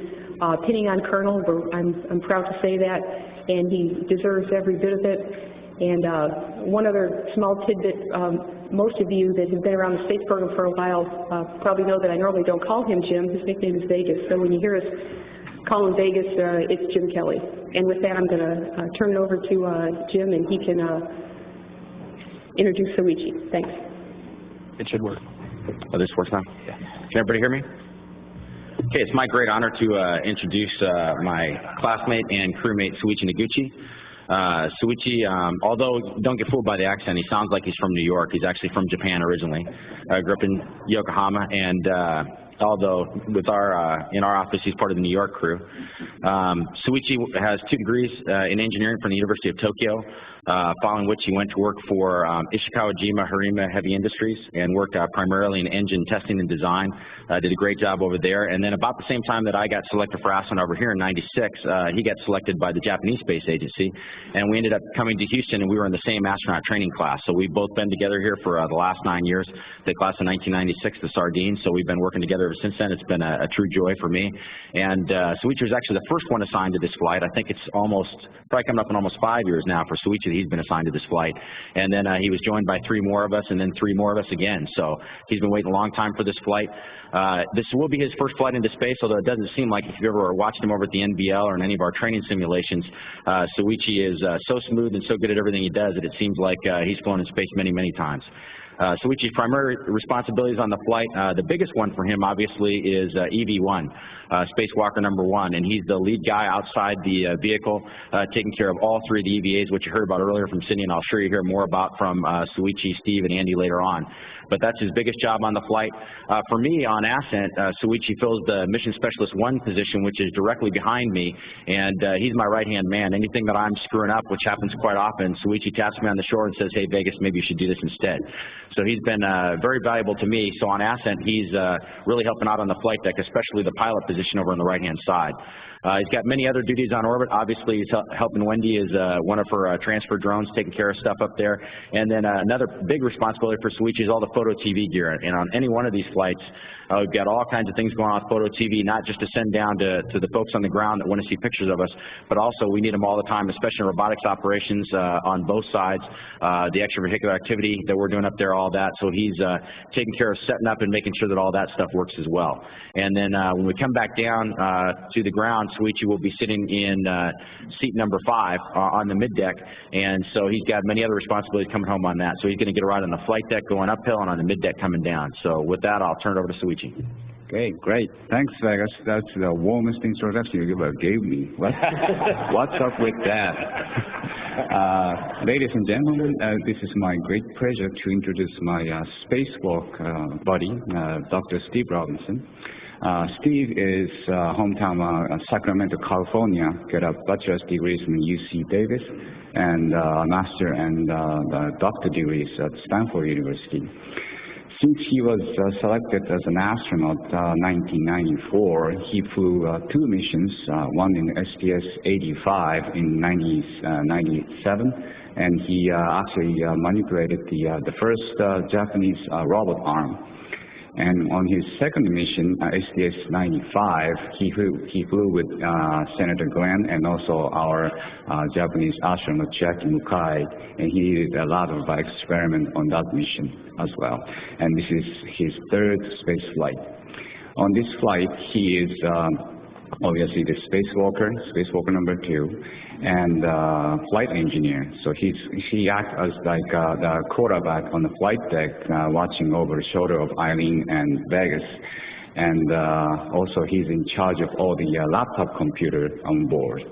pinning on colonel. I'm proud to say that, and he deserves every bit of it. And one other small tidbit, most of you that have been around the space program for a while probably know that I normally don't call him Jim. His nickname is Vegas, so when you hear us call him Vegas, it's Jim Kelly. And with that, I'm going to turn it over to Jim, and he can introduce Soichi. Thanks. It should work. Oh, this works now? Yeah. Can everybody hear me? Okay, it's my great honor to introduce my classmate and crewmate, Soichi Noguchi. Soichi, although don't get fooled by the accent, he sounds like he's from New York. He's actually from Japan originally. Grew up in Yokohama, and although with in our office he's part of the New York crew. Soichi has 2 degrees in engineering from the University of Tokyo, following which he went to work for Ishikawa-jima Harima Heavy Industries and worked primarily in engine testing and design. Did a great job over there. And then about the same time that I got selected for astronaut over here in '96, he got selected by the Japanese Space Agency, and we ended up coming to Houston, and we were in the same astronaut training class. So we've both been together here for the last 9 years. The class of 1996, the Sardines. So we've been working together ever since then, it's been a true joy for me. And Soichi was actually the first one assigned to this flight. I think it's probably coming up on almost 5 years now for Soichi that he's been assigned to this flight. And then he was joined by 3 more of us, and then 3 more of us again. So he's been waiting a long time for this flight. This will be his first flight into space, although it doesn't seem like, if you've ever watched him over at the NBL or in any of our training simulations, Soichi is so smooth and so good at everything he does that it seems like he's flown in space many, many times. Soichi's primary responsibilities on the flight, the biggest one for him obviously is EV1, Spacewalker number 1, and he's the lead guy outside the vehicle, taking care of all 3 of the EVAs, which you heard about earlier from Cindy, and I'll sure you hear more about from Soichi, Steve, and Andy later on. But that's his biggest job on the flight. For me, on Ascent, Soichi fills the Mission Specialist 1 position, which is directly behind me, and he's my right-hand man. Anything that I'm screwing up, which happens quite often, Soichi taps me on the shoulder and says, hey, Vegas, maybe you should do this instead. So he's been very valuable to me. So on Ascent, he's really helping out on the flight deck, especially the pilot position over on the right-hand side. He's got many other duties on orbit. Obviously, he's helping Wendy as one of her transfer drones, taking care of stuff up there. And then another big responsibility for Soichi is all the photo TV gear. And on any one of these flights, we've got all kinds of things going on with photo TV, not just to send down to the folks on the ground that want to see pictures of us, but also we need them all the time, especially in robotics operations on both sides, the extravehicular activity that we're doing up there, all that. So he's taking care of setting up and making sure that all that stuff works as well. And then when we come back down to the ground, Soichi will be sitting in seat number 5 on the mid-deck, and so he's got many other responsibilities coming home on that. So he's going to get a ride on the flight deck going uphill and on the mid-deck coming down. So with that, I'll turn it over to Soichi. Okay, great. Thanks, Vegas. That's the warmest introduction you ever gave me. What's up with that? Ladies and gentlemen, this is my great pleasure to introduce my spacewalk buddy, Dr. Steve Robinson. Steve is hometown Sacramento, California, got a bachelor's degrees from UC Davis and master and doctor degrees at Stanford University. Since he was selected as an astronaut in 1994, he flew 2 missions, one in STS-85 in 1997, and he actually manipulated the first Japanese robot arm. And on his second mission, STS-95, he flew with Senator Glenn and also our Japanese astronaut Jackie Mukai, and he did a lot of experiment on that mission as well. And this is his 3rd space flight. On this flight, he is obviously the spacewalker number 2, and flight engineer. So he acts as like the quarterback on the flight deck, watching over the shoulder of Eileen and Vegas. And also he's in charge of all the laptop computer on board.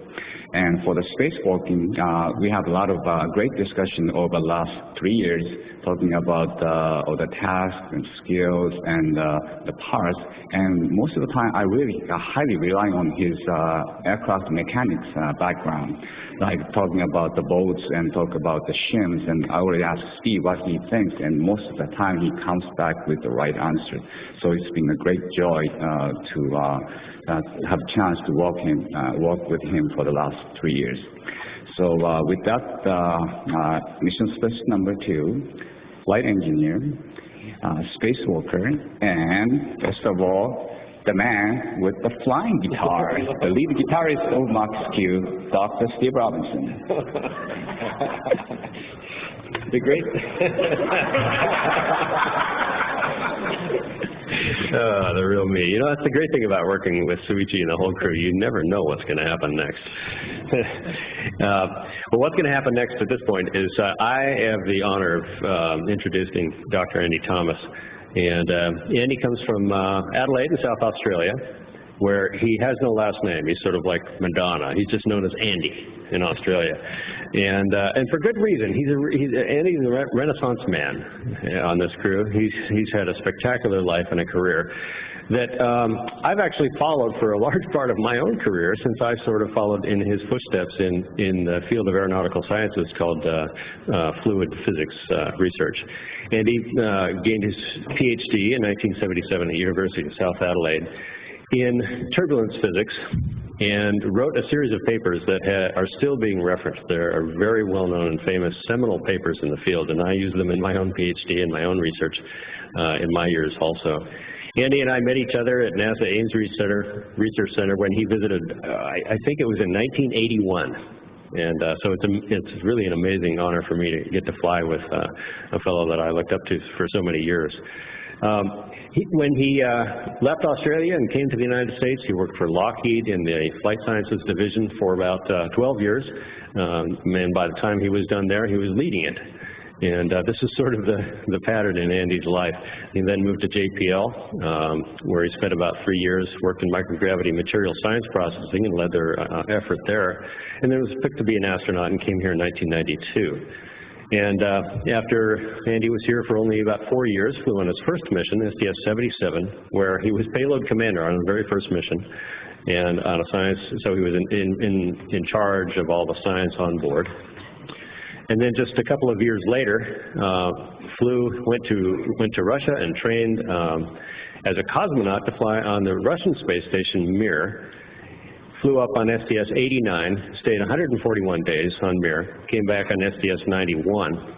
And for the spacewalking, we have a lot of great discussion over the last 3 years, talking about all the tasks and skills and the parts. And most of the time, I really highly rely on his aircraft mechanics background, like talking about the boats and talk about the shims. And I already asked Steve what he thinks, and most of the time he comes back with the right answer. So it's been a great joy to have a chance to work with him for the last 3 years. So with that, mission specialist number 2, flight engineer, spacewalker, and best of all, the man with the flying guitar, the lead guitarist of Max Q, Dr. Steve Robinson. The great. The real me. You know, that's the great thing about working with Soichi and the whole crew. You never know what's going to happen next. Well, what's going to happen next at this point is I have the honor of introducing Dr. Andy Thomas. And Andy comes from Adelaide in South Australia, where he has no last name. He's sort of like Madonna. He's just known as Andy in Australia, and for good reason. Andy's a Renaissance man on this crew. He's had a spectacular life and a career that I've actually followed for a large part of my own career, since I sort of followed in his footsteps in the field of aeronautical sciences called fluid physics research. And he gained his PhD in 1977 at the University of South Adelaide in turbulence physics, and wrote a series of papers that are still being referenced. There are very well-known and famous seminal papers in the field, and I use them in my own PhD and my own research in my years also. Andy and I met each other at NASA Ames Research Center when he visited, I think it was in 1981. And so it's really an amazing honor for me to get to fly with a fellow that I looked up to for so many years. When he left Australia and came to the United States, he worked for Lockheed in the Flight Sciences Division for about 12 years. And by the time he was done there, he was leading it. And this is sort of the pattern in Andy's life. He then moved to JPL, where he spent about 3 years, worked in microgravity material science processing and led their effort there. And then was picked to be an astronaut and came here in 1992. And after Andy was here for only about 4 years, flew on his first mission, STS-114, where he was payload commander on the very first mission, and on a science, so he was in charge of all the science on board. And then just a couple of years later, went to Russia and trained as a cosmonaut to fly on the Russian space station Mir. Flew up on STS-89, stayed 141 days on Mir, came back on STS-91,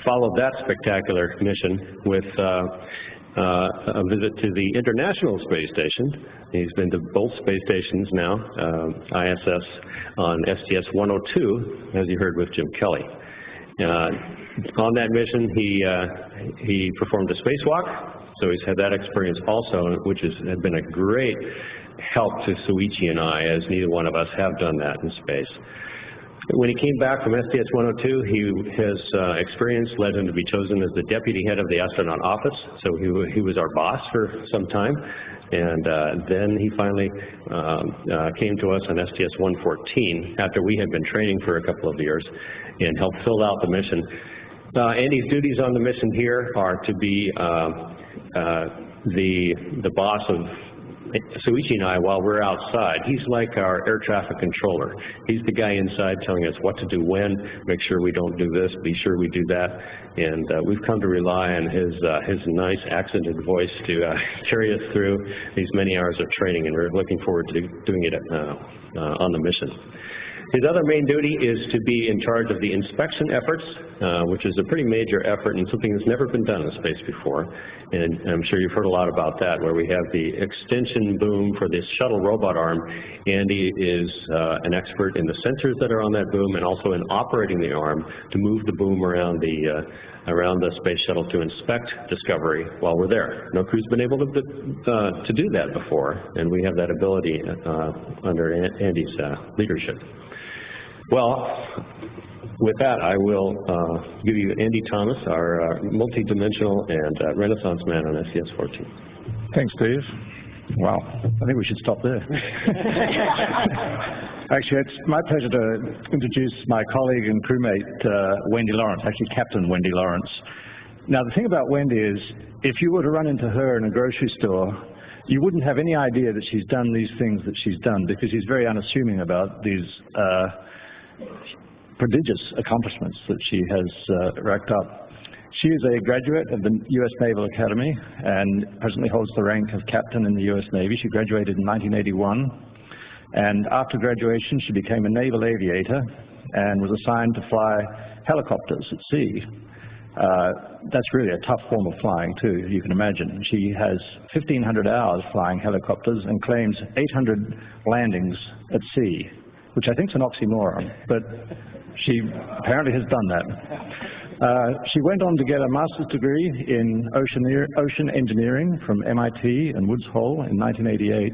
followed that spectacular mission with a visit to the International Space Station. He's been to both space stations now, ISS on STS-102, as you heard with Jim Kelly. On that mission, he performed a spacewalk, so he's had that experience also, which has been a great help to Soichi and I, as neither one of us have done that in space. When he came back from STS-102, his experience led him to be chosen as the deputy head of the astronaut office, so he was our boss for some time. And then he finally came to us on STS-114 after we had been training for a couple of years and helped fill out the mission. Andy's duties on the mission here are to be the boss of Soichi and I while we're outside. He's like our air traffic controller. He's the guy inside telling us what to do when, make sure we don't do this, be sure we do that. And we've come to rely on his nice accented voice to carry us through these many hours of training, and we're looking forward to doing it on the mission. His other main duty is to be in charge of the inspection efforts, which is a pretty major effort and something that's never been done in space before. And I'm sure you've heard a lot about that, where we have the extension boom for this shuttle robot arm. Andy is an expert in the sensors that are on that boom and also in operating the arm to move the boom around the space shuttle to inspect Discovery while we're there. No crew's been able to do that before, and we have that ability under Andy's leadership. Well, with that, I will give you Andy Thomas, our multi-dimensional and Renaissance man on STS-14. Thanks, Steve. Wow, I think we should stop there. Actually, it's my pleasure to introduce my colleague and crewmate, Wendy Lawrence, actually Captain Wendy Lawrence. Now, the thing about Wendy is, if you were to run into her in a grocery store, you wouldn't have any idea that she's done these things that she's done, because she's very unassuming about these prodigious accomplishments that she has racked up. She is a graduate of the U.S. Naval Academy and presently holds the rank of captain in the U.S. Navy. She graduated in 1981, and after graduation she became a naval aviator and was assigned to fly helicopters at sea. That's really a tough form of flying too, you can imagine. She has 1,500 hours flying helicopters and claims 800 landings at sea, which I think is an oxymoron, but she apparently has done that. She went on to get a master's degree in ocean engineering from MIT and Woods Hole in 1988,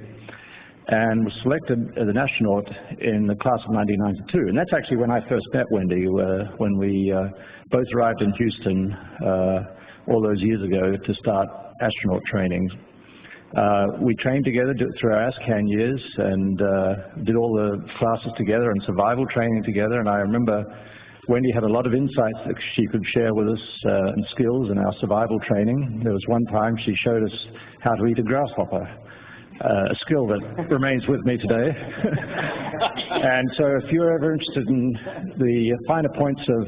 and was selected as an astronaut in the class of 1992. And that's actually when I first met Wendy, when we both arrived in Houston all those years ago to start astronaut training. We trained together through our ASCAN years and did all the classes together and survival training together. And I remember Wendy had a lot of insights that she could share with us and skills in our survival training. There was one time she showed us how to eat a grasshopper, a skill that remains with me today. And so if you're ever interested in the finer points of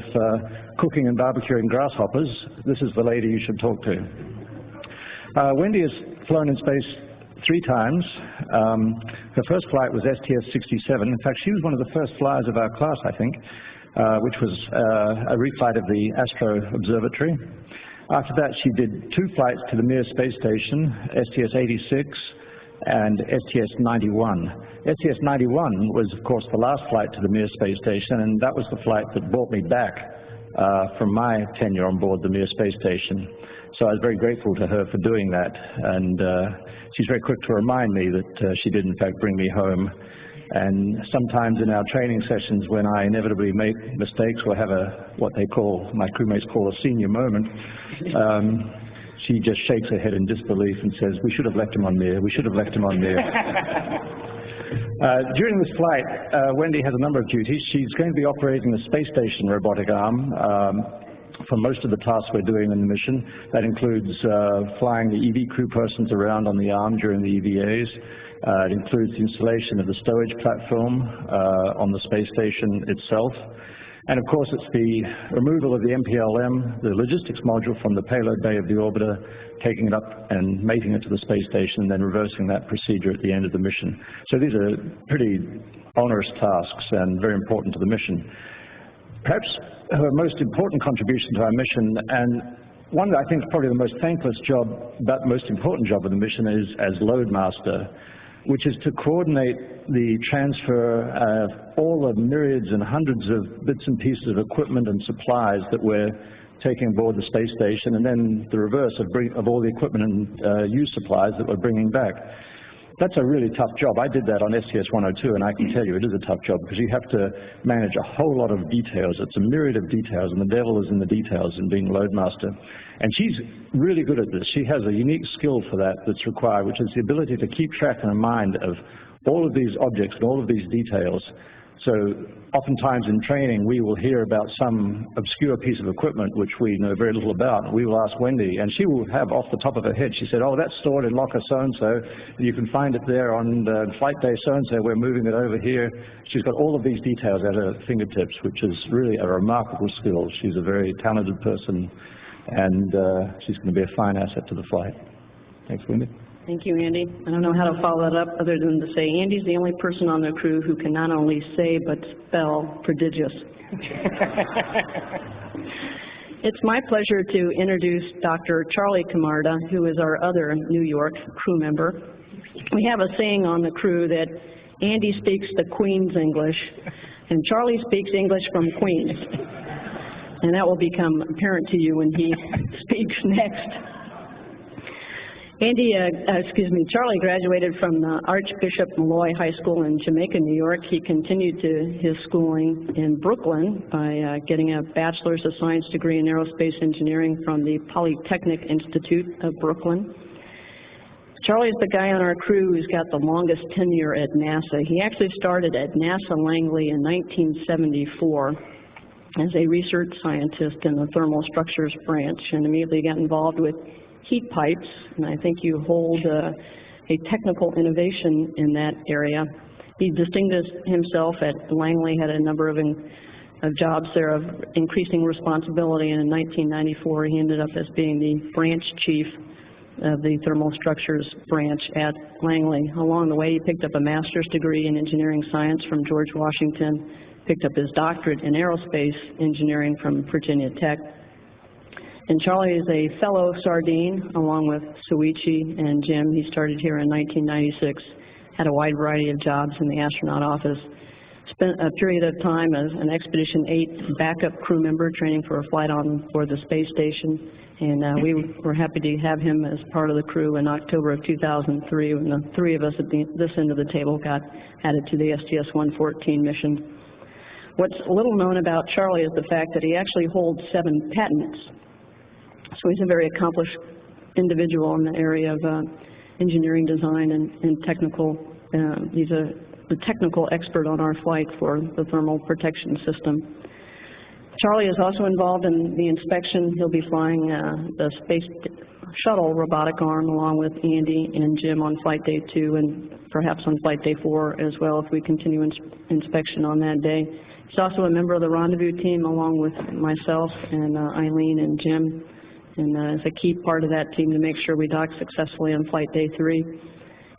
cooking and barbecuing grasshoppers, this is the lady you should talk to. Wendy has flown in space 3 times. Her first flight was STS-67. In fact, she was one of the first flyers of our class, I think, which was a reflight of the Astro Observatory. After that, she did 2 flights to the Mir space station, STS-86 and STS-91. STS-91 was, of course, the last flight to the Mir space station, and that was the flight that brought me back from my tenure on board the Mir space station. So I was very grateful to her for doing that, and she's very quick to remind me that she did, in fact, bring me home. And sometimes in our training sessions, when I inevitably make mistakes or have what they call, my crewmates call a senior moment, she just shakes her head in disbelief and says, "We should have left him on Mir. We should have left him on Mir." During this flight, Wendy has a number of duties. She's going to be operating the space station robotic arm for most of the tasks we're doing in the mission. That includes flying the EV crew persons around on the arm during the EVAs. It includes the installation of the stowage platform on the space station itself. And of course, it's the removal of the MPLM, the logistics module, from the payload bay of the orbiter, taking it up and mating it to the space station, and then reversing that procedure at the end of the mission. So these are pretty onerous tasks and very important to the mission. Perhaps her most important contribution to our mission, and one that I think is probably the most thankless job, but most important job of the mission, is as loadmaster, which is to coordinate the transfer of all the myriads and hundreds of bits and pieces of equipment and supplies that we're taking aboard the space station, and then the reverse of all the equipment and used supplies that we're bringing back. That's a really tough job. I did that on STS-102, and I can tell you it is a tough job because you have to manage a whole lot of details. It's a myriad of details, and the devil is in the details in being loadmaster. And she's really good at this. She has a unique skill for that that's required, which is the ability to keep track in her mind of all of these objects and all of these details. So oftentimes in training, we will hear about some obscure piece of equipment which we know very little about. We will ask Wendy, and she will have off the top of her head, she said, "Oh, that's stored in locker so-and-so. You can find it there on flight day so-and-so. We're moving it over here." She's got all of these details at her fingertips, which is really a remarkable skill. She's a very talented person, and she's going to be a fine asset to the flight. Thanks, Wendy. Thank you, Andy. I don't know how to follow that up other than to say Andy's the only person on the crew who can not only say but spell prodigious. It's my pleasure to introduce Dr. Charlie Camarda, who is our other New York crew member. We have a saying on the crew that Andy speaks the Queen's English and Charlie speaks English from Queens. And that will become apparent to you when he speaks next. Charlie graduated from Archbishop Malloy High School in Jamaica, New York. He continued to his schooling in Brooklyn by getting a Bachelor's of Science degree in Aerospace Engineering from the Polytechnic Institute of Brooklyn. Charlie is the guy on our crew who's got the longest tenure at NASA. He actually started at NASA Langley in 1974 as a research scientist in the thermal structures branch, and immediately got involved with heat pipes, and I think you hold a technical innovation in that area. He distinguished himself at Langley, had a number of jobs there of increasing responsibility, and in 1994 he ended up as being the branch chief of the thermal structures branch at Langley. Along the way, he picked up a master's degree in engineering science from George Washington, picked up his doctorate in aerospace engineering from Virginia Tech. And Charlie is a fellow Sardine, along with Suichi and Jim. He started here in 1996, had a wide variety of jobs in the astronaut office, spent a period of time as an Expedition 8 backup crew member training for a flight on board the space station. And we were happy to have him as part of the crew in October of 2003 when the three of us at this end of the table got added to the STS-114 mission. What's little known about Charlie is the fact that he actually holds 7 patents. So he's a very accomplished individual in the area of engineering design and technical. He's the technical expert on our flight for the thermal protection system. Charlie is also involved in the inspection. He'll be flying the Space Shuttle robotic arm along with Andy and Jim on Flight Day 2 and perhaps on Flight Day 4 as well if we continue inspection on that day. He's also a member of the rendezvous team along with myself and Eileen and Jim, and is a key part of that team to make sure we dock successfully on Flight Day 3.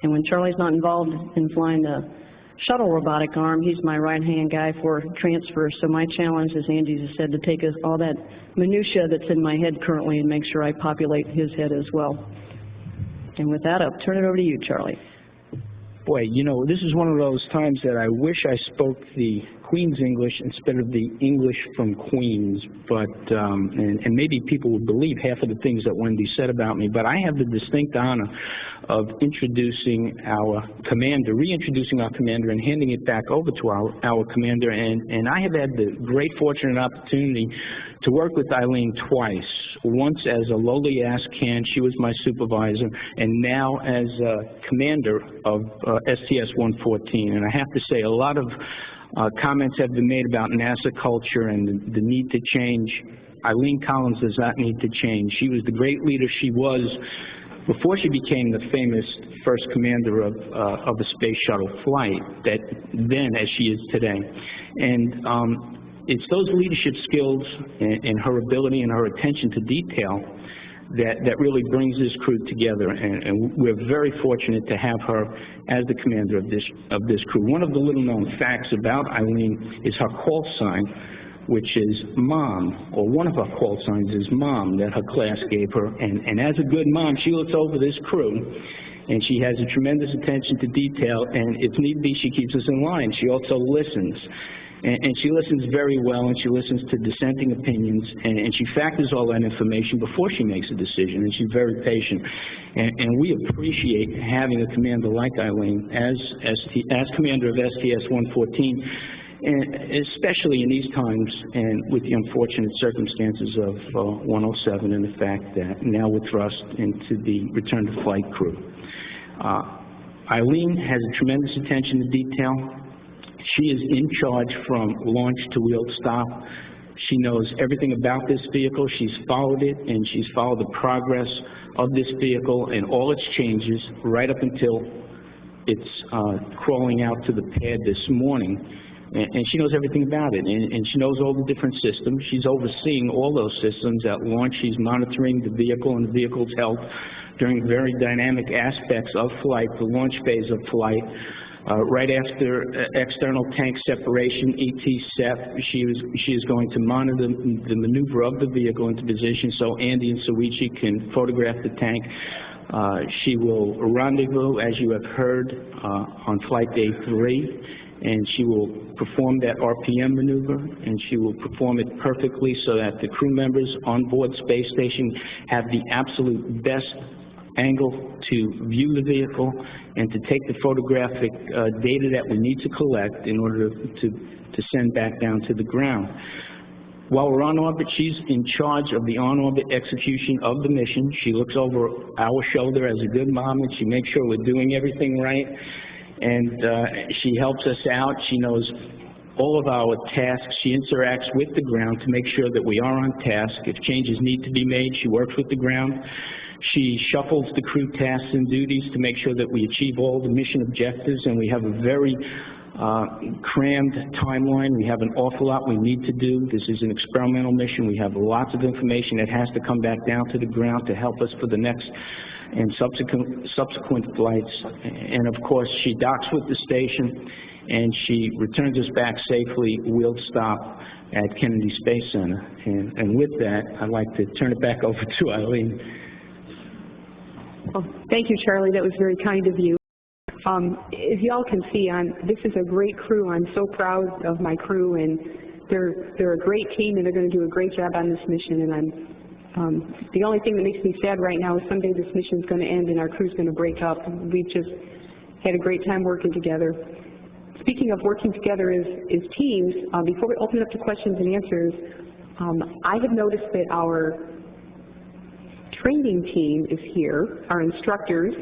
And when Charlie's not involved in flying the shuttle robotic arm. He's my right-hand guy for transfer, so my challenge, as Angie just said, to take all that minutia that's in my head currently and make sure I populate his head as well. And with that, I'll turn it over to you, Charlie. Boy, you know, this is one of those times that I wish I spoke the Queen's English instead of the English from Queens, but, and maybe people would believe half of the things that Wendy said about me, but I have the distinct honor of introducing our commander, reintroducing our commander and handing it back over to our commander, and I have had the great fortune and opportunity to work with Eileen twice, once as a lowly ASCAN, she was my supervisor, and now as commander of STS-114, and I have to say a lot of comments have been made about NASA culture and the need to change. Eileen Collins does not need to change. She was the great leader she was before she became the famous first commander of a space shuttle flight, that then as she is today. And it's those leadership skills and her ability and her attention to detail that really brings this crew together, and we're very fortunate to have her as the commander of this crew. One of the little-known facts about Eileen is her call sign, which is Mom, or one of her call signs is Mom, that her class gave her. And as a good mom, she looks over this crew, and she has a tremendous attention to detail, and if need be, she keeps us in line. She also listens. And she listens very well, and she listens to dissenting opinions, and she factors all that information before she makes a decision, and she's very patient. And we appreciate having a commander like Eileen as commander of STS-114, and especially in these times and with the unfortunate circumstances of 107 and the fact that now we're thrust into the return to flight crew. Eileen has a tremendous attention to detail. She is in charge from launch to wheeled stop. She knows everything about this vehicle. She's followed it, and she's followed the progress of this vehicle and all its changes right up until it's crawling out to the pad this morning. And she knows everything about it, and she knows all the different systems. She's overseeing all those systems at launch. She's monitoring the vehicle and the vehicle's health during very dynamic aspects of flight, the launch phase of flight. Right after external tank separation, ET-SEP, she is going to monitor the maneuver of the vehicle into position so Andy and Soichi can photograph the tank. She will rendezvous, as you have heard, on flight day 3, and she will perform that RPM maneuver, and she will perform it perfectly so that the crew members on board space station have the absolute best angle to view the vehicle and to take the photographic data that we need to collect in order to send back down to the ground. While we're on orbit, she's in charge of the on-orbit execution of the mission. She looks over our shoulder as a good mom, and she makes sure we're doing everything right. And she helps us out. She knows all of our tasks. She interacts with the ground to make sure that we are on task. If changes need to be made, she works with the ground. She shuffles the crew tasks and duties to make sure that we achieve all the mission objectives, and we have a very crammed timeline. We have an awful lot we need to do. This is an experimental mission. We have lots of information that has to come back down to the ground to help us for the next and subsequent flights. And of course, she docks with the station, and she returns us back safely, wheeled stop, at Kennedy Space Center. And with that, I'd like to turn it back over to Eileen. Oh, thank you, Charlie. That was very kind of you. As y'all can see, this is a great crew. I'm so proud of my crew, and they're a great team, and they're going to do a great job on this mission. And the only thing that makes me sad right now is someday this mission is going to end and our crew's going to break up. We've just had a great time working together. Speaking of working together as teams, before we open it up to questions and answers, I have noticed that our training team is here, our instructors,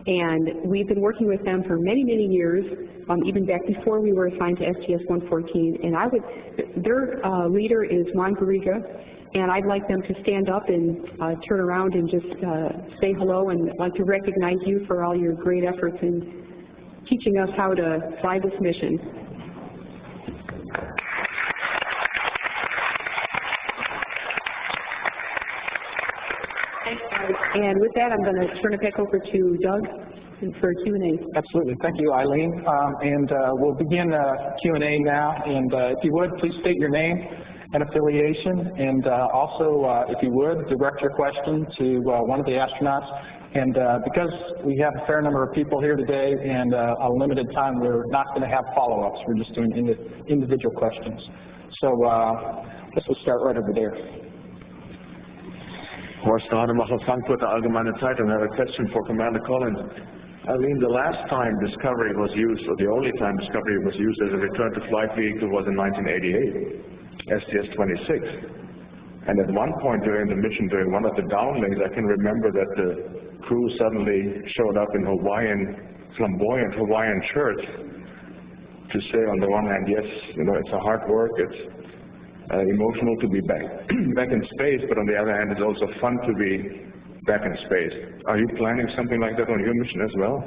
and we've been working with them for many, many years, even back before we were assigned to STS-114. And their leader is Juan Garriga, and I'd like them to stand up and turn around and just say hello, and I'd like to recognize you for all your great efforts in teaching us how to fly this mission. And with that, I'm going to turn it back over to Doug. for Q&A. Absolutely. Thank you, Eileen. We'll begin Q&A now. And if you would, please state your name and affiliation. And also, if you would, direct your question to one of the astronauts. And because we have a fair number of people here today and a limited time, we're not going to have follow-ups. We're just doing individual questions. So I guess we'll start right over there. Horst Rademacher, Frankfurter Allgemeine Zeitung. I have a question for Commander Collins. Eileen, the last time Discovery was used, or the only time Discovery was used as a return-to-flight vehicle was in 1988, STS-114. And at one point during the mission, during one of the downlinks, I can remember that the crew suddenly showed up in flamboyant Hawaiian shirts to say, on the one hand, yes, it's a hard work, it's emotional to be back in space, but on the other hand, it's also fun to be back in space. Are you planning something like that on your mission as well?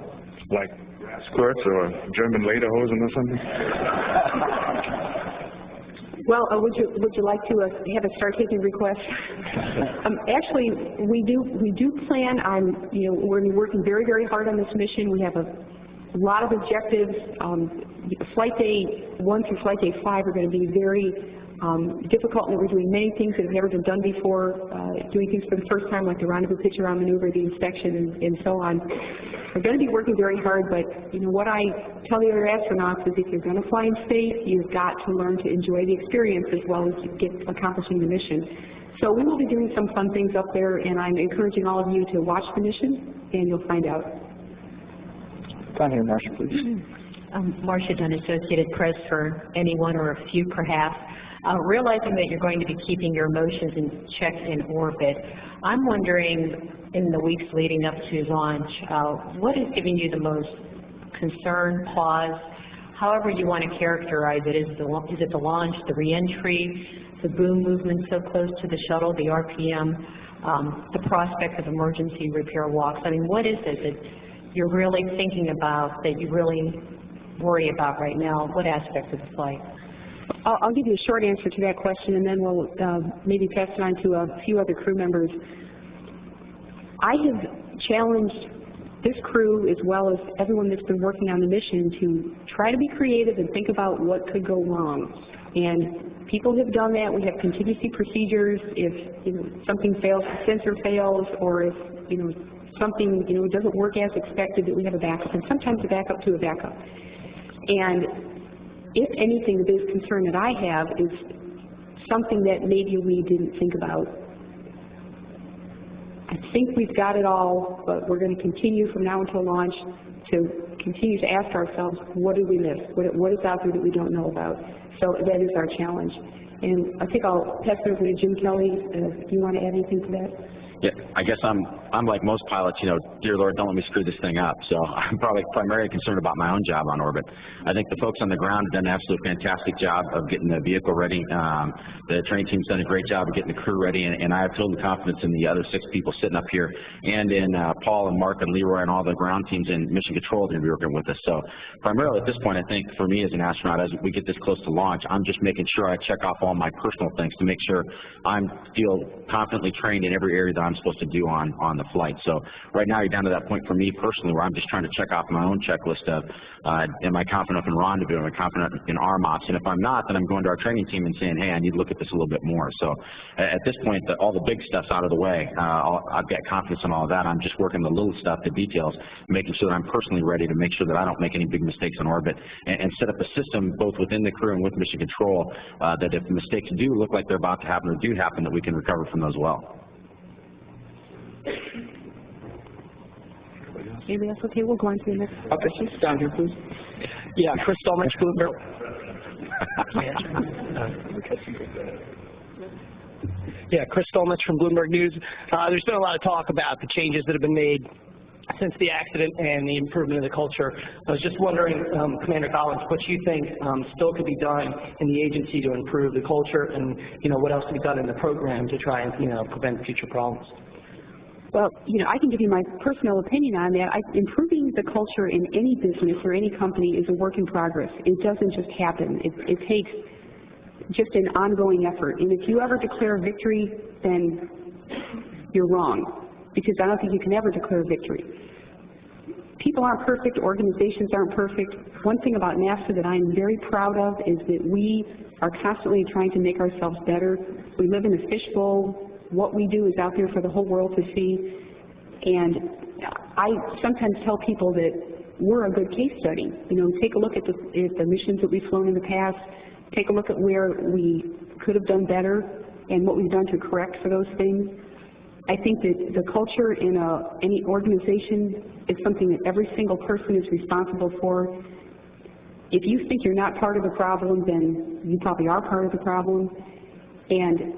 Like skirts or German lederhosen or something? Well, would you like to have us start taking requests? Actually, we do plan on, we're going to be working very, very hard on this mission. We have a lot of objectives. Flight Day 1 through Flight Day 5 are going to be very difficult, and we're doing many things that have never been done before, doing things for the first time, like the rendezvous pitch around maneuver, the inspection, and so on. We're going to be working very hard, but what I tell the other astronauts is if you're going to fly in space, you've got to learn to enjoy the experience as well as accomplishing the mission. So we will be doing some fun things up there, and I'm encouraging all of you to watch the mission, and you'll find out. Down here, Marcia, please. Marcia Dunn, Associated Press, for anyone or a few perhaps. Realizing that you're going to be keeping your emotions in check in orbit, I'm wondering, in the weeks leading up to launch, what is giving you the most concern, pause, however you want to characterize it? Is it the launch, the reentry, the boom movement so close to the shuttle, the RPM, the prospect of emergency repair walks? I mean, what is it that you're really thinking about, that you really worry about right now? What aspect of the flight? I'll give you a short answer to that question, and then we'll maybe pass it on to a few other crew members. I have challenged this crew, as well as everyone that's been working on the mission, to try to be creative and think about what could go wrong. And people have done that. We have contingency procedures. If something fails, the sensor fails, or if something doesn't work as expected, that we have a backup, and sometimes a backup to a backup. And if anything, the biggest concern that I have is something that maybe we didn't think about. I think we've got it all, but we're going to continue from now until launch to continue to ask ourselves, what did we miss? What is out there that we don't know about? So that is our challenge. And I think I'll pass it over to Jim Kelly. Do you want to add anything to that? Yeah, I guess I'm like most pilots, dear Lord, don't let me screw this thing up. So I'm probably primarily concerned about my own job on orbit. I think the folks on the ground have done an absolutely fantastic job of getting the vehicle ready. The training team's done a great job of getting the crew ready, and I have total confidence in the other 6 people sitting up here, and in Paul and Mark and Leroy and all the ground teams in Mission Control that are working with us. So primarily at this point, I think for me as an astronaut, as we get this close to launch, I'm just making sure I check off all my personal things to make sure I feel confidently trained in every area that I'm supposed to do on the flight. So right now you're down to that point for me personally where I'm just trying to check off my own checklist of am I confident in rendezvous, am I confident in RMOPS, and if I'm not, then I'm going to our training team and saying, hey, I need to look at this a little bit more. So at this point, all the big stuff's out of the way. I've got confidence in all of that. I'm just working the little stuff, the details, making sure that I'm personally ready to make sure that I don't make any big mistakes on orbit, and set up a system both within the crew and with Mission Control that if mistakes do look like they're about to happen or do happen, that we can recover from those well. Anybody else? Okay, we'll go on to the next question. Down here, please. Yeah, Chris Dolmich, Bloomberg. Yeah, Chris Dolmich from Bloomberg News. There's been a lot of talk about the changes that have been made since the accident and the improvement of the culture. I was just wondering, Commander Collins, what you think still could be done in the agency to improve the culture, and what else can be done in the program to try and prevent future problems? Well, I can give you my personal opinion on that. Improving the culture in any business or any company is a work in progress. It doesn't just happen. It takes just an ongoing effort. And if you ever declare victory, then you're wrong, because I don't think you can ever declare victory. People aren't perfect, organizations aren't perfect. One thing about NASA that I'm very proud of is that we are constantly trying to make ourselves better. We live in a fishbowl. What we do is out there for the whole world to see. And I sometimes tell people that we're a good case study. You know, take a look at the missions that we've flown in the past. Take a look at where we could have done better and what we've done to correct for those things. I think that the culture in any organization is something that every single person is responsible for. If you think you're not part of the problem, then you probably are part of the problem. And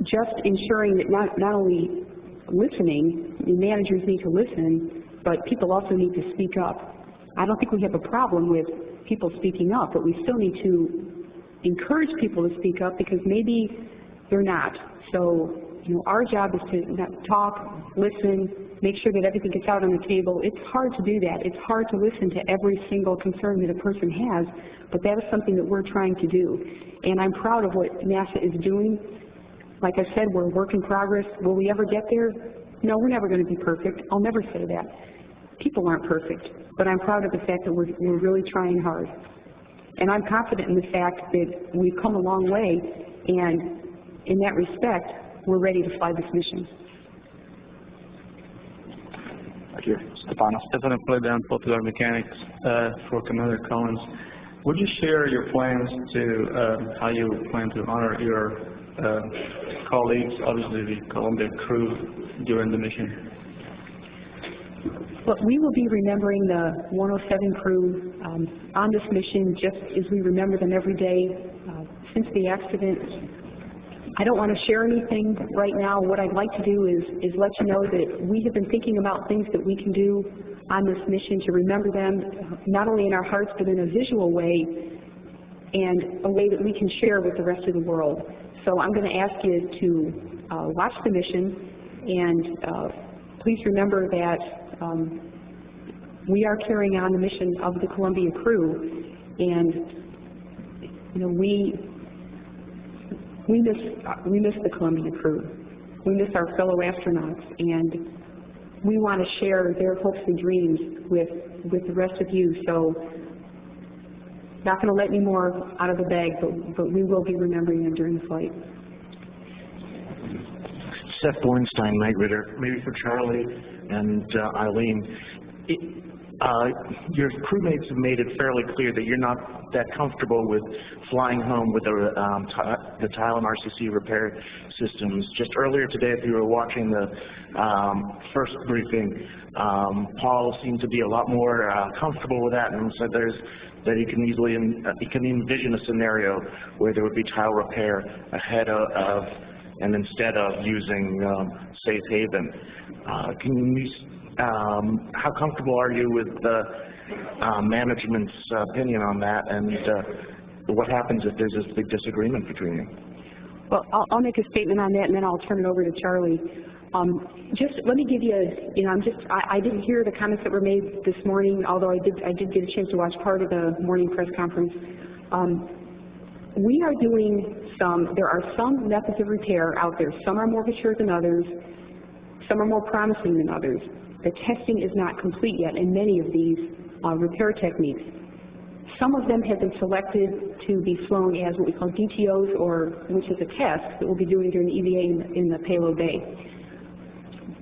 just ensuring that not only listening, managers need to listen, but people also need to speak up. I don't think we have a problem with people speaking up, but we still need to encourage people to speak up because maybe they're not. So, you know, our job is to talk, listen, make sure that everything gets out on the table. It's hard to do that. It's hard to listen to every single concern that a person has, but that is something that we're trying to do. And I'm proud of what NASA is doing. Like I said, we're a work in progress. Will we ever get there? No, we're never going to be perfect. I'll never say that. People aren't perfect, but I'm proud of the fact that we're really trying hard. And I'm confident in the fact that we've come a long way, and in that respect, we're ready to fly this mission. Thank you. Stefano Pleda, Popular Mechanics, for Commander Collins. Would you share your plans to how you plan to honor your colleagues, obviously the Columbia crew, during the mission? Well, we will be remembering the 107 crew on this mission just as we remember them every day since the accident. I don't want to share anything right now. What I'd like to do is let you know that we have been thinking about things that we can do on this mission to remember them, not only in our hearts, but in a visual way and a way that we can share with the rest of the world. So I'm going to ask you to watch the mission, and please remember that we are carrying on the mission of the Columbia crew, and you know, we miss the Columbia crew. We miss our fellow astronauts, and we want to share their hopes and dreams with the rest of you. So, not going to let any more out of the bag, but we will be remembering them during the flight. Seth Bornstein, Night Ritter, maybe for Charlie and Eileen. Your crewmates have made it fairly clear that you're not that comfortable with flying home with the tile and RCC repair systems. Just earlier today, if you were watching the first briefing, Paul seemed to be a lot more comfortable with that, and said that he can envision a scenario where there would be tile repair ahead of and instead of using Safe Haven. How comfortable are you with the management's opinion on that, and what happens if there's this big disagreement between you? Well, I'll make a statement on that, and then I'll turn it over to Charlie. Just let me give you I didn't hear the comments that were made this morning, although I did get a chance to watch part of the morning press conference. We are doing there are some methods of repair out there. Some are more mature than others. Some are more promising than others. The testing is not complete yet in many of these repair techniques. Some of them have been selected to be flown as what we call DTOs, which is a test that we'll be doing during the EVA in the payload bay.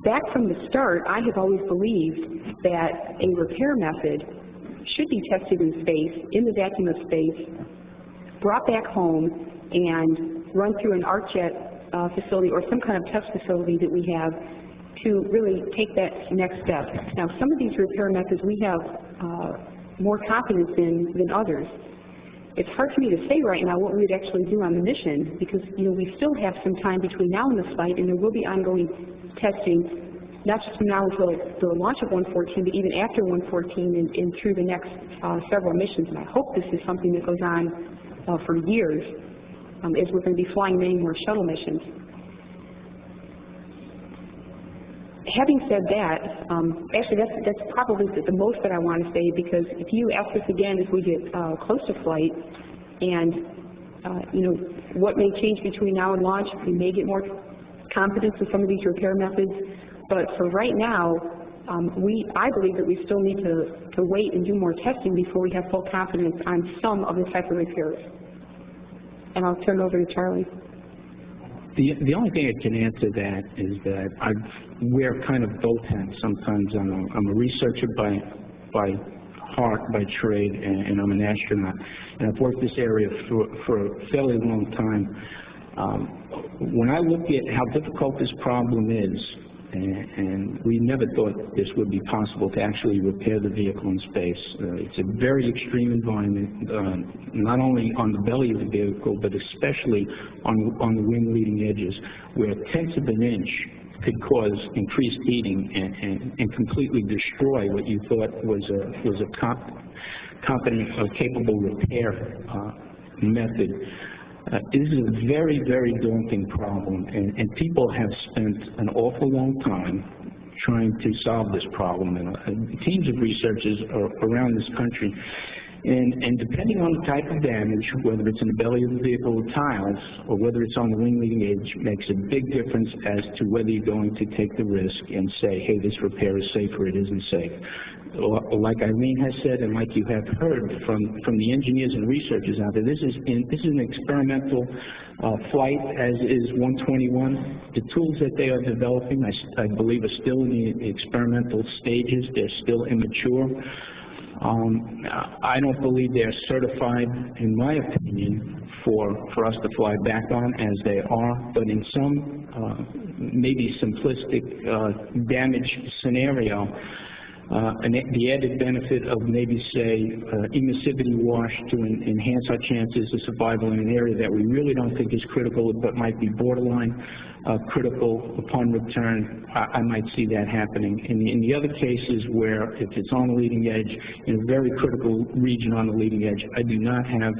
Back from the start, I have always believed that a repair method should be tested in space, in the vacuum of space, brought back home, and run through an ArcJet facility or some kind of test facility that we have to really take that next step. Now, some of these repair methods we have more confidence in than others. It's hard for me to say right now what we'd actually do on the mission because, you know, we still have some time between now and the flight, and there will be ongoing testing, not just from now until the launch of 114, but even after 114 and through the next several missions. And I hope this is something that goes on for years, as we're going to be flying many more shuttle missions. Having said that, actually that's probably the most that I want to say, because if you ask us again as we get close to flight, and you know, what may change between now and launch, we may get more confidence in some of these repair methods, but for right now, I believe that we still need to wait and do more testing before we have full confidence on some of the type of repairs. And I'll turn it over to Charlie. The only thing I can add to that is that I wear kind of both hats. Sometimes I'm a researcher by heart, by trade, and I'm an astronaut. And I've worked this area for a fairly long time. When I look at how difficult this problem is, and we never thought this would be possible to actually repair the vehicle in space. It's a very extreme environment, not only on the belly of the vehicle, but especially on the wing leading edges, where tenths of an inch could cause increased heating and completely destroy what you thought was a competent or capable repair method. This is a very, very daunting problem, and people have spent an awful long time trying to solve this problem. And teams of researchers around this country, and depending on the type of damage, whether it's in the belly of the vehicle with tiles or whether it's on the wing leading edge, makes a big difference as to whether you're going to take the risk and say, hey, this repair is safe or it isn't safe. Like Eileen has said, and like you have heard from the engineers and researchers out there, this is an experimental flight, as is 121. The tools that they are developing, I believe, are still in the experimental stages. They're still immature. I don't believe they're certified, in my opinion, for us to fly back on as they are, but in some maybe simplistic damage scenario, and the added benefit of maybe, say, emissivity wash to enhance our chances of survival in an area that we really don't think is critical but might be borderline critical upon return, I might see that happening. In the other cases where if it's on the leading edge, in a very critical region on the leading edge, I do not have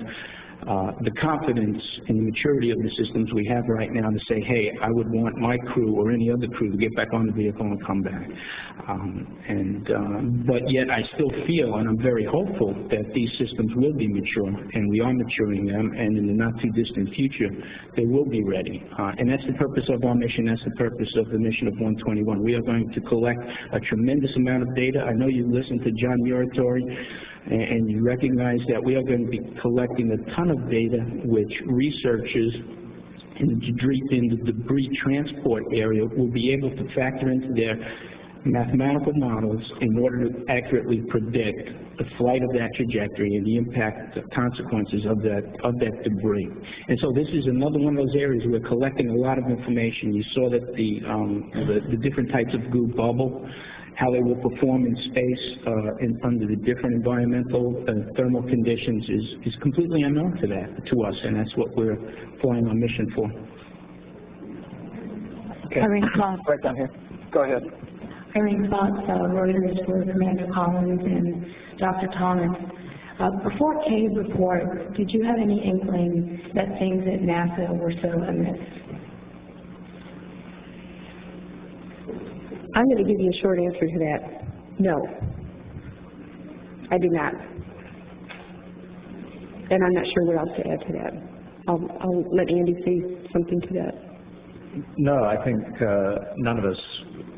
the confidence in the maturity of the systems we have right now to say, hey, I would want my crew or any other crew to get back on the vehicle and come back. But yet I still feel, and I'm very hopeful, that these systems will be mature, and we are maturing them, and in the not too distant future, they will be ready. And that's the purpose of our mission. That's the purpose of the mission of 121. We are going to collect a tremendous amount of data. I know you listened to John Muratori, and you recognize that we are going to be collecting a ton of data which researchers in the debris transport area will be able to factor into their mathematical models in order to accurately predict the flight of that trajectory and the impact, the consequences of that debris. And so this is another one of those areas we're collecting a lot of information. You saw that the different types of goo bubble, how they will perform in space under the different environmental and thermal conditions is completely unknown to us, and that's what we're flying our mission for. Okay. Right down here. Go ahead. Irene Fox, Reuters for Commander Collins and Dr. Thomas. Before Kay's report, did you have any inkling that things at NASA were so amiss? I'm going to give you a short answer to that. No, I did not. And I'm not sure what else to add to that. I'll let Andy say something to that. No, I think none of us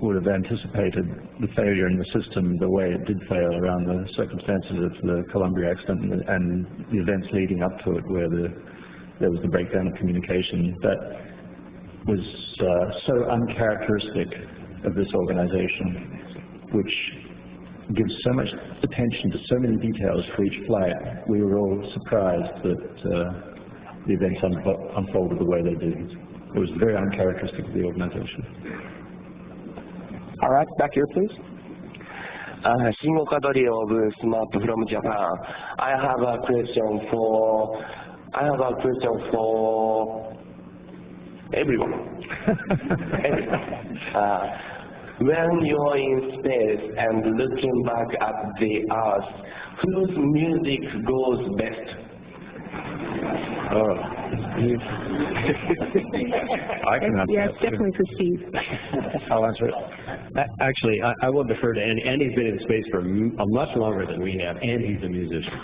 would have anticipated the failure in the system the way it did fail around the circumstances of the Columbia accident and the events leading up to it, where there was the breakdown of communication that was so uncharacteristic of this organization, which gives so much attention to so many details for each flight. We were all surprised that the events unfolded the way they did. It was very uncharacteristic of the organization. All right, back here, please. Shingo Kadori of SMAP from Japan. I have a question for everyone. When you're in space and looking back at the Earth, whose music goes best? I can answer yes, definitely for Steve. I'll answer it. Actually, I will defer to Andy. Andy's been in space for much longer than we have, and he's a musician.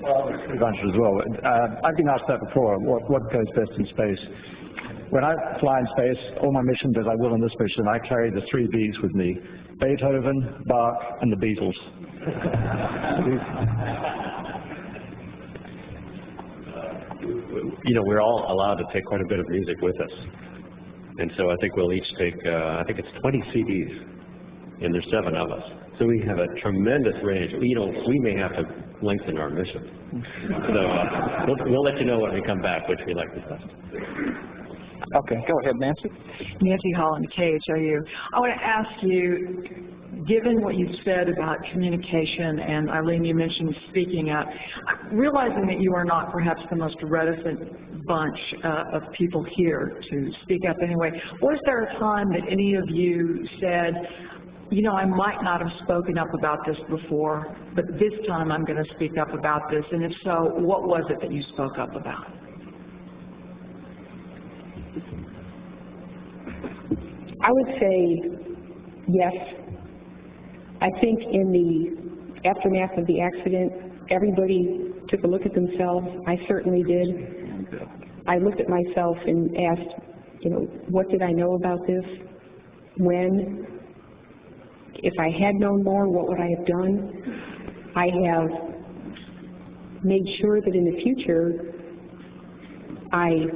Well, I've answered as well. I've been asked that before, what goes best in space? when I fly in space, all my missions, as I will in this mission, I carry the 3 Bs with me: Beethoven, Bach, and the Beatles. You know, we're all allowed to take quite a bit of music with us. And so I think we'll each take, I think it's 20 CDs, and there's 7 of us. So we have a tremendous range. You know, we may have to lengthen our mission. So we'll let you know when we come back which we like the best. Okay, go ahead, Nancy. Nancy Holland, KHOU. I want to ask you, given what you said about communication, and Eileen, you mentioned speaking up, realizing that you are not perhaps the most reticent bunch of people here to speak up anyway, was there a time that any of you said, you know, I might not have spoken up about this before, but this time I'm going to speak up about this? And if so, what was it that you spoke up about? I would say yes. I think in the aftermath of the accident, everybody took a look at themselves. I certainly did. I looked at myself and asked, you know, what did I know about this? When? If I had known more, what would I have done? I have made sure that in the future I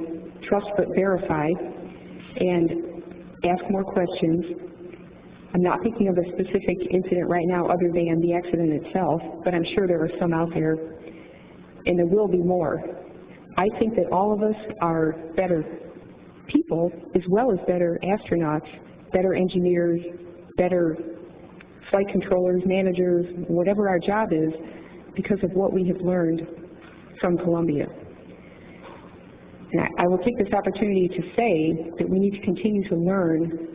trust but verify and ask more questions. I'm not thinking of a specific incident right now other than the accident itself, but I'm sure there are some out there, and there will be more. I think that all of us are better people as well as better astronauts, better engineers, better flight controllers, managers, whatever our job is, because of what we have learned from Columbia. And I will take this opportunity to say that we need to continue to learn.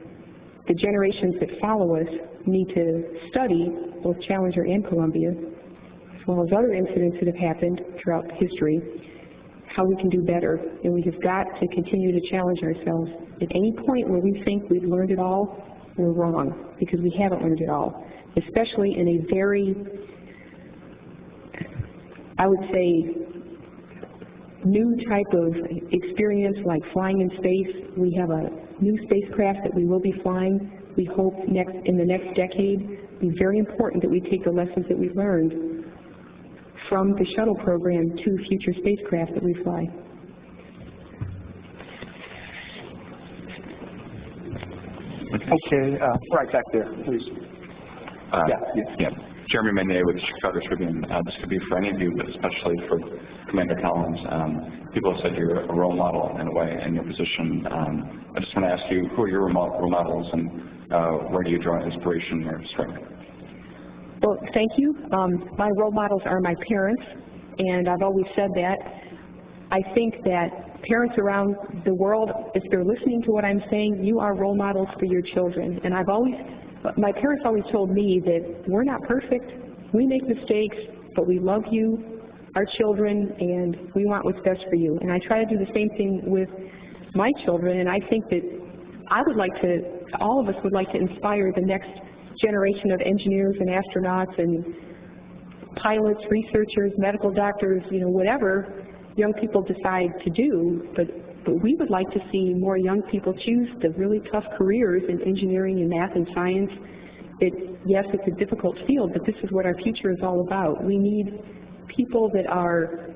The generations that follow us need to study both Challenger and Columbia, as well as other incidents that have happened throughout history, how we can do better. And we have got to continue to challenge ourselves. At any point where we think we've learned it all, we're wrong, because we haven't learned it all, especially in a very, I would say, new type of experience like flying in space. We have a new spacecraft that we will be flying, we hope in the next decade. It's very important that we take the lessons that we've learned from the Shuttle program to future spacecraft that we fly. Okay, right back there, please. Yeah. Jeremy Manet with Chicago Tribune. This could be for any of you, but especially for Commander Collins. People have said you're a role model in a way in your position. I just want to ask you, who are your role models, and where do you draw inspiration or strength? Well, thank you. My role models are my parents, and I've always said that. I think that parents around the world, if they're listening to what I'm saying, you are role models for your children. And my parents always told me that we're not perfect. We make mistakes, but we love you, our children, and we want what's best for you. And I try to do the same thing with my children, and I think that all of us would like to inspire the next generation of engineers and astronauts and pilots, researchers, medical doctors, you know, whatever young people decide to do, but we would like to see more young people choose the really tough careers in engineering and math and science. Yes, it's a difficult field, but this is what our future is all about. We need people that are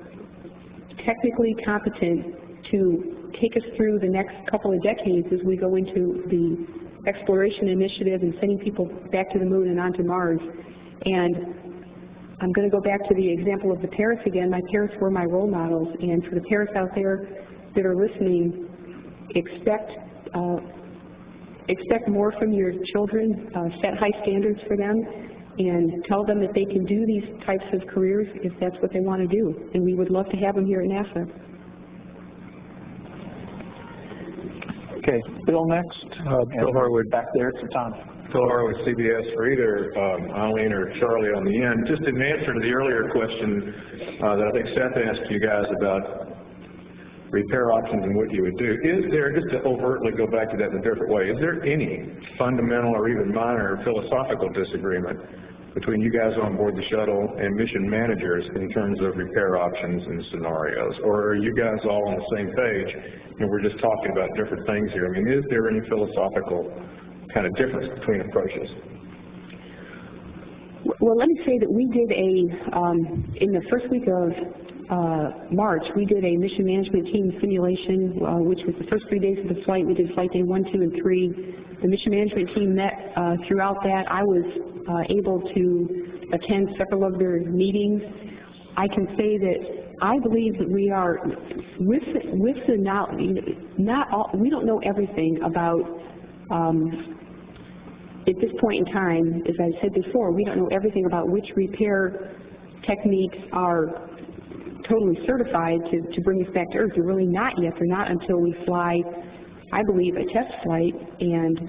technically competent to take us through the next couple of decades as we go into the exploration initiative and sending people back to the moon and onto Mars. And I'm going to go back to the example of the parents again. My parents were my role models, and for the parents out there that are listening, expect more from your children, set high standards for them, and tell them that they can do these types of careers if that's what they want to do. And we would love to have them here at NASA. Okay, Bill next. Bill Harwood back there to Tom. Phil Harwood, CBS, for either Eileen or Charlie on the end. Just in answer to the earlier question that I think Seth asked you guys about repair options and what you would do, is there, just to overtly go back to that in a different way, is there any fundamental or even minor philosophical disagreement between you guys on board the shuttle and mission managers in terms of repair options and scenarios? Or are you guys all on the same page and we're just talking about different things here? I mean, is there any philosophical kind of difference between approaches? Well, let me say that we did in the first week of March, we did a mission management team simulation, which was the first 3 days of the flight. We did flight day 1, 2, and 3. The mission management team met throughout that. I was able to attend several of their meetings. I can say that I believe that we are, with the knowledge, we don't know everything about, at this point in time, as I said before, we don't know everything about which repair techniques are totally certified to bring us back to Earth. They're really not yet. They're not until we fly, I believe, a test flight and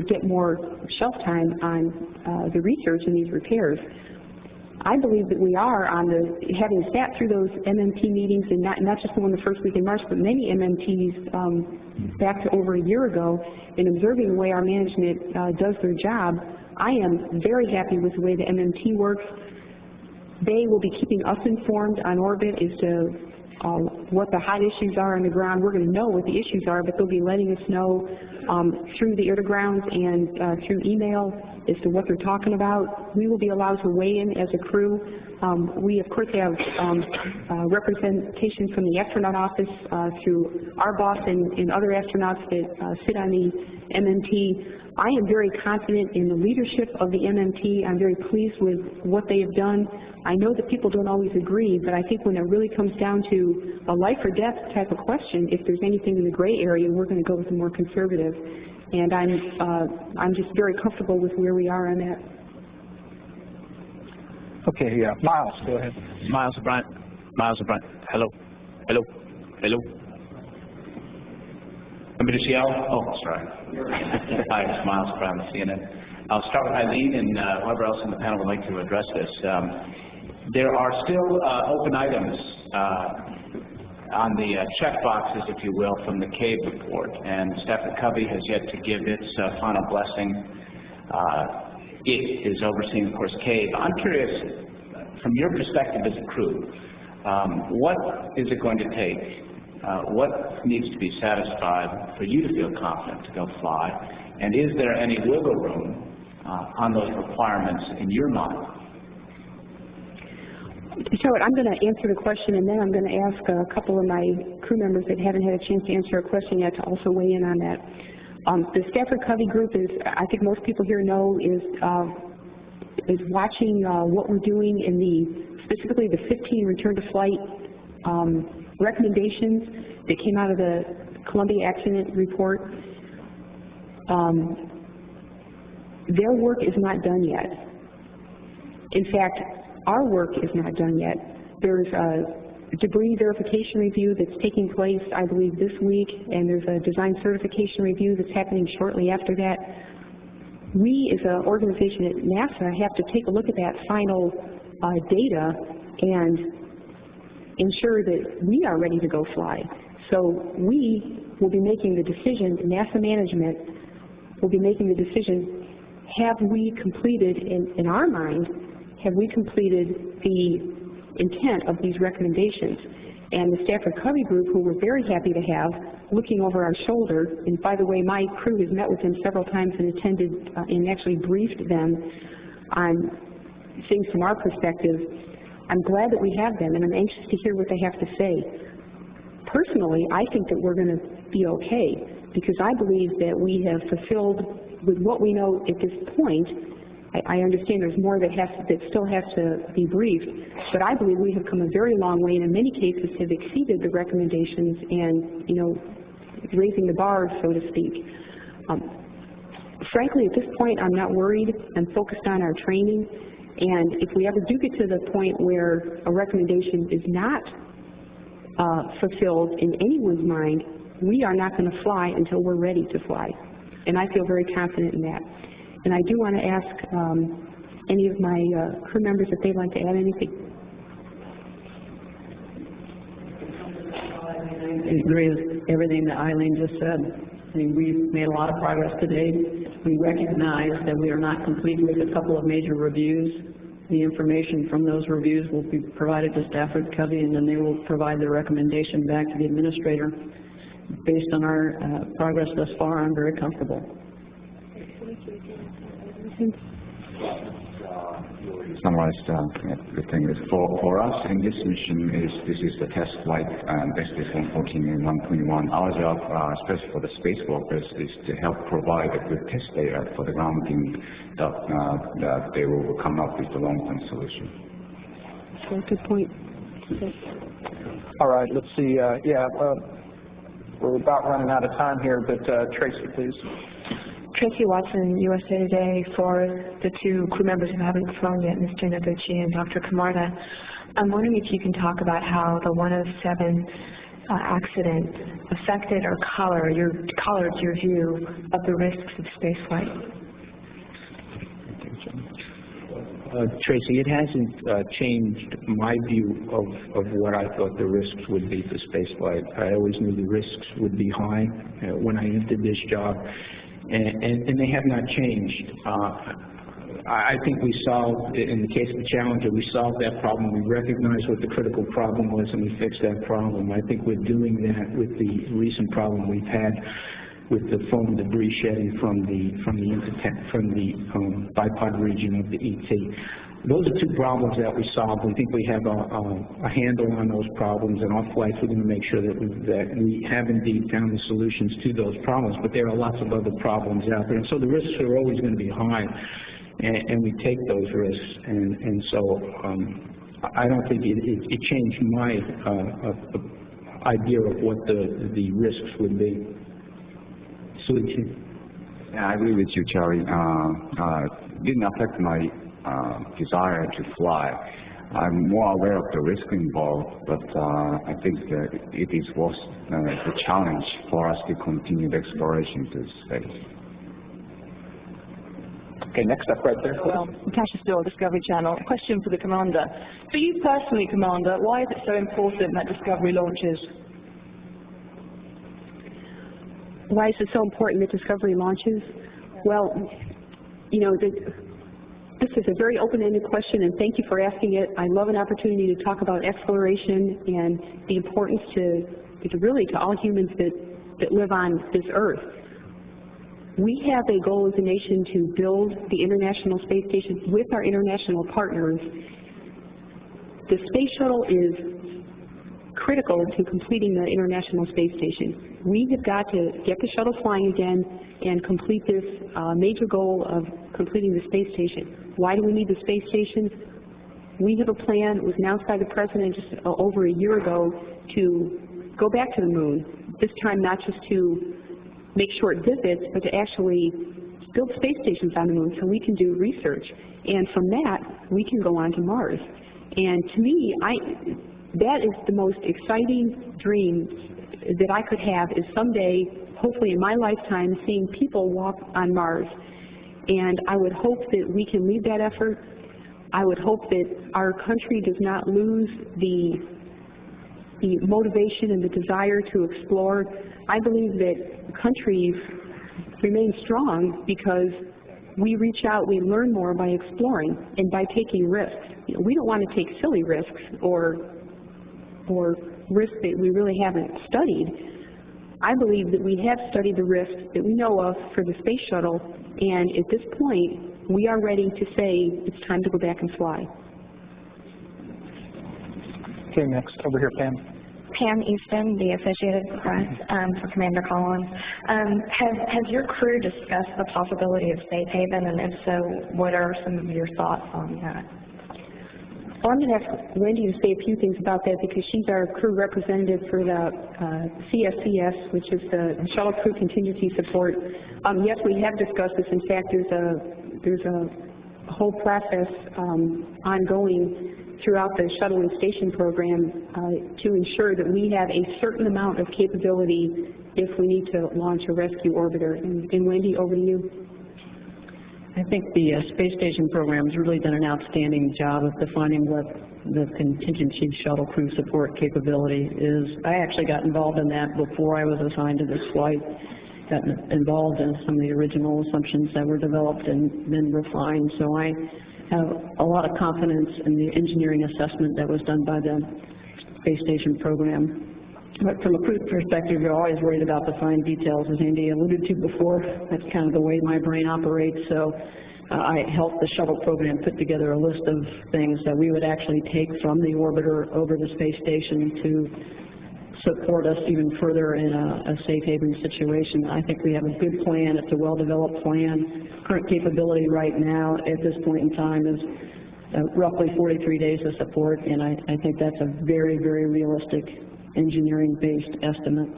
get more shelf time on the research in these repairs. I believe that we are on the, having sat through those MMT meetings, and not just the one the first week in March, but many MMTs back to over a year ago, and observing the way our management does their job, I am very happy with the way the MMT works. They will be keeping us informed on orbit as to what the hot issues are on the ground. We're going to know what the issues are, but they'll be letting us know through the air-to-ground and through email as to what they're talking about. We will be allowed to weigh in as a crew. We, of course, have representation from the astronaut office through our boss and other astronauts that sit on the MMT. I am very confident in the leadership of the MMT. I'm very pleased with what they have done. I know that people don't always agree, but I think when it really comes down to a life or death type of question, if there's anything in the gray area, we're going to go with the more conservative. And I'm just very comfortable with where we are on that. Okay, yeah. Miles, go ahead. Miles O'Brien. Miles O'Brien. Hello. Hello. Hello. Oh, sorry. Hi, it's Miles O'Brien with CNN. I'll start with Eileen and whoever else in the panel would like to address this. There are still open items on the check boxes, if you will, from the CAVE report, and Stafford Covey has yet to give its final blessing. It is overseeing, of course, CAVE. I'm curious, from your perspective as a crew, what is it going to take? What needs to be satisfied for you to feel confident to go fly? And is there any wiggle room on those requirements in your mind? So I'm going to answer the question, and then I'm going to ask a couple of my crew members that haven't had a chance to answer a question yet to also weigh in on that. The Stafford Covey group is, I think most people here know, is watching what we're doing in the, specifically the 15 return to flight recommendations that came out of the Columbia accident report. Their work is not done yet. In fact, our work is not done yet. There's a debris verification review that's taking place, I believe, this week, and there's a design certification review that's happening shortly after that. We, as an organization at NASA, have to take a look at that final data and ensure that we are ready to go fly. So we will be making the decision, NASA management will be making the decision, have we completed, in our mind, have we completed the intent of these recommendations? And the Stafford Covey group, who we're very happy to have, looking over our shoulder, and by the way, my crew has met with them several times and attended and actually briefed them on things from our perspective. I'm glad that we have them, and I'm anxious to hear what they have to say. Personally, I think that we're going to be okay, because I believe that we have fulfilled, with what we know at this point. I understand there's more that still has to be briefed, but I believe we have come a very long way, and in many cases have exceeded the recommendations and, you know, raising the bar, so to speak. Frankly, at this point, I'm not worried. I'm focused on our training, and if we ever do get to the point where a recommendation is not fulfilled in anyone's mind, we are not going to fly until we're ready to fly, and I feel very confident in that. And I do want to ask any of my crew members if they'd like to add anything. I agree with everything that Eileen just said. I mean, we've made a lot of progress today. We recognize that we are not complete with a couple of major reviews. The information from those reviews will be provided to Stafford Covey, and then they will provide the recommendation back to the administrator. Based on our progress thus far, I'm very comfortable. Summarized everything is for us in this mission this is the test flight STS-114 and 121. Our job, especially for the space workers, is to help provide a good test data for the ground team that they will come up with the long-term solution. Good point. All right, let's see. We're about running out of time here, but Tracy, please. Tracy Watson, USA Today, for the two crew members who haven't flown yet, Mr. Noguchi and Dr. Camarda. I'm wondering if you can talk about how the 107 accident affected or colored your view of the risks of spaceflight. Tracy, it hasn't changed my view of what I thought the risks would be for spaceflight. I always knew the risks would be high when I entered this job, and they have not changed. I think we solved, in the case of the Challenger, we solved that problem. We recognized what the critical problem was, and we fixed that problem. I think we're doing that with the recent problem we've had with the foam debris shedding from the bipod region of the ET. Those are two problems that we solved. We think we have a handle on those problems, and our flights we're going to make sure that we have indeed found the solutions to those problems. But there are lots of other problems out there, and so the risks are always going to be high, and we take those risks. And so I don't think it changed my idea of what the risks would be. Yeah, I agree with you, Charlie. It didn't affect my desire to fly. I'm more aware of the risk involved, but I think that it is worth the challenge for us to continue the exploration to space. Okay, next up right there. Well, Natasha Still, Discovery Channel. Question for the Commander. For you personally, Commander, why is it so important that Discovery launches? Why is it so important that Discovery launches? Well, you know, this is a very open-ended question, and thank you for asking it. I love an opportunity to talk about exploration and the importance to all humans that live on this Earth. We have a goal as a nation to build the International Space Station with our international partners. The Space Shuttle is critical to completing the International Space Station. We have got to get the shuttle flying again and complete this major goal of completing the space station. Why do we need the space station? We have a plan, it was announced by the President just over a year ago, to go back to the moon, this time not just to make short visits, but to actually build space stations on the moon so we can do research. And from that, we can go on to Mars. And to me, that is the most exciting dream that I could have, is someday, hopefully in my lifetime, seeing people walk on Mars. And I would hope that we can lead that effort. I would hope that our country does not lose the motivation and the desire to explore. I believe that countries remain strong because we reach out, we learn more by exploring and by taking risks. You know, we don't want to take silly risks or risks that we really haven't studied. I believe that we have studied the risks that we know of for the space shuttle, and at this point, we are ready to say it's time to go back and fly. Okay, next, over here, Pam. Pam Easton, the Associated Press, for Commander Collins. Has your crew discussed the possibility of safe haven, and if so, what are some of your thoughts on that? Well, I'm going to ask Wendy to say a few things about that because she's our crew representative for the CSCS, which is the Shuttle Crew Contingency Support. Yes, we have discussed this. In fact, there's a whole process ongoing throughout the shuttle and station program to ensure that we have a certain amount of capability if we need to launch a rescue orbiter. And Wendy, over to you. I think the space station program has really done an outstanding job of defining what the contingency shuttle crew support capability is. I actually got involved in that before I was assigned to this flight, gotten involved in some of the original assumptions that were developed and then refined. So I have a lot of confidence in the engineering assessment that was done by the space station program. But from a crew perspective, you're always worried about the fine details, as Andy alluded to before. That's kind of the way my brain operates. So I helped the shuttle program put together a list of things that we would actually take from the orbiter over the space station to support us even further in a safe haven situation. I think we have a good plan. It's a well-developed plan. Current capability right now at this point in time is roughly 43 days of support, and I think that's a very, very realistic engineering-based estimate.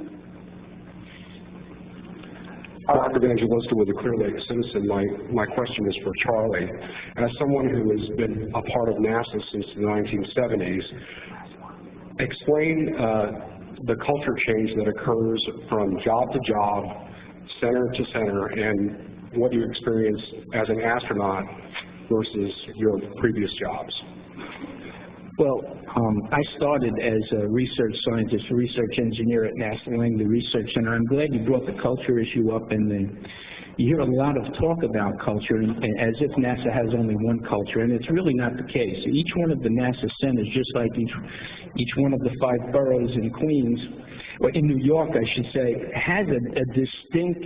Mark Evangelista with the Clear Lake Citizen. My question is for Charlie. As someone who has been a part of NASA since the 1970s, explain the culture change that occurs from job to job, center to center, and what you experience as an astronaut versus your previous jobs. Well, I started as a research scientist, research engineer at NASA Langley Research Center. I'm glad you brought the culture issue up, and you hear a lot of talk about culture and as if NASA has only one culture, and it's really not the case. Each one of the NASA centers, just like each one of the 5 boroughs in Queens, or in New York, I should say, has a distinct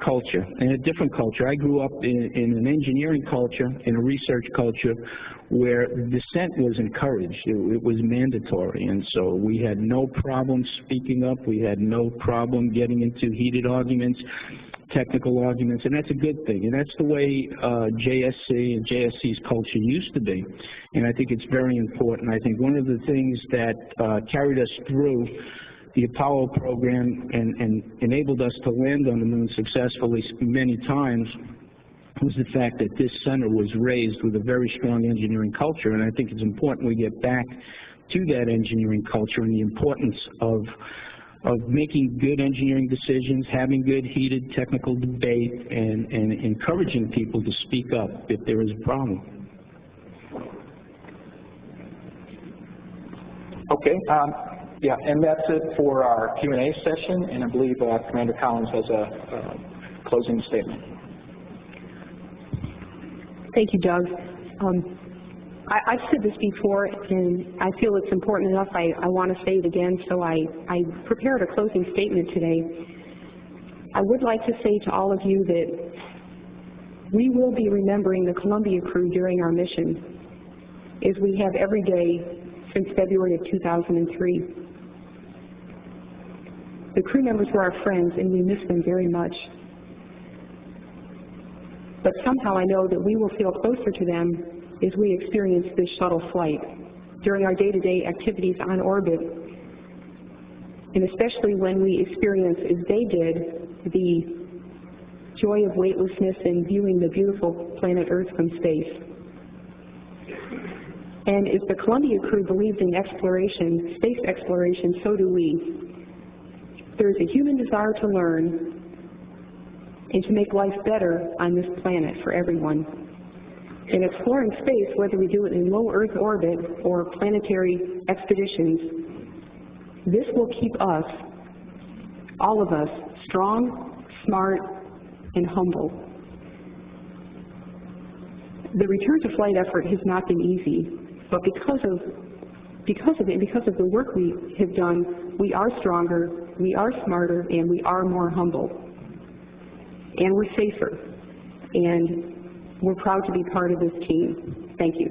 culture and a different culture. I grew up in an engineering culture, in a research culture, where dissent was encouraged. It was mandatory, and so we had no problem speaking up. We had no problem getting into heated arguments, technical arguments, and that's a good thing. And that's the way JSC and JSC's culture used to be, and I think it's very important. I think one of the things that carried us through the Apollo program and enabled us to land on the moon successfully many times was the fact that this center was raised with a very strong engineering culture, and I think it's important we get back to that engineering culture and the importance of making good engineering decisions, having good heated technical debate, and encouraging people to speak up if there is a problem. Okay. Yeah, and that's it for our Q&A session, and I believe Commander Collins has a closing statement. Thank you, Doug. I've said this before, and I feel it's important enough I want to say it again, so I prepared a closing statement today. I would like to say to all of you that we will be remembering the Columbia crew during our mission, as we have every day since February of 2003. The crew members were our friends, and we miss them very much. But somehow I know that we will feel closer to them as we experience this shuttle flight during our day-to-day activities on orbit, and especially when we experience, as they did, the joy of weightlessness and viewing the beautiful planet Earth from space. And as the Columbia crew believed in exploration, space exploration, so do we. There is a human desire to learn and to make life better on this planet for everyone. In exploring space, whether we do it in low Earth orbit or planetary expeditions, this will keep us, all of us, strong, smart, and humble. The return to flight effort has not been easy, but because of it, because of the work we have done, we are stronger, we are smarter, and we are more humble. And we're safer. And we're proud to be part of this team. Thank you.